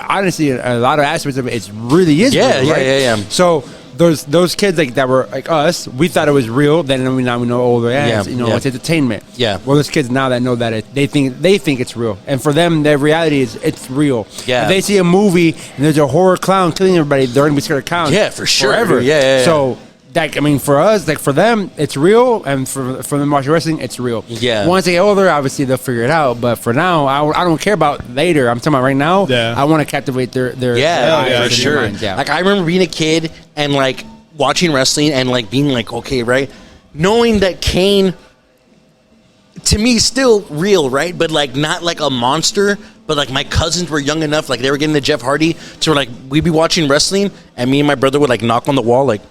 honestly, a lot of aspects of it really is. real, right? Yeah. So those kids like that were like us, we thought it was real. Then now we know older ads. It's entertainment. Yeah. Well, those kids now that know that they think it's real, and for them, their reality is it's real. Yeah. If they see a movie and there's a horror clown killing everybody, they're gonna be scared of clowns. Yeah, for sure. Forever. Yeah. So. Like for us, like for them, it's real, and for them watching wrestling, it's real. Yeah. Once they get older, obviously they'll figure it out. But for now, I don't care about later. I'm talking about right now. Yeah. I want to captivate their for sure. minds, yeah. Like I remember being a kid and like watching wrestling and like being like, okay, right, knowing that Kane, to me, still real, right, but like not like a monster. But like my cousins were young enough, like they were getting to Jeff Hardy, so like we'd be watching wrestling, and me and my brother would like knock on the wall, like.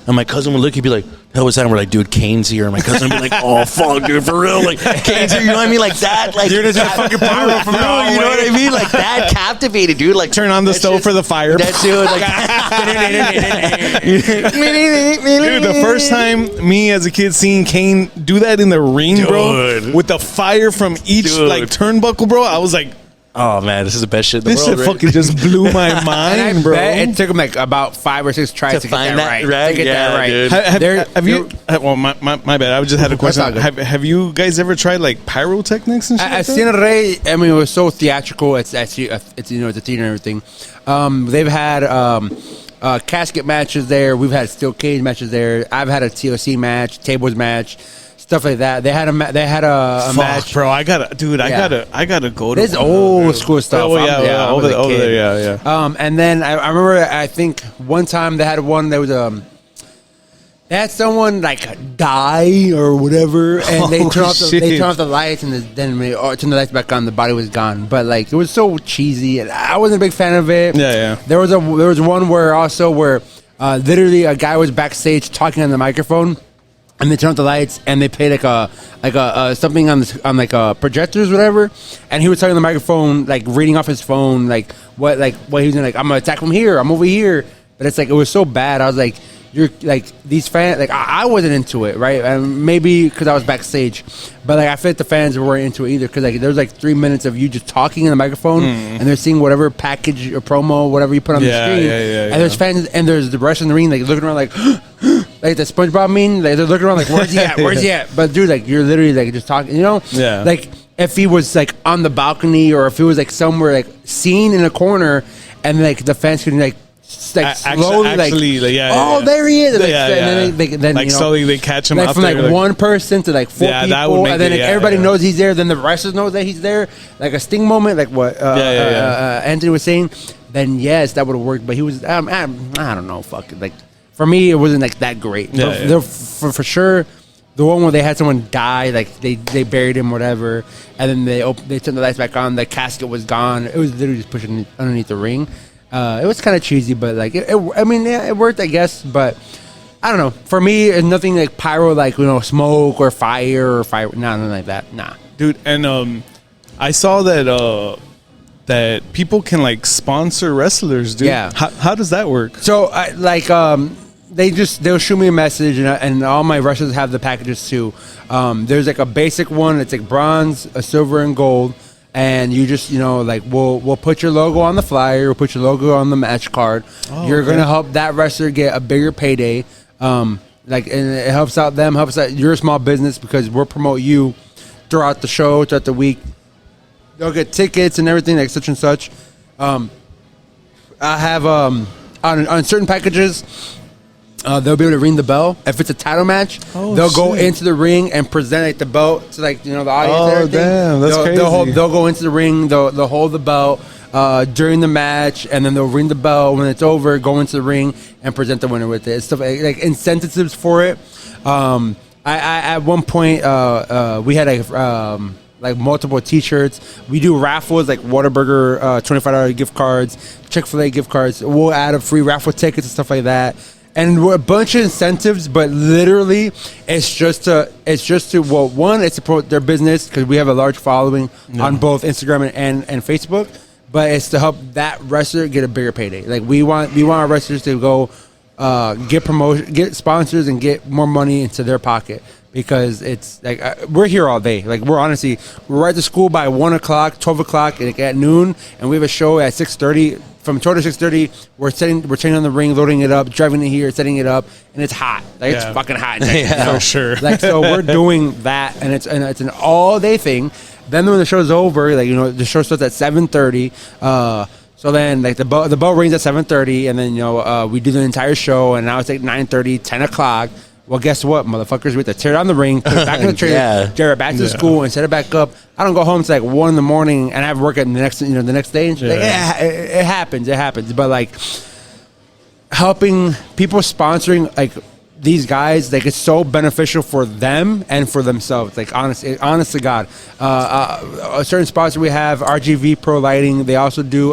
And my cousin would look, he'd be like, hell was that? And we're like, dude, Kane's here. And my cousin would be like, oh, fuck, dude, for real. Like, Kane's here. You know what I mean? Like that. Like, Dude, it's a fucking pyro from you know what I mean? Like that captivated, dude. Like, Turn on the stove for the fire. That dude, Dude, the first time me as a kid seeing Kane do that in the ring, bro, with the fire from each like turnbuckle, bro, I was like, oh man, this is the best shit in the this world. shit fucking just blew my mind, bro. It took them like about 5 or 6 tries to get find that right. To get that right. Dude. Have you? Well, my bad. I just had a question. Have you guys ever tried like pyrotechnics and shit? At Cine Rey, I mean, it was so theatrical. It's actually it's a theater and everything. They've had casket matches there. We've had steel cage matches there. I've had a TOC match, tables match. Stuff like that. They had a match, bro. I gotta go to this old school stuff. Oh yeah, over there, yeah. And then I remember, I think one time they had one. There was they had someone like die or whatever, and they turned off the lights, and then when they turned the lights back on, the body was gone. But like it was so cheesy, and I wasn't a big fan of it. Yeah. There was one where literally a guy was backstage talking on the microphone. And they turned off the lights, and they played like a something on projectors, whatever. And he was talking on the microphone, like reading off his phone, like what he was doing, like I'm gonna attack from here, I'm over here. But it's like it was so bad. I was like, you're like these fans, like I wasn't into it, right? And maybe because I was backstage, but like I feel like the fans weren't into it either, because like there's like 3 minutes of you just talking in the microphone, and they're seeing whatever package or promo, whatever you put on the screen, and there's fans, and there's the rest in the ring, like looking around like. Like the SpongeBob meme, like they're looking around like, where's he at? Where's he at? But dude, like you're literally like just talking, Yeah. Like if he was like on the balcony, or if he was like somewhere like seen in a corner, and like the fans could like slowly there he is. And then slowly they catch him like out from there, like one person to like 4 people, and then everybody knows he's there. Then the wrestlers know that he's there, like a Sting moment, like what Anthony was saying. Then yes, that would have worked. But he was I don't know, fuck it, like. For me, it wasn't like that great. For sure, the one where they had someone die, like they buried him, whatever, and then they turned the lights back on. The casket was gone. It was literally just pushing underneath the ring. It was kind of cheesy, but like it worked, I guess. But I don't know. For me, it's nothing like pyro, like smoke or fire. Nothing like that. Nah, dude. And I saw that people can like sponsor wrestlers, dude. Yeah. How does that work? So they'll shoot me a message, and all my wrestlers have the packages too. There's like a basic one. It's like bronze, a silver, and gold. And you just like we'll put your logo on the flyer. We'll put your logo on the match card. You're gonna help that wrestler get a bigger payday. And it helps out them, helps out your small business, because we'll promote you throughout the show, throughout the week. They'll get tickets and everything, like such and such. I have on certain packages, they'll be able to ring the bell. If it's a title match, they'll go into the ring and present like the belt to the audience. And everything. Damn, that's crazy. They'll go into the ring. They'll hold the belt during the match, and then they'll ring the bell when it's over. Go into the ring and present the winner with it. It's stuff like incentives for it. I at one point we had like multiple T-shirts. We do raffles like Whataburger, $25 gift cards, Chick-fil-A gift cards. We'll add a free raffle tickets and stuff like that. And a bunch of incentives, but literally, it's just to well, one, it's to promote their business because we have a large following on both Instagram and Facebook. But it's to help that wrestler get a bigger payday. Like we want our wrestlers to go get promotion, get sponsors, and get more money into their pocket because it's like we're here all day. Like we're right to school by 1 o'clock, 12 o'clock, and at noon, and we have a show at 6:30. From 12 to 6:30, we're training on the ring, loading it up, driving it here, setting it up, and it's hot. Like it's fucking hot. For sure. Like so, we're doing that, and it's an all day thing. Then when the show's over, like the show starts at 7:30. So then like the bell rings at 7:30, and then we do the entire show, and now it's like 9:30, 10 o'clock. Well, guess what, motherfuckers? We have to tear down the ring, put it back in the trailer, tear it back to school, and set it back up. I don't go home until like 1 in the morning, and I have work at the next day. And shit. Like, it happens. But like helping people, sponsoring like these guys, like it's so beneficial for them and for themselves. Like honest to God, a certain sponsor we have, RGV Pro Lighting. They also do.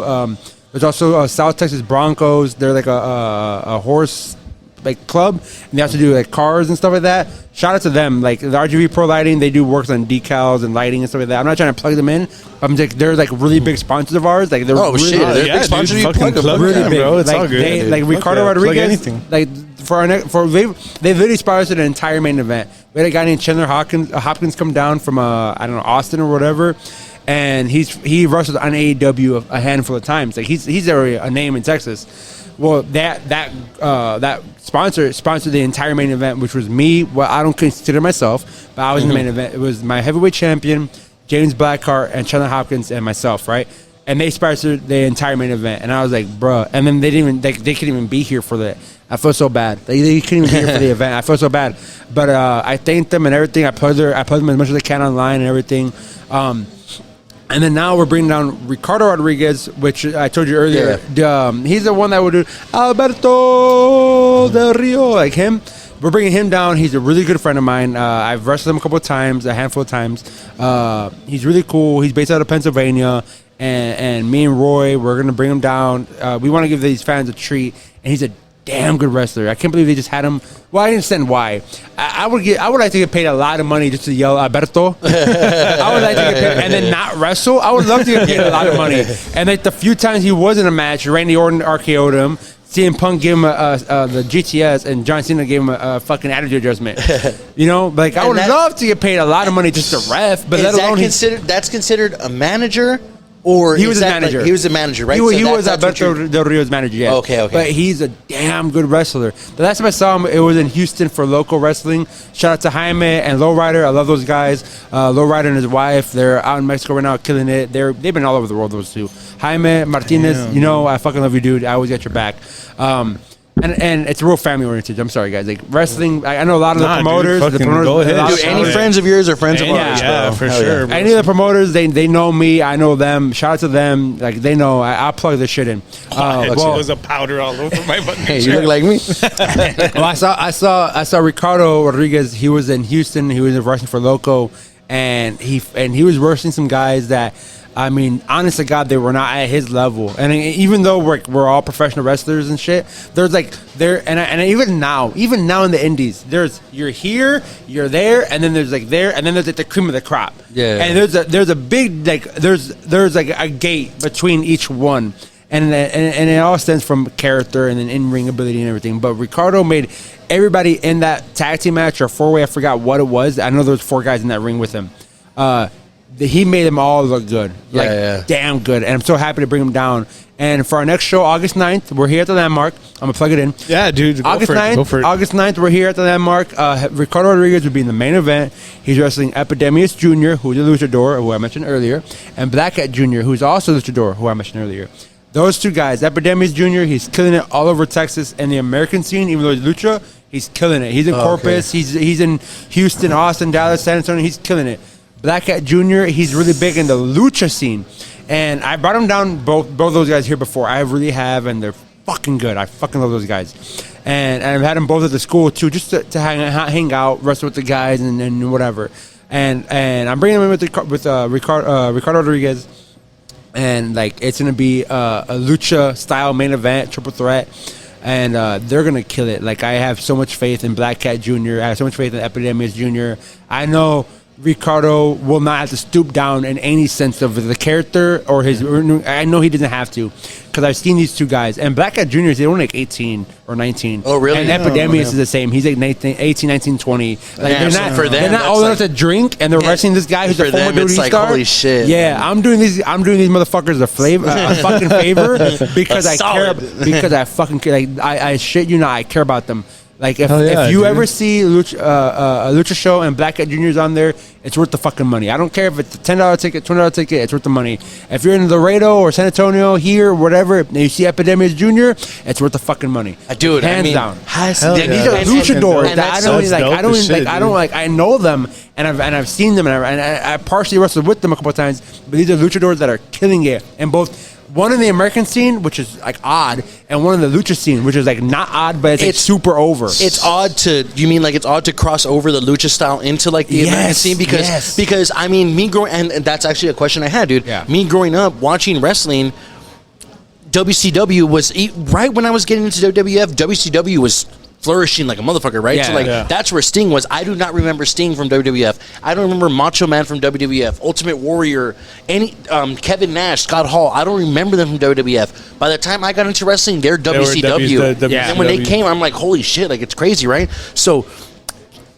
There's also South Texas Broncos. They're like a horse like club, and they also do like cars and stuff like that. Shout out to them. Like the RGV Pro Lighting, they do works on decals and lighting and stuff like that. I'm not trying to plug them in. I'm like they're like really big sponsors of ours. Like they're they're big sponsors. You plug them, really big, bro. It's like all good. like Ricardo Rodriguez. Like they literally sponsored an entire main event. We had a guy named Chandler Hopkins come down from I don't know, Austin or whatever. And he wrestled on AEW a handful of times. Like he's already a name in Texas. Well, that sponsor sponsored the entire main event, which was me. Well, I don't consider myself, but I was in the main event. It was my heavyweight champion, James Blackheart, and Chandler Hopkins, and myself, right? And they sponsored the entire main event, and I was like, bruh. And then they couldn't even be here for that. I felt so bad. They couldn't even be here for the event. I felt so bad. But I thanked them and everything. I put them as much as I can online and everything. And then now we're bringing down Ricardo Rodriguez, which I told you earlier. Yeah. He's the one that would do Alberto Del Rio, like him. We're bringing him down. He's a really good friend of mine. I've wrestled him a handful of times. He's really cool. He's based out of Pennsylvania. And me and Roy, we're going to bring him down. We want to give these fans a treat. And he's a damn good wrestler. I can't believe they just had him. Well, I understand why. I would like to get paid a lot of money just to yell Alberto. I would like to get paid and then not wrestle. I would love to get paid a lot of money. And like the few times he was in a match, Randy Orton RKO'd him. CM Punk gave him the GTS, and John Cena gave him a fucking attitude adjustment. Like I would love to get paid a lot of money just to ref, but let alone that's considered a manager. Or he was a manager. He was a manager, right? He was Alberto Del Rio's manager, yeah. Okay. But he's a damn good wrestler. The last time I saw him, it was in Houston for local wrestling. Shout out to Jaime and Lowrider. I love those guys. Lowrider and his wife, they're out in Mexico right now killing it. They've been all over the world, those two. Jaime Martinez, I fucking love you, dude. I always got your back. And it's real family oriented. I'm sorry, guys. Like wrestling, I know a lot of the promoters. Dude, go ahead. Dude, any friends of yours are friends of ours. Yeah, for sure. Yeah. Any of the promoters, they know me. I know them. Shout out to them. Like they know. I'll plug this shit in. It was a powder all over my fucking Hey, you look like me. Well, I saw Ricardo Rodriguez. He was in Houston. He was wrestling for Loco, and he was wrestling some guys that. I mean, honest to God, they were not at his level. And even though we're all professional wrestlers and shit, there's like and even now in the indies, you're here, you're there, and then there's like there, and then there's like the cream of the crop. Yeah. And there's a big like there's like a gate between each one. And it all stems from character and then in-ring ability and everything. But Ricardo made everybody in that tag team match or four-way, I forgot what it was. I know there was 4 guys in that ring with him. He made them all look good. Damn good. And I'm so happy to bring them down. And for our next show, August 9th, we're here at the Landmark. I'm going to plug it in. Yeah, dude. August 9th, we're here at the Landmark. Ricardo Rodriguez will be in the main event. He's wrestling Epidemius Jr., who's a luchador, who I mentioned earlier, and Black Cat Jr., who's also a luchador, who I mentioned earlier. Those 2 guys, Epidemius Jr., he's killing it all over Texas and the American scene, even though he's lucha, he's killing it. He's in Corpus, he's in Houston, Austin, Dallas, San Antonio, he's killing it. Black Cat Jr., he's really big in the lucha scene. And I brought him down, both those guys here before. I really have, and they're fucking good. I fucking love those guys. And I've had them both at the school, too, just to hang out, wrestle with the guys and whatever. and I'm bringing him in with Ricardo Rodriguez, and like it's gonna be a lucha style main event, triple threat. And they're going to kill it. Like, I have so much faith in Black Cat Jr. I have so much faith in Epidemius Jr. I know Ricardo will not have to stoop down in any sense of the character or his... I know he doesn't have to, because I've seen these two guys. And Black Cat Jr. is only like 18 or 19. Oh, really? And Epidemius is the same. He's like 18, 19, 20. Like, they're not old enough to drink, and they're wrestling this guy who's a former WWE like, star. Holy shit. Yeah, I'm doing these motherfuckers a fucking favor because I fucking care. Like, I shit you not, I care about them. Like, if you ever see a Lucha show and Black Cat Jr. is on there, it's worth the fucking money. I don't care if it's a $10 ticket, $20 ticket, it's worth the money. If you're in Laredo or San Antonio, here, whatever, and you see Epidemius Jr., it's worth the fucking money. Dude, hands down. These are luchadors that I know them, and I've seen them, and I partially wrestled with them a couple of times, but these are luchadors that are killing it, and both... One in the American scene, which is like odd, and one in the lucha scene, which is like not odd, but it's like super over. It's odd to it's odd to cross over the lucha style into like the American scene because I mean me growing and that's actually a question I had, dude. Yeah. Me growing up watching wrestling, WCW was right when I was getting into WWF. WCW was flourishing like a motherfucker, right? So that's where Sting was. I do not remember Sting from WWF. I don't remember Macho Man from WWF, Ultimate Warrior, any Kevin Nash, Scott Hall. I don't remember them from WWF. By the time I got into wrestling, they're WCW. And when they came, I'm like, holy shit, like it's crazy, right? So,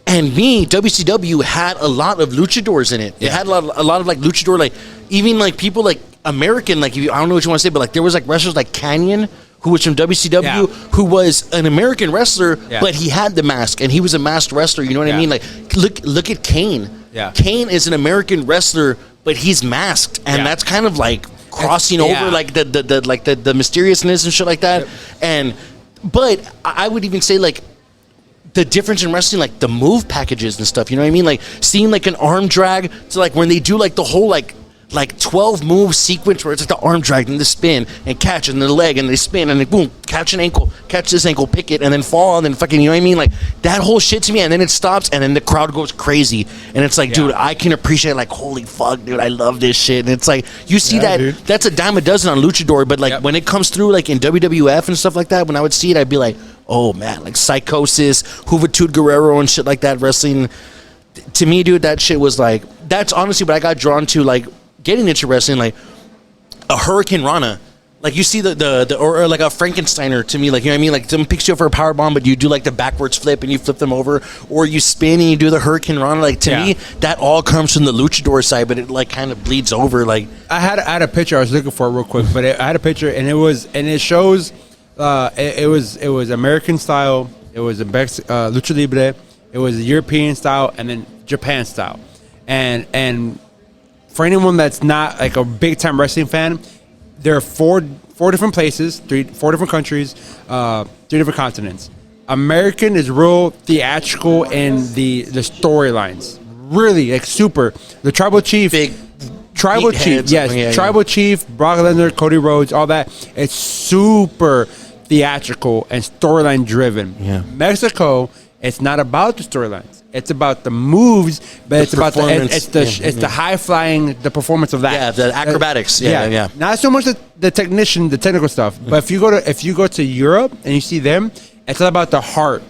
and WCW had a lot of luchadors in it. It had a lot of like luchador, like even like people like American, like I don't know what you want to say, but like there was like wrestlers like Canyon, who was from WCW, who was an American wrestler, but he had the mask, and he was a masked wrestler. You know what I mean? Like, look at Kane. Yeah. Kane is an American wrestler, but he's masked, and that's kind of like crossing over like the mysteriousness and shit like that. Yep. But I would even say like the difference in wrestling, like the move packages and stuff. You know what I mean? Like seeing like an arm drag to like when they do like the whole like 12 move sequence where it's like the arm drag and the spin and catch and the leg and they spin and then boom, catch an ankle, catch this ankle, pick it and then fall and then fucking, you know what I mean? Like that whole shit to me, and then it stops and then the crowd goes crazy and it's like, dude, I can appreciate like, holy fuck, dude, I love this shit. And it's like, you see that's a dime a dozen on Luchador, but like when it comes through like in WWF and stuff like that, when I would see it, I'd be like, oh man, like Psychosis, Juventud Guerrero and shit like that wrestling. To me, dude, that shit was like, that's honestly what I got drawn to, like, getting into wrestling, like a Hurricane Rana, like you see the or like a Frankensteiner to me, like, you know what I mean, like someone picks you up for a power bomb, but you do like the backwards flip and you flip them over, or you spin and you do the Hurricane Rana. Like to me, that all comes from the luchador side, but it like kind of bleeds over. Like I had a picture I was looking for real quick, but I had a picture and it shows it was American style, it was a lucha libre, it was European style, and then Japan style, and for anyone that's not like a big time wrestling fan, there are four different places, four different countries, 3 different continents. American is real theatrical in the storylines, really like super. The Tribal Chief, Tribal Chief, Tribal Chief, Brock Lesnar, Cody Rhodes, all that. It's super theatrical and storyline driven. Yeah. Mexico, it's not about the storylines. It's about the moves, but it's about the high flying, the performance of that. Yeah, the acrobatics. Yeah. Not so much the technical stuff, but if you go to Europe and you see them, it's all about the heart.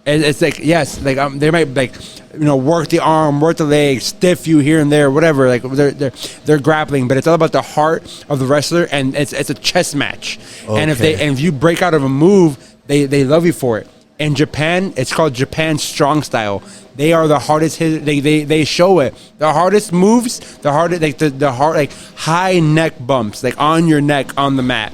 It's like they might like work the arm, work the leg, stiff you here and there, whatever. Like they're grappling, but it's all about the heart of the wrestler, and it's a chess match. Okay. And if you break out of a move, they love you for it. In Japan, it's called Japan Strong Style. They are the hardest hit. They show it. The hardest moves, the hardest like high neck bumps, like on your neck on the mat.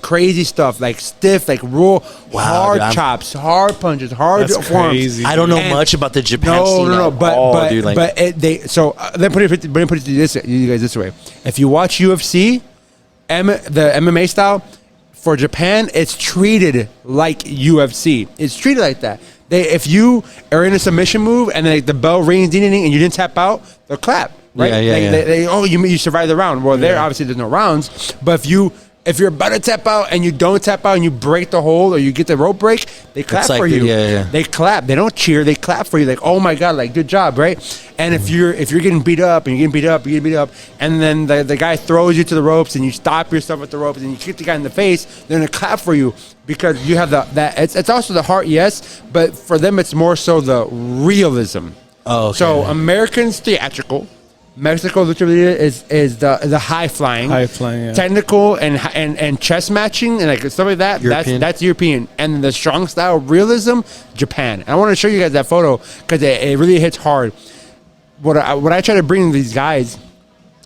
Crazy stuff, like stiff, like hard chops, hard punches, hard forearms. I don't know much about the Japan scene. No. But let me put it to you guys this way. If you watch UFC, the MMA style. For Japan, it's treated like UFC. It's treated like that. If you are in a submission move and then the bell rings and you didn't tap out, they'll clap. Right? You survived the round. Well, there obviously there's no rounds, but if you If you're about to tap out and you don't tap out and you break the hold or you get the rope break, they clap for you. Yeah. They clap. They don't cheer. They clap for you. Like, oh my god, like good job, right? And if you're getting beat up and you're getting beat up, and then the guy throws you to the ropes and you stop yourself at the ropes and you kick the guy in the face, they're gonna clap for you because you have that. It's also the heart, yes, but for them it's more so the realism. Oh, okay. So Americans theatrical. Mexico lucha libre is the high flying, yeah. technical and chess matching and like stuff like that. European. That's European, and the strong style realism, Japan. And I want to show you guys that photo because it really hits hard. What I try to bring these guys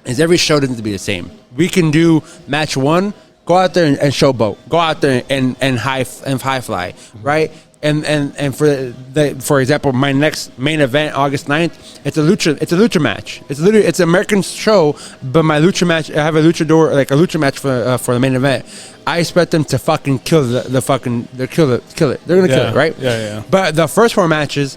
is every show doesn't have to be the same. We can do match one, go out there and showboat, go out there and high fly, right? And for example, my next main event, August 9th, it's a lucha match. It's an American show, but my lucha match, I have a lucha match for the main event. I expect them to fucking kill they'll kill it. They're gonna kill it, right? Yeah. But the first 4 matches,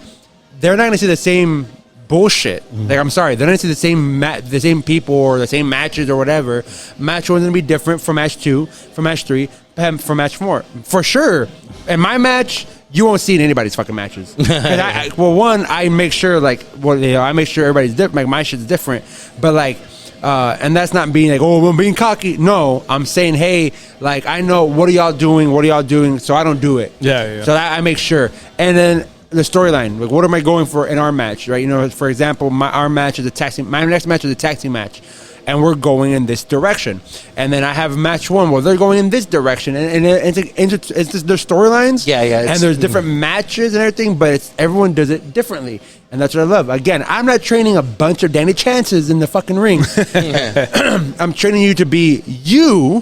they're not gonna see the same bullshit. Like, I'm sorry, they're not gonna see the same people or the same matches or whatever. Match 1's gonna be different from match 2, from match 3, from match 4, for sure. In my match, you won't see it in anybody's fucking matches. I make sure I make sure everybody's different. Like, my shit's different, but like, and that's not being like, oh, I'm being cocky. No, I'm saying, hey, like, I know what are y'all doing, so I don't do it. Yeah. So that I make sure, and then the storyline. Like, what am I going for in our match, right? You know, for example, my next match is a tag team match. And we're going in this direction, and then I have match 1 where they're going in this direction, and it's just their storylines. Yeah. And there's different matches and everything, but everyone does it differently, and that's what I love. Again, I'm not training a bunch of Danny Chances in the fucking ring. I'm training you to be you,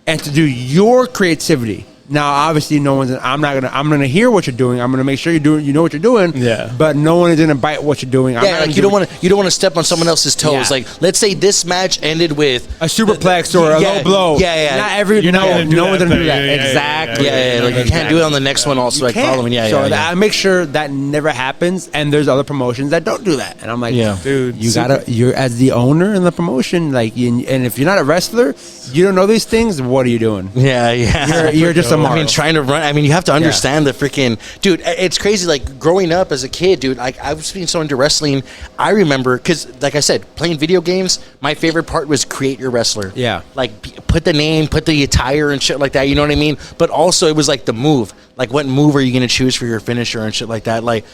and to do your creativity. Now, obviously, I'm gonna hear what you're doing. I'm gonna make sure you know what you're doing. Yeah. But no one is gonna bite what you're doing. You don't want to step on someone else's toes. Yeah. Like, let's say this match ended with a superplex or a low blow. Yeah. No one's gonna do that. Yeah, Exactly. Yeah. Like, you can't do it on the next one. Also, like, following. I make sure that never happens. And there's other promotions that don't do that. And I'm like, dude, you're as the owner in the promotion. Like, and if you're not a wrestler, you don't know these things. What are you doing? Yeah. You're just a model. I mean, trying to run. I mean, you have to understand the freaking dude. It's crazy. Like, growing up as a kid, dude. Like, I was being so into wrestling. I remember because, like I said, playing video games. My favorite part was create your wrestler. Yeah. Like, put the name, put the attire and shit like that. You know what I mean? But also, it was like the move. Like, what move are you gonna choose for your finisher and shit like that? Like,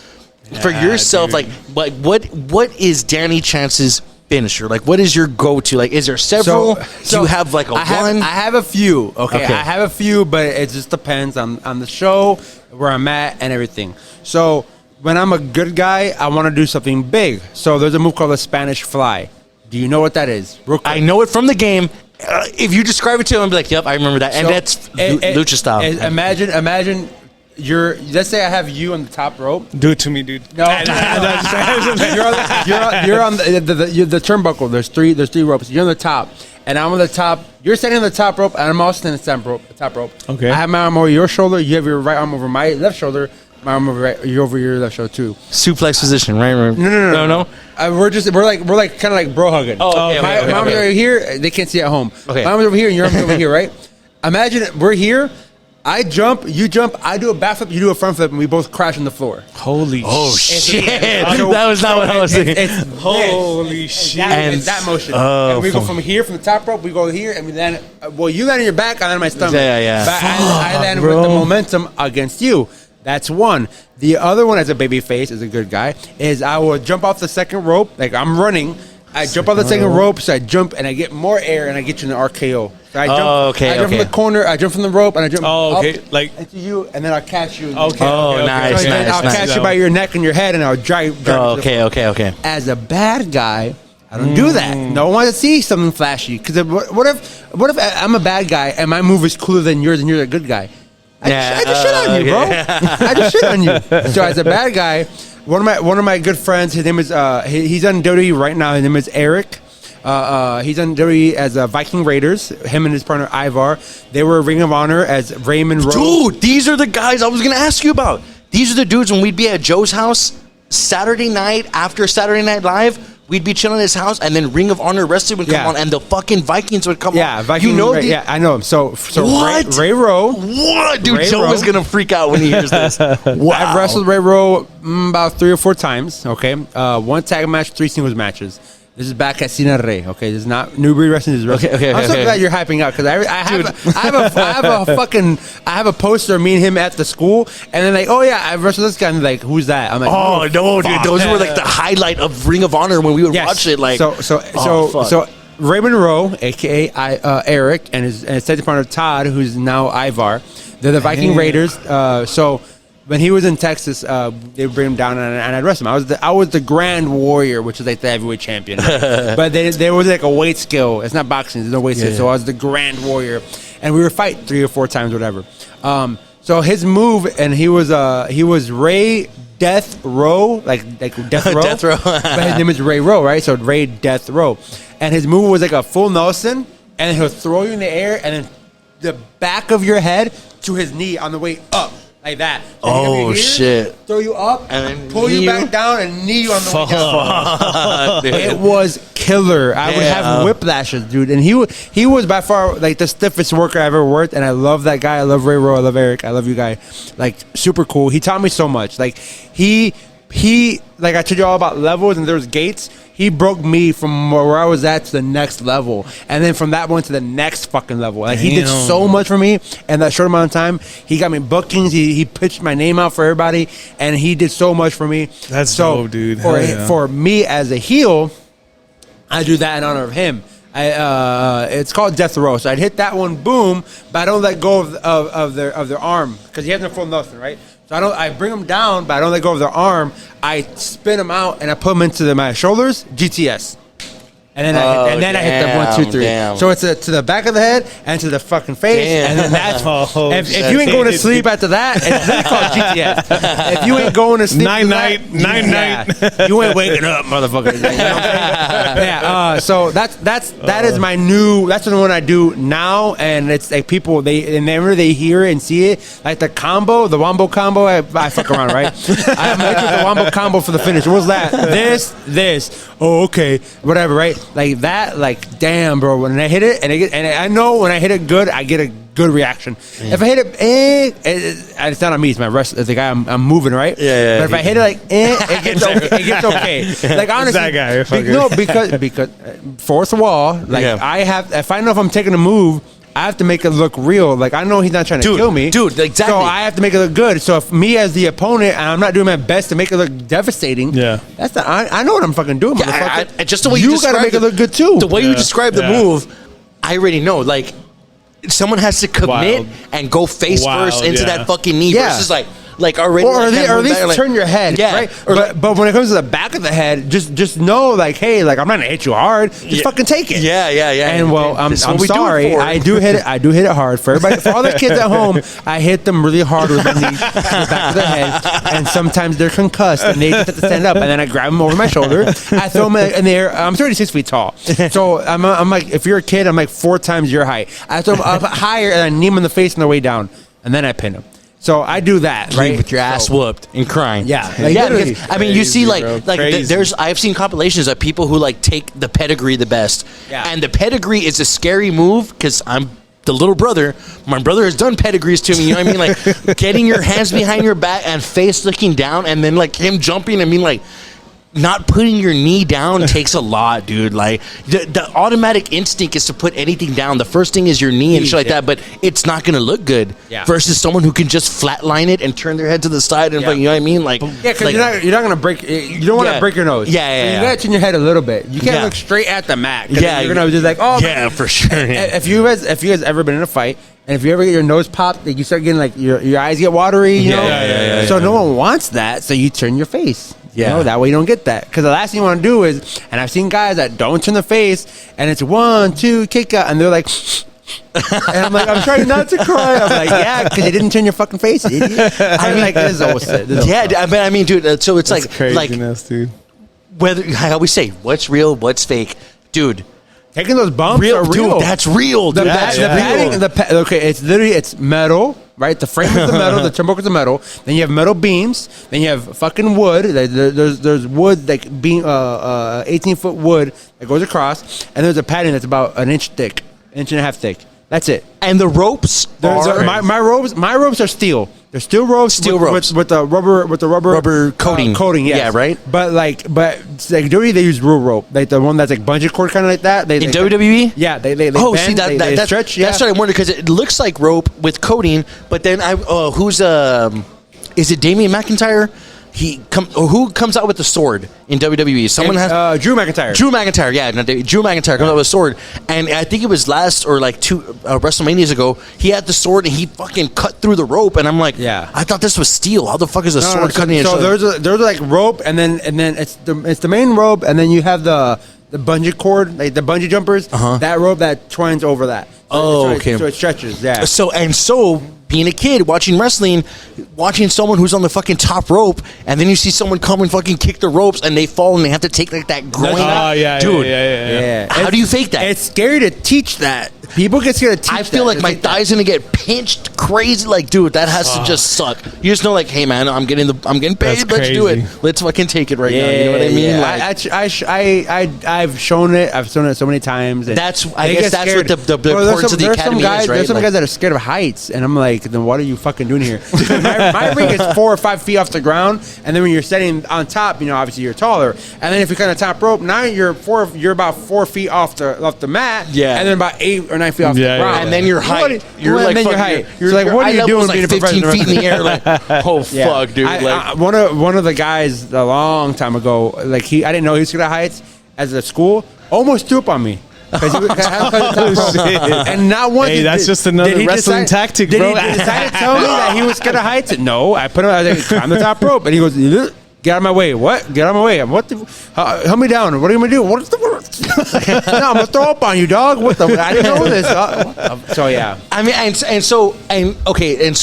for yourself, dude. like what is Danny Chance's finisher? Like, what is your go-to? Like, is there several? Do you have like one? I have a few. Okay. I have a few, but it just depends on the show, where I'm at, and everything. So when I'm a good guy, I want to do something big. So there's a move called the Spanish Fly. Do you know what that is? I know it from the game. If you describe it to him, I'll be like, yep, I remember that. And that's lucha style. Imagine let's say I have you on the top rope. Do it to me, dude. No, you're on the turnbuckle. There's three ropes. You're on the top, and I'm on the top. You're standing on the top rope, and I'm also standing on the top rope. Okay. I have my arm over your shoulder. You have your right arm over my left shoulder. My arm over your left shoulder too. Suplex position, right? No. We're like kind of like bro hugging. Oh, okay. My arm's over here. They can't see at home. Okay. My arm's over here, and your arm's over here, right? Imagine we're here. I jump, you jump, I do a backflip, you do a front flip, and we both crash on the floor. Holy shit. That was not what I was thinking. Holy shit. It's that motion. And we go from here, from the top rope, we go here, and we land. Well, you land on your back, I land on my stomach. Yeah. But I land with the momentum against you. That's one. The other one, as a baby face, as a good guy, is I will jump off the second rope, like I'm running. I jump off the second rope, so I jump and I get more air and I get you in the RKO. So I jump, I jump from the corner, I jump from the rope, and I jump up into you, and then I'll catch you. Nice. I'll catch you by your neck and your head, and I'll drive. Okay. As a bad guy, I don't do that. No one wants to see something flashy. Because what if I'm a bad guy and my move is cooler than yours and you're a good guy? I just shit on you, bro. I just shit on you. So as a bad guy, one of my good friends, his name is he's on WWE right now. His name is Eric. He's on WWE as Viking Raiders. Him and his partner Ivar. They were Ring of Honor as Raymond Rose. Dude, these are the guys I was gonna ask you about. These are the dudes when we'd be at Joe's house Saturday night after Saturday Night Live. we'd be chilling at his house, and then Ring of Honor Wrestling would come on, and the fucking Vikings would come on. Vikings. You know, yeah, I know him. So what? Ray Rowe. What, dude? Ray Joe Rowe. was gonna freak out when he hears this. Wow. I've wrestled Ray Rowe about 3 or 4 times. Okay, 1 tag match, 3 singles matches. This is back at Cine Rey. Okay, this is not New Breed Wrestling. This is wrestling. Okay, I'm so glad you're hyping out because I have a poster of me and him at the school, and then like, oh yeah, I wrestled this guy. And like, who's that? I'm like, oh no, dude, those were like the highlight of Ring of Honor when we would watch it. Like, so Raymond Rowe, aka Eric, and his second partner Todd, who's now Ivar. They're the Viking Raiders. So when he was in Texas, they would bring him down and I'd wrestle him. I was the Grand Warrior, which is like the heavyweight champion. But there was like a weight scale. It's not boxing. There's no weight scale. So I was the Grand Warrior, and we would fight 3 or 4 times, whatever. So his move, and he was Ray Death Row, like Death Row. Death Row. But his name is Ray Rowe, right? So Ray Death Row, and his move was like a full Nelson, and he'll throw you in the air, and then the back of your head to his knee on the way up. Like that. Oh, shit. Throw you up, and then pull you back down, and knee you on the way down. It was killer. I would have whiplashes, dude. And he was by far like the stiffest worker I've ever worked. And I love that guy. I love Ray Rowe. I love Eric. I love you guys. Like, super cool. He taught me so much. Like, he like I told you all about levels, and there was gates. He broke me from where I was at to the next level, and then from that one to the next fucking level. Like, he did so much for me in that short amount of time. He got me bookings. He pitched my name out for everybody, and he did so much for me. That's so dope, dude. For me as a heel, I do that in honor of him. It's called Death Row. So I'd hit that one, boom, but I don't let go of their arm because he has no full nothing, right? So I bring them down, but I don't let go of their arm. I spin them out and I put them into my shoulders, GTS. And then I hit the 1, 2, 3. Damn. So it's to the back of the head and to the fucking face. Damn. And then that's if you ain't going to sleep after that, it's really called GTS. If you ain't going to sleep, night. You ain't waking up, motherfucker. You know what I'm saying? So that is my new. That's the one I do now, and it's like people whenever they hear it and see it, like the wombo combo. I fuck around, right? I'm into the wombo combo for the finish. What's that? This. Oh, okay, whatever, right? Like that, like damn, bro. When I hit it, and I know when I hit it good, I get a good reaction. Yeah. If I hit it, it's not on me. It's my wrestler. It's the guy I'm moving, right? Yeah. But if I hit it like, it gets okay. Like honestly, that guy. Because fourth wall. Like if I know if I'm taking a move, I have to make it look real. Like, I know he's not trying to kill me. Dude, exactly. So I have to make it look good. So if me as the opponent, and I'm not doing my best to make it look devastating, I know what I'm fucking doing, motherfucker. Just the way you gotta make it look good, too. The way you describe the move, I already know. Like, someone has to commit and go face first into that fucking knee versus like already, or at least turn your head, right? But when it comes to the back of the head, just know, like, hey, like I'm not gonna hit you hard. Just fucking take it. Yeah. And well, I'm sorry, I do hit it. I do hit it hard for everybody. For all the kids at home, I hit them really hard with my knee to the back of their head, and sometimes they're concussed and they just have to stand up. And then I grab them over my shoulder. I throw them in the air. I'm 36 feet tall, so I'm like, if you're a kid, I'm like 4 times your height. I throw them up higher and I knee them in the face on the way down, and then I pin them. So I do that, right? With your ass whooped and crying. Yeah. Because, I mean, you see, like Crazy. I've seen compilations of people who like take the pedigree the best. Yeah. And the pedigree is a scary move because I'm the little brother. My brother has done pedigrees to me. You know what I mean? Like getting your hands behind your back and face looking down, and then like him jumping. I mean, like, not putting your knee down takes a lot, dude. Like the automatic instinct is to put anything down. The first thing is your knee and shit like that, but it's not gonna look good. Yeah. Versus someone who can just flatline it and turn their head to the side and you know what I mean? Like because like, you're not gonna break. You don't want to break your nose. Yeah. So you gotta turn your head a little bit. You can't look straight at the mat. Yeah, you're gonna just like, oh yeah, for sure. If you guys ever been in a fight, and if you ever get your nose popped, like you start getting like your eyes get watery. You know. Yeah. So no one wants that. So you turn your face. Yeah. You know, that way you don't get that. Because the last thing you want to do is, and I've seen guys that don't turn their face, and it's 1, 2, kick out, and they're like, and I'm like, I'm trying not to cry. I'm like, yeah, because you didn't turn your fucking face, idiot. I'm like, this is always it. I mean, dude. So it's That's like craziness, dude. Whether I always say what's real, what's fake, dude. Taking those bumps are real. Dude, that's real. Dude, The padding, okay, it's literally, it's metal. right? The frame is the metal, the turnbuckle is the metal. Then you have metal beams. Then you have fucking wood. There's wood, like beam, 18-foot wood that goes across, and there's a padding that's about an inch and a half thick. That's it. And the ropes my ropes are steel. They're steel ropes. With the rubber coating. Coating, yes. Yeah, right. But WWE, they use real rope, like the one that's like bungee cord, kind of like that. In WWE, yeah, they oh, bend, see they that's stretch. That's what I wondered, because it looks like rope with coating, but then is it Damian McIntyre? Who comes out with the sword in WWE? Someone has Drew McIntyre. Drew McIntyre, yeah, Drew McIntyre comes out with a sword, and I think it was last or like 2 WrestleManias ago. He had the sword and he fucking cut through the rope, and I'm like, yeah, I thought this was steel. How the fuck is a sword cutting? So there's like rope, and then it's the main rope, and then you have the bungee cord, like the bungee jumpers. That rope that twines over that. Okay. So it stretches. Yeah. So being a kid watching wrestling, watching someone who's on the fucking top rope, and then you see someone come and fucking kick the ropes, and they fall and they have to take like that groin. Dude. Yeah. How do you fake that? It's scary to teach that. People get scared to teach that. I feel like my thigh's gonna get pinched crazy. Like, dude, that has to just suck. You just know, like, hey man, I'm getting paid. Let's do it. Let's fucking take it right now. You know what I mean? Yeah. Like, I've shown it. I've shown it so many times. I guess that's what the importance of the academy is, right? There's some guys that are scared of heights, and I'm like, then what are you fucking doing here? my ring is 4 or 5 feet off the ground, and then when you're sitting on top, obviously you're taller, and then if you're kind of top rope, now you're about 4 feet off the mat, and then about 8 or 9 feet off the ground, and then your height, you're like, what are you doing being a 15 feet in the air? Like, oh fuck, dude! One of the guys a long time ago, like I didn't know he was scared of heights. As a school, almost threw up on me. And not once. Hey, that's just another wrestling tactic, bro. Did he decide to tell me that he was scared of heights? No, I put him. I was like, climb the top rope, and he goes, "Get out of my way!" What? Get out of my way! What? Help me down! What are you gonna do? What's the? No, I'm gonna throw up on you, dog. What the? I didn't know this. So yeah. I mean, and so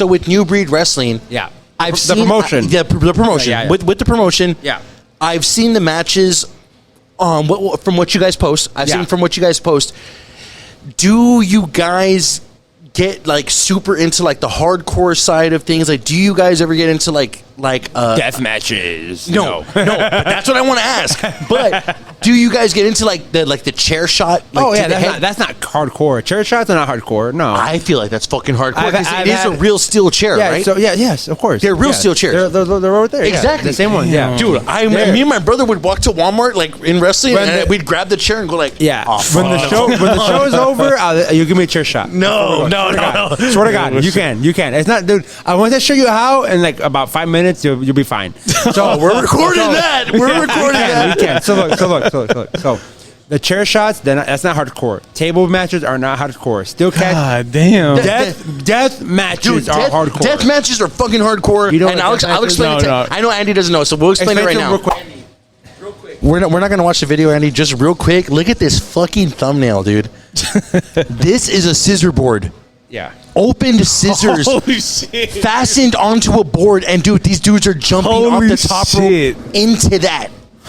with New Breed Wrestling, yeah, I've seen the promotion. The promotion. Yeah. With the promotion, yeah, I've seen the matches. From what you guys post, I've seen from what you guys post. Do you guys get like super into like the hardcore side of things? Like, do you guys ever get into like death matches? No. But that's what I want to ask. But do you guys get into like the chair shot? Like, that's not hardcore. Chair shots are not hardcore. No, I feel like that's fucking hardcore. It is a real steel chair, right? So yes, of course. They're real steel chairs. They're right there. Exactly, the same one. Yeah, dude. Me and my brother would walk to Walmart like in wrestling, and we'd grab the chair and go like, when the show is over, you give me a chair shot. No. Swear to God, you can. It's not, dude. I want to show you how in like about 5 minutes. You'll be fine. So we're recording that. We're recording that. We can. So look. So the chair shots, that's not hardcore. Table matches are not hardcore. Steel catch. God damn. Death matches are hardcore. Death matches are fucking hardcore. You know, and I'll explain it. I know Andy doesn't know, so we'll explain it right now. Real quick. We're not going to watch the video, Andy. Just real quick, look at this fucking thumbnail, dude. This is a scissor board. Yeah. Opened scissors, fastened onto a board, and dude, these dudes are jumping off the top rope into that,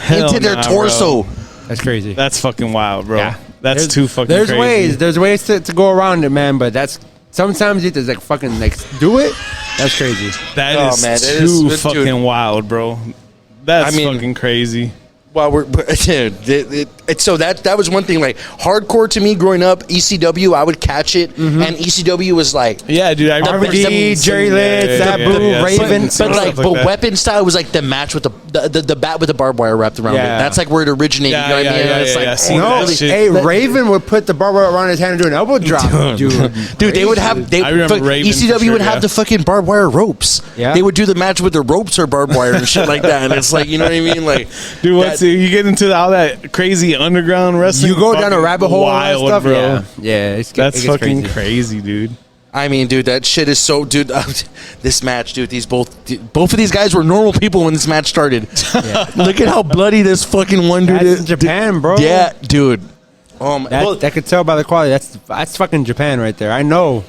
into their torso. Bro. That's crazy. That's fucking wild, bro. Yeah. That's too fucking crazy. There's ways to go around it, man, but that's sometimes it's like fucking like do it. That's crazy. That is too fucking wild, bro. That's fucking crazy. Well, so that was one thing. Like hardcore to me growing up, ECW, I would catch it, and ECW was like, yeah, dude, I remember Jerry Litz, Sabu, Raven, but weapon style was like the match with the bat with the barbed wire wrapped around it. That's like where it originated. You know what I mean? Hey, Raven would put the barbed wire around his hand and do an elbow drop, dude. They would have. I remember ECW would have the fucking barbed wire ropes. Yeah, they would do the match with the ropes or barbed wire and shit like that. And it's like, you know what I mean? Like, dude, you get into all that crazy underground wrestling. You go down a rabbit hole, wild, and stuff, bro. Yeah, that's fucking crazy, dude. I mean, dude, that shit is so, dude. This match, dude. Both of these guys were normal people when this match started. Yeah. Look at how bloody this fucking one dude is. In Japan, bro. Yeah, dude. I could tell by the quality. That's fucking Japan right there. I know.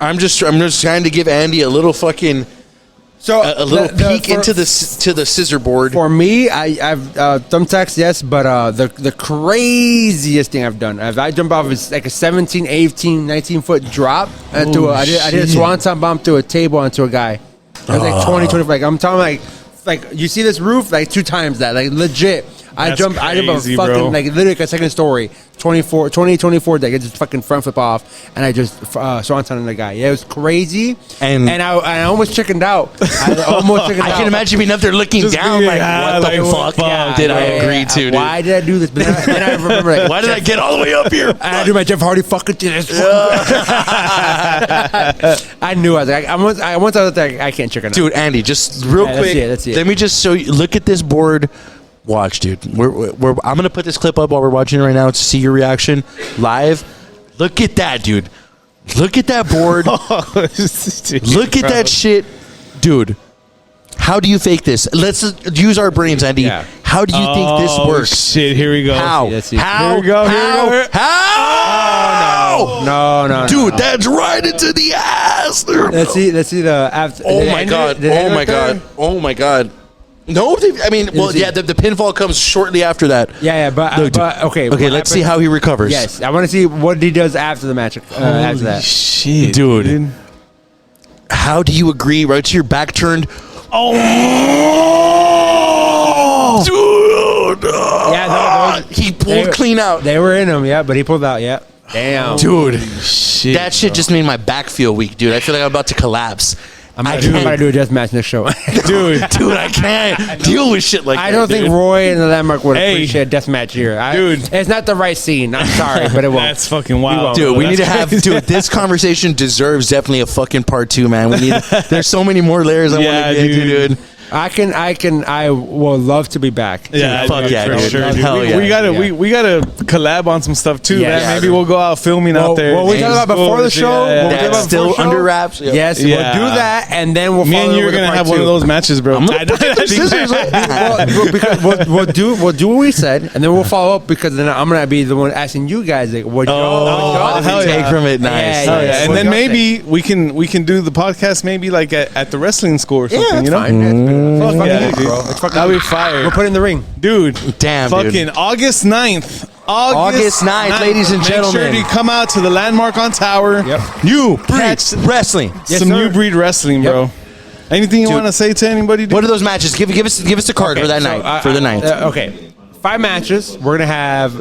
I'm just trying to give Andy a little fucking So a little peek into the scissor board. For me, I've thumbtacks, yes, but the craziest thing I've done, I jumped off is like a 17, 18, 19 foot drop. I did a swanton bomb through a table onto a guy. It was like 20, like I'm talking like you see this roof like 2 times that, like legit. I jumped off a fucking, bro. like literally like a second story, 24, like I just fucking front flip off, and I just swanton on the guy. Yeah, it was crazy, and I almost chickened out. I can imagine being up there looking Just down, being, like, what the fuck did I agree to, dude? Why did I do this? But then I remember, like, Why did I get all the way up here? and I do my Jeff Hardy fucking thing. I knew. I was like, once I was like, I can't chicken out. Dude, Andy, just real quick. Let's see it. Let me just show you. Look at this board. Watch, dude. I'm gonna put this clip up while we're watching it right now to see your reaction live. Look at that, dude. Look at that board. Look at that shit, dude. How do you fake this? Let's use our brains, Andy. Yeah. How do you think this works? Shit, here we go. How? Let's see. How? Here we go. How? No, Dude, that's right into the ass. Let's see the after. Oh my god. Oh my god. No, the pinfall comes shortly after that. Yeah, but okay. Okay, let's see how he recovers. Yes, I want to see what he does after the match. After that, Shit, dude. How do you agree? Right to your back turned. Oh, dude. Yeah, he pulled clean out. They were in him, yeah, but he pulled out, yeah. Damn, Dude, shit, that shit just made my back feel weak, dude. I feel like I'm about to collapse. I'm gonna do a death match next show. dude, I can't deal with shit like that. I don't think Roy and the Landmark would Hey. appreciate a death match here. Dude. It's not the right scene. I'm sorry, but it won't. That's fucking wild, Dude, bro. we need to That's have. crazy. Dude, this conversation deserves definitely a fucking part 2, man. We need. There's so many more layers I want Yeah, to get into, dude. I will love to be back. Yeah, Fuck dude, yeah, for dude. sure, dude. Hell yeah. We gotta collab on some stuff too, Yeah, man. yeah, Maybe dude. we'll go out filming out there. What we talked about before the show? Yeah, What we yeah. talked about That's still before the show? under wraps. Yes, Yeah. we'll do that, and then we'll Me follow and you are with a gonna part have one of 2. those matches, bro. I'm gonna put the scissors up. we'll do what we said, and then we'll follow up because then I'm gonna be the one asking you guys like, what y'all hell think? take from it. Nice. Yeah, Oh, yeah. yeah. And What then y'all maybe we can do the podcast maybe like at the wrestling school or something. Yeah, you know, fine. It's fucking Yeah, easy, dude. bro. It's fucking That'd be easy. fire. We'll put it in the ring. Dude, Damn, fucking dude. August 9th. August 9th, ladies and gentlemen. Make sure to come out to the Landmark on Tower. Yep. New breed Catch wrestling. Yes, some sir. new breed wrestling, bro. Anything you Dude. want to say to anybody? Dude? What are those matches? Give us the card for that So, night. For the ninth. Okay. 5 matches. We're gonna have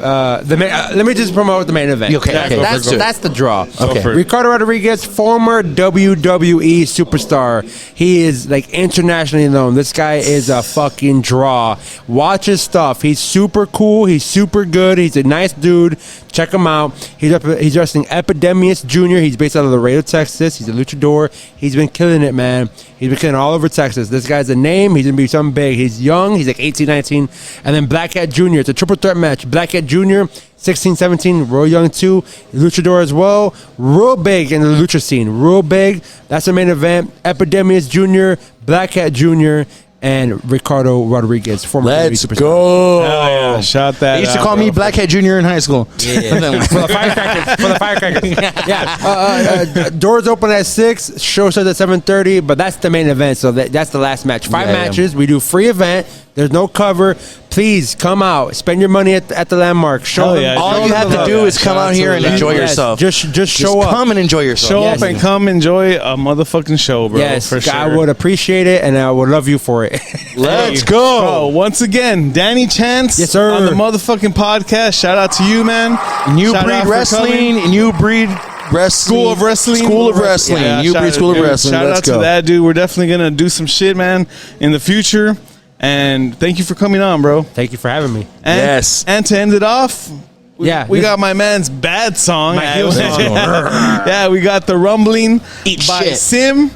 let me just promote the main event. Okay, okay, let's do it. That's the draw. Okay. for it. Ricardo Rodriguez, former WWE superstar. He is like internationally known. This guy is a fucking draw. Watch his stuff. He's super cool. He's super good. He's a nice dude. Check him out. He's wrestling Epidemius Jr. He's based out of Laredo, Texas. He's a luchador. He's been killing it, man. He's been killing all over Texas. This guy's a name. He's going to be something big. He's young. He's like 18, 19. And then Black Cat Jr. It's a triple threat match. Black Cat Jr., 16, 17, real young too. Luchador as well. Real big in the lucha scene. Real big. That's the main event. Epidemius Jr., Black Cat Jr., and Ricardo Rodriguez, former Let's WWE superstar. go. Hell yeah. Shout that. They used to out, call bro. me Blackhead Jr. in high school. For the firecrackers. Yeah. Doors open at 6. Show starts at 7:30. But that's the main event. So that's the last match. 5 Yeah, matches. We do free event. There's no cover. Please come out. Spend your money at the Landmark. Show Hell them. yeah. All Show you them have the to love. do is come Shout out here and to enjoy them. yourself. Just show up. Come and enjoy yourself. Show Yes. up and come enjoy a motherfucking show, bro. Yes, for sure. I would appreciate it, and I would love you for it. Let's Hey, go. bro, once again, Danny Chance. Yes, sir. On the motherfucking podcast. Shout out to you, man. New Shout out breed for wrestling. coming. New breed wrestling. School of Wrestling. School of Wrestling. Yeah, New shout breed out- School of dude, Wrestling. Shout Let's out go. to that, dude. We're definitely going to do some shit, man, in the future. And thank you for coming on, bro. Thank you for having me. And, Yes. And to end it off, we Yeah, got my man's bad song. My heel song. Yeah, we got the Rumbling Eat by shit. Sim.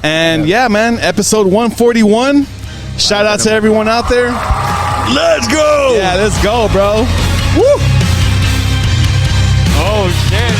And yeah, man, episode 141. Shout out to everyone out there. Let's go. Yeah, let's go, bro. Woo! Oh, shit.